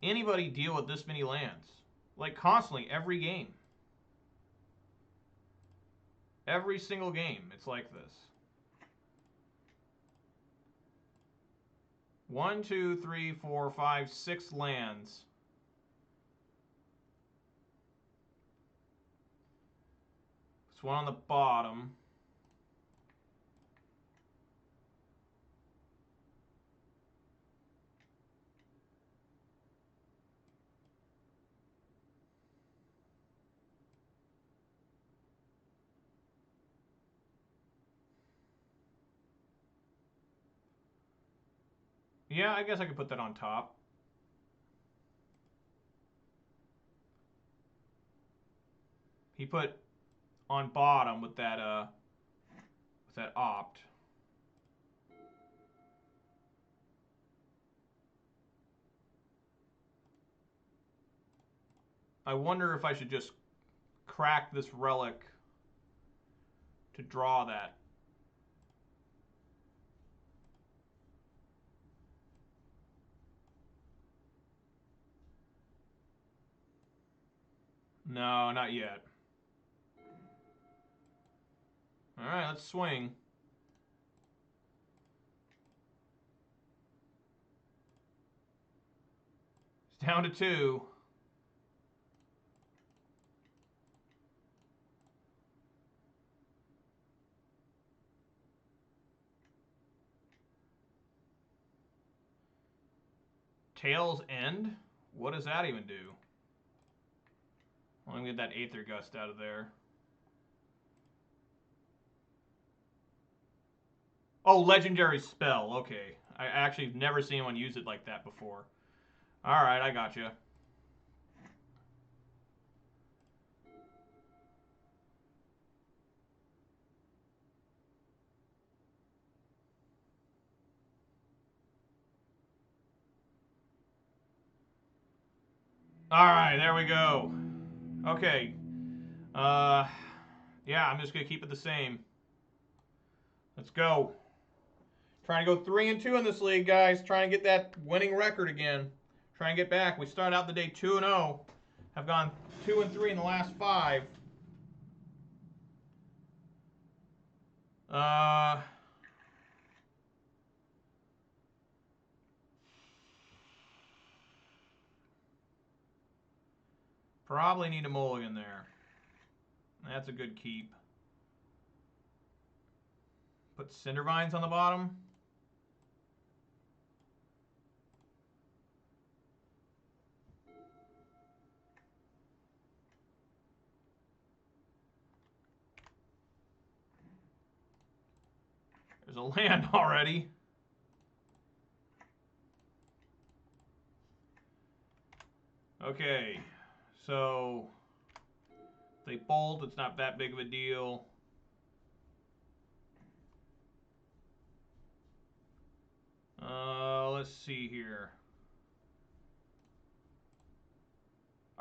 anybody deal with this many lands? Like constantly, every game. Every single game, it's like this. 1, 2, 3, 4, 5, 6 lands. There's one on the bottom. Yeah, I guess I could put that on top. He put on bottom with that opt. I wonder if I should just crack this relic to draw that. No, not yet. All right, let's swing. It's down to 2. Tail's End? What does that even do? Let me get that Aether Gust out of there. Oh, legendary spell. Okay. I actually have never seen anyone use it like that before. Alright, I gotcha. Alright, there we go. Okay. Yeah, I'm just going to keep it the same. Let's go. Trying to go 3-2 in this league, guys. Trying to get that winning record again. Trying to get back. We started out the day 2-0. Have gone 2-3 in the last 5. Probably need a mulligan there. That's a good keep. Put Cindervines on the bottom. There's a land already. Okay, so they bolt, it's not that big of a deal. Let's see here.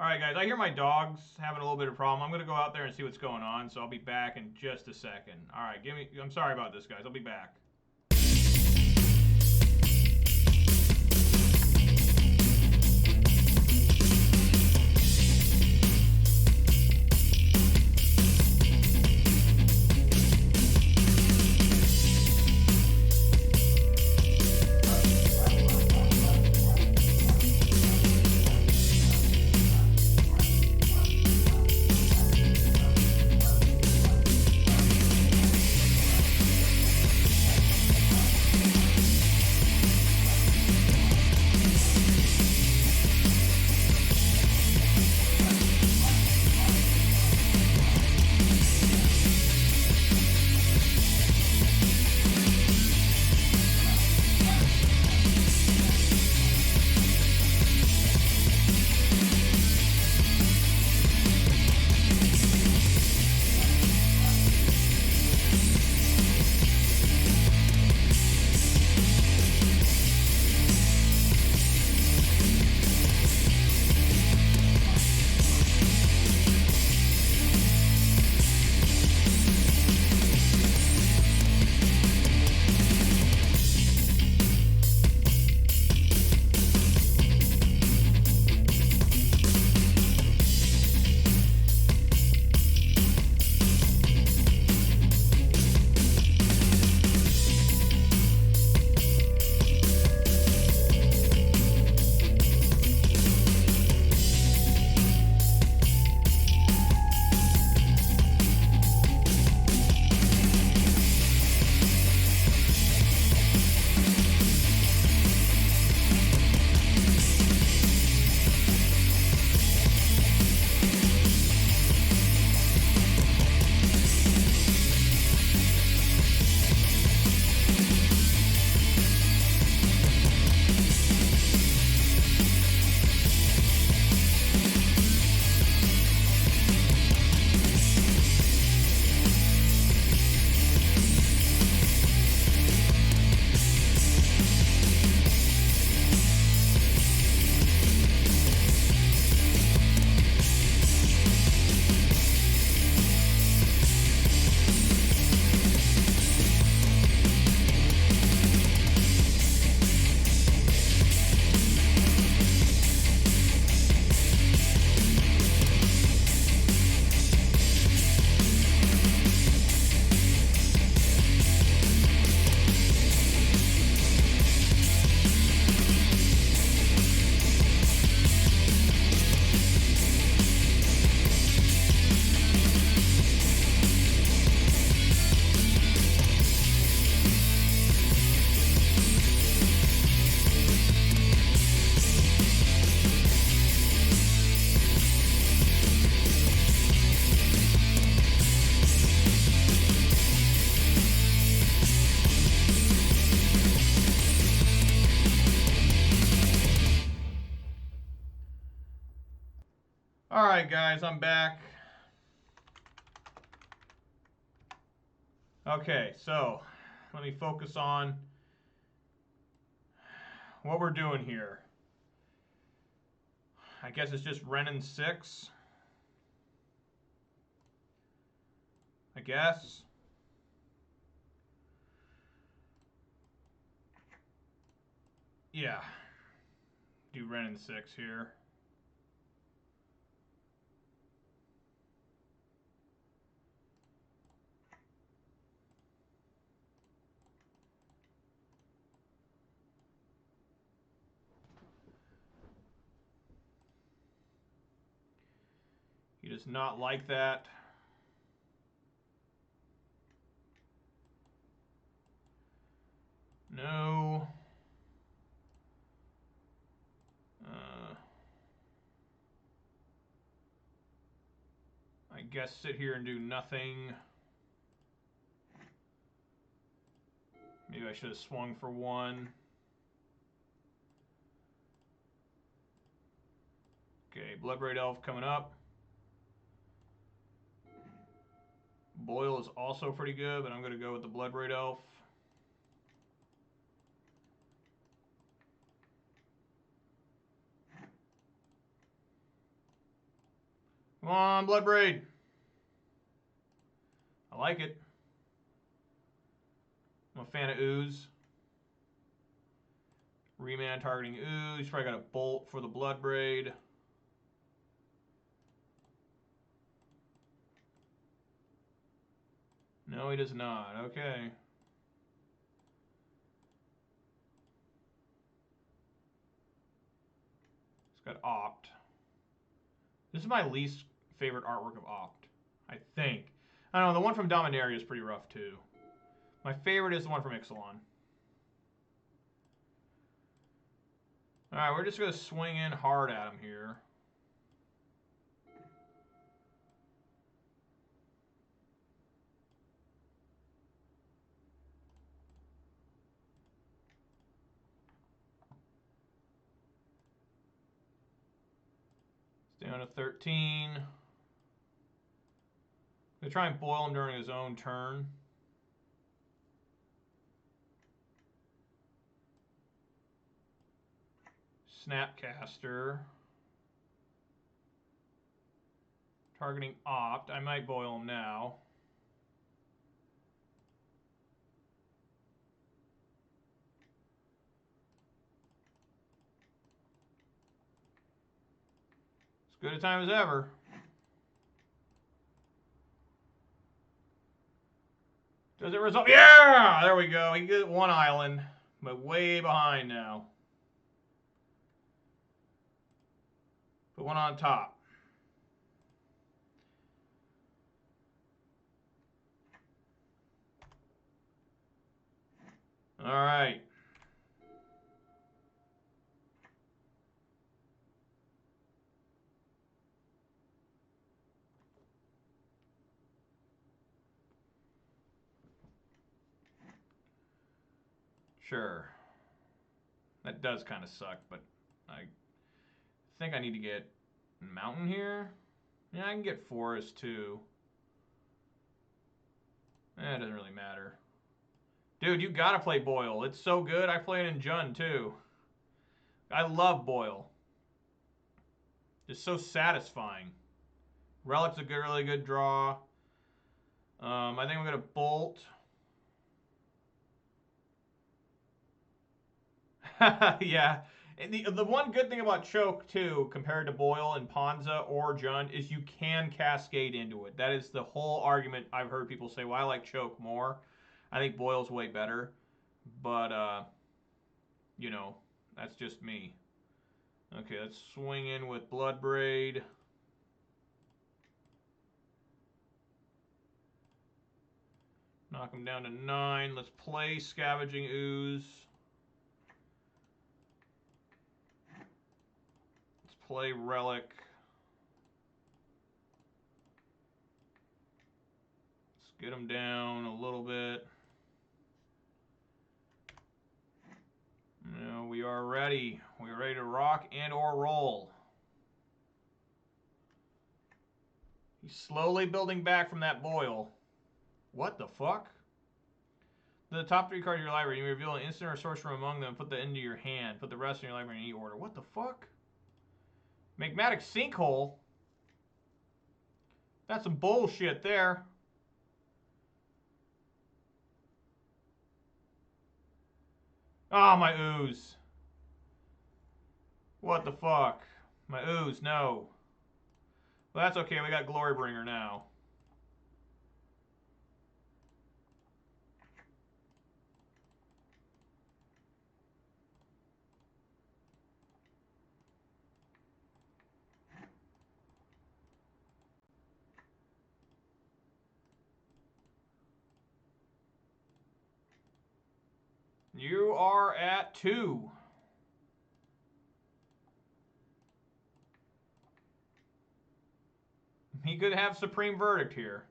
All right, guys, I hear my dog's having a little bit of problem. I'm going to go out there and see what's going on, so I'll be back in just a second. All right, I'm sorry about this, guys. I'll be back. All right, guys, I'm back. Okay, so let me focus on what we're doing here. I guess it's just Renin 6. I guess. Yeah. Do Renin 6 here. He does not like that. No. I guess sit here and do nothing. Maybe I should have swung for one. Okay, Bloodbraid Elf coming up. Boil is also pretty good, but I'm going to go with the Bloodbraid Elf. on, Bloodbraid. I like it. I'm a fan of ooze. Remand targeting ooze. Probably got a bolt for the Bloodbraid. No, he does not. Okay. It's got Opt. This is my least favorite artwork of Opt, I think. I don't know, the one from Dominaria is pretty rough too. My favorite is the one from Ixalan. Alright, we're just going to swing in hard at him here. It's down to 13. They try and boil him during his own turn. Snapcaster. Targeting Opt. I might boil him now. As good a time as ever. Does it result? Yeah! There we go. He gets one island, but way behind now. Put one on top. All right. Sure. That does kind of suck, but I think I need to get mountain here. Yeah, I can get forest too. It doesn't really matter. Dude, you gotta play Boil. It's so good. I play it in Jund too. I love Boil. It's so satisfying. Relic's a good, really good draw. I think we're gonna bolt. Yeah. And the one good thing about Choke, too, compared to Boil and Ponza or Jund, is you can cascade into it. That is the whole argument I've heard people say, well, I like Choke more. I think Boil's way better. But, you know, that's just me. Okay, let's swing in with Bloodbraid. Knock him down to 9. Let's play Scavenging Ooze. Play Relic. Let's get him down a little bit. Now we are ready. We are ready to rock and or roll. He's slowly building back from that boil. What the fuck? The top 3 cards of your library, you reveal an instant or sorcerer among them, put that into your hand. Put the rest in your library in any order. What the fuck? Magmatic Sinkhole? That's some bullshit there. Oh, my ooze. What the fuck? My ooze, no. Well, that's okay. We got Glorybringer now. You are at 2. He could have Supreme Verdict here.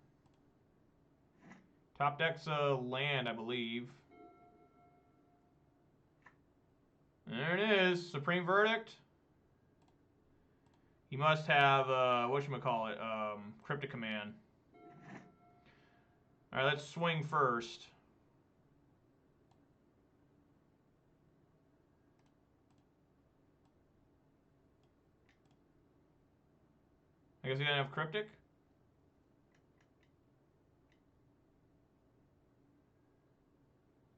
Top deck's a land, I believe. There it is. Supreme Verdict. He must have, whatchamacallit, Cryptic Command. Alright, let's swing first. I guess he didn't have Cryptic.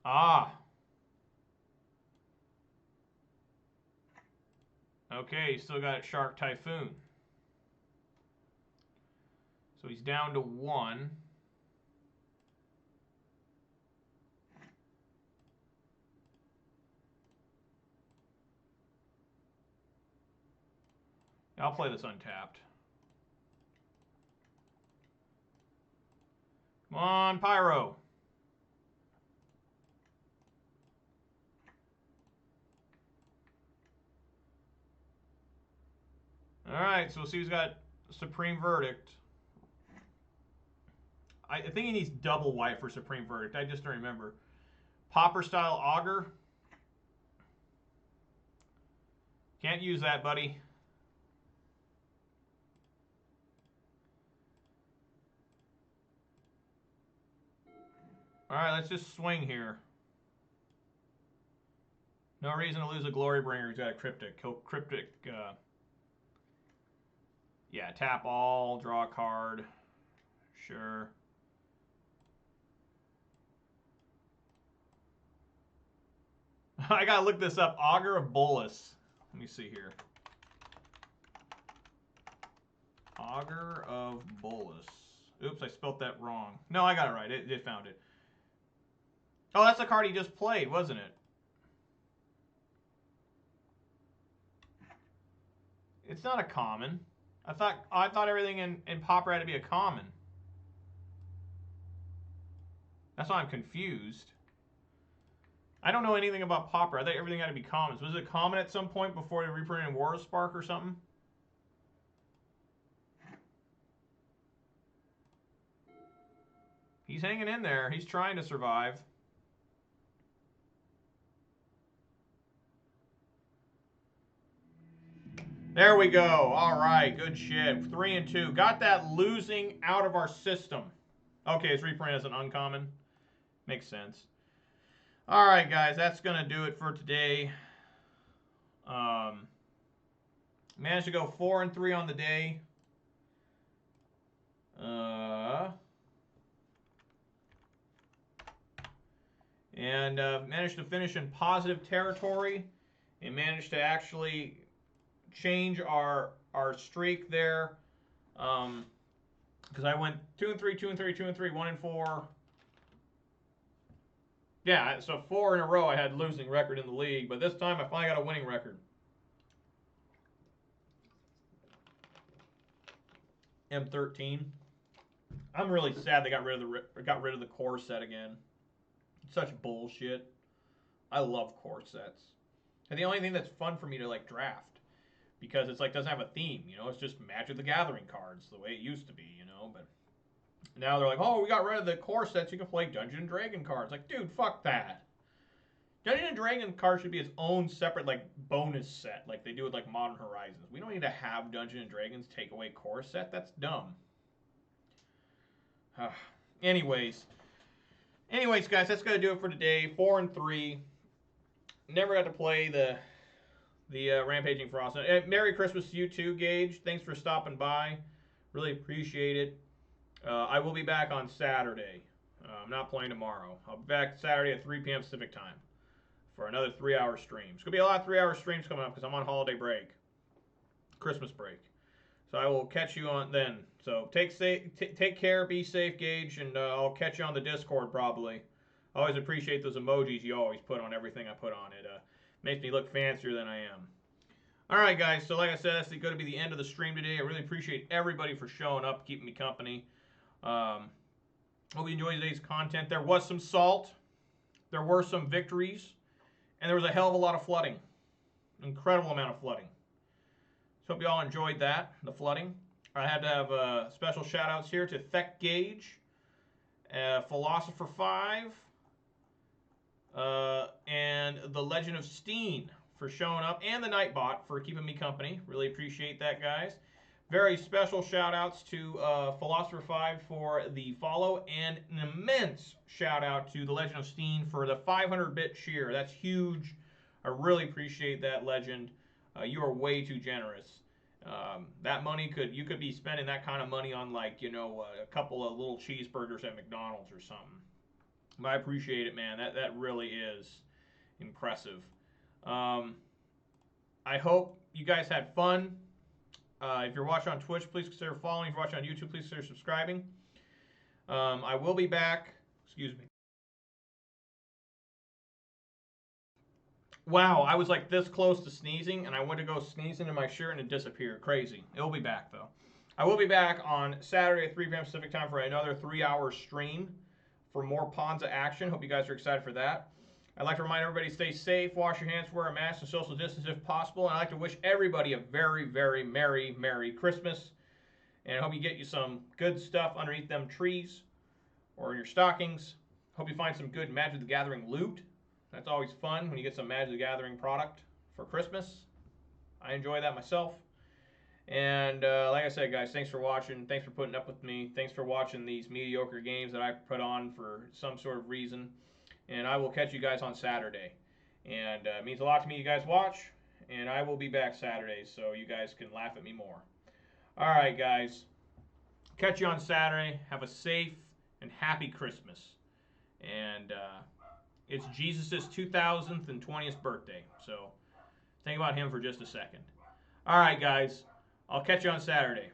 Ah. Okay, he's still got Shark Typhoon. So he's down to 1. I'll play this untapped. Come on, Pyro. Alright, so we'll see who's got Supreme Verdict. I think he needs double white for Supreme Verdict. I just don't remember. Popper style Augur. Can't use that, buddy. Alright, let's just swing here. No reason to lose a Glory Bringer. He's got a Cryptic. He'll Cryptic. Yeah, tap all, draw a card. Sure. I gotta look this up. Augur of Bolus. Let me see here. Augur of Bolus. Oops, I spelt that wrong. No, I got it right. It found it. Oh, that's the card he just played, wasn't it? It's not a common. I thought everything in Pauper had to be a common. That's why I'm confused. I don't know anything about Pauper. I thought everything had to be commons. Was it common at some point before they reprinted War Spark or something? He's hanging in there. He's trying to survive. There we go. All right, good shit. 3 and 2. Got that losing out of our system. Okay, it's reprinted as an uncommon. Makes sense. All right, guys, that's gonna do it for today. Managed to go 4 and 3 on the day. And managed to finish in positive territory, and managed to actually change our streak there, because I went 2 and 3, 2 and 3, 2 and 3, 1 and 4. Yeah, so 4 in a row I had losing record in the league, but this time I finally got a winning record. M13. I'm really sad they got rid of the core set again. It's such bullshit. I love core sets. And the only thing that's fun for me to like draft, because it's like doesn't have a theme, you know, it's just Magic the Gathering cards the way it used to be, you know, but now they're like, oh, we got rid of the core sets, you can play Dungeon and Dragon cards. Like, dude, fuck that. Dungeon and Dragon cards should be its own separate like bonus set, like they do with like Modern Horizons. We don't need to have Dungeon and Dragons take away core set. That's dumb. Anyways, guys, that's gonna do it for today. 4 and 3. Never got to play the Rampaging Frost. Merry Christmas to you too, Gage. Thanks for stopping by. Really appreciate it. I will be back on Saturday. I'm not playing tomorrow. I'll be back Saturday at 3 p.m. Pacific time for another 3-hour stream. It's going to be a lot of 3-hour streams coming up because I'm on holiday break. Christmas break. So I will catch you on then. So take care, be safe, Gage, and I'll catch you on the Discord probably. I always appreciate those emojis you always put on everything I put on it. Makes me look fancier than I am. All right, guys. So like I said, that's going to be the end of the stream today. I really appreciate everybody for showing up, keeping me company. Hope you enjoyed today's content. There was some salt. There were some victories. And there was a hell of a lot of flooding. Incredible amount of flooding. So hope you all enjoyed that, the flooding. I had to have special shout outs here to Thek Gage, Philosopher 5, and the Legend of Steen for showing up, and the Nightbot for keeping me company. Really appreciate that, guys. Very special shout outs to Philosopher 5 for the follow, and an immense shout out to the Legend of Steen for the 500-bit cheer. That's huge. I really appreciate that, Legend. You are way too generous. That money you could be spending that kind of money on, like, you know, a couple of little cheeseburgers at McDonald's or something. But I appreciate it, man. That really is impressive. I hope you guys had fun. If you're watching on Twitch, please consider following. If you're watching on YouTube, please consider subscribing. I will be back. Excuse me. Wow, I was like this close to sneezing, and I went to go sneeze into my shirt, and it disappeared. Crazy. It'll be back, though. I will be back on Saturday at 3 p.m. Pacific time for another 3-hour stream for more Ponza action. Hope you guys are excited for that. I'd like to remind everybody to stay safe, wash your hands, wear a mask, and social distance if possible. And I'd like to wish everybody a very, very Merry Christmas. And I hope you get you some good stuff underneath them trees or in your stockings. Hope you find some good Magic the Gathering loot. That's always fun when you get some Magic the Gathering product for Christmas. I enjoy that myself. And like I said, guys, thanks for watching. Thanks for putting up with me. Thanks for watching these mediocre games that I put on for some sort of reason. And I will catch you guys on Saturday. And it means a lot to me you guys watch. And I will be back Saturday so you guys can laugh at me more. All right, guys. Catch you on Saturday. Have a safe and happy Christmas. And it's Jesus' 2020th birthday. So think about him for just a second. All right, guys. I'll catch you on Saturday.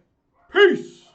Peace!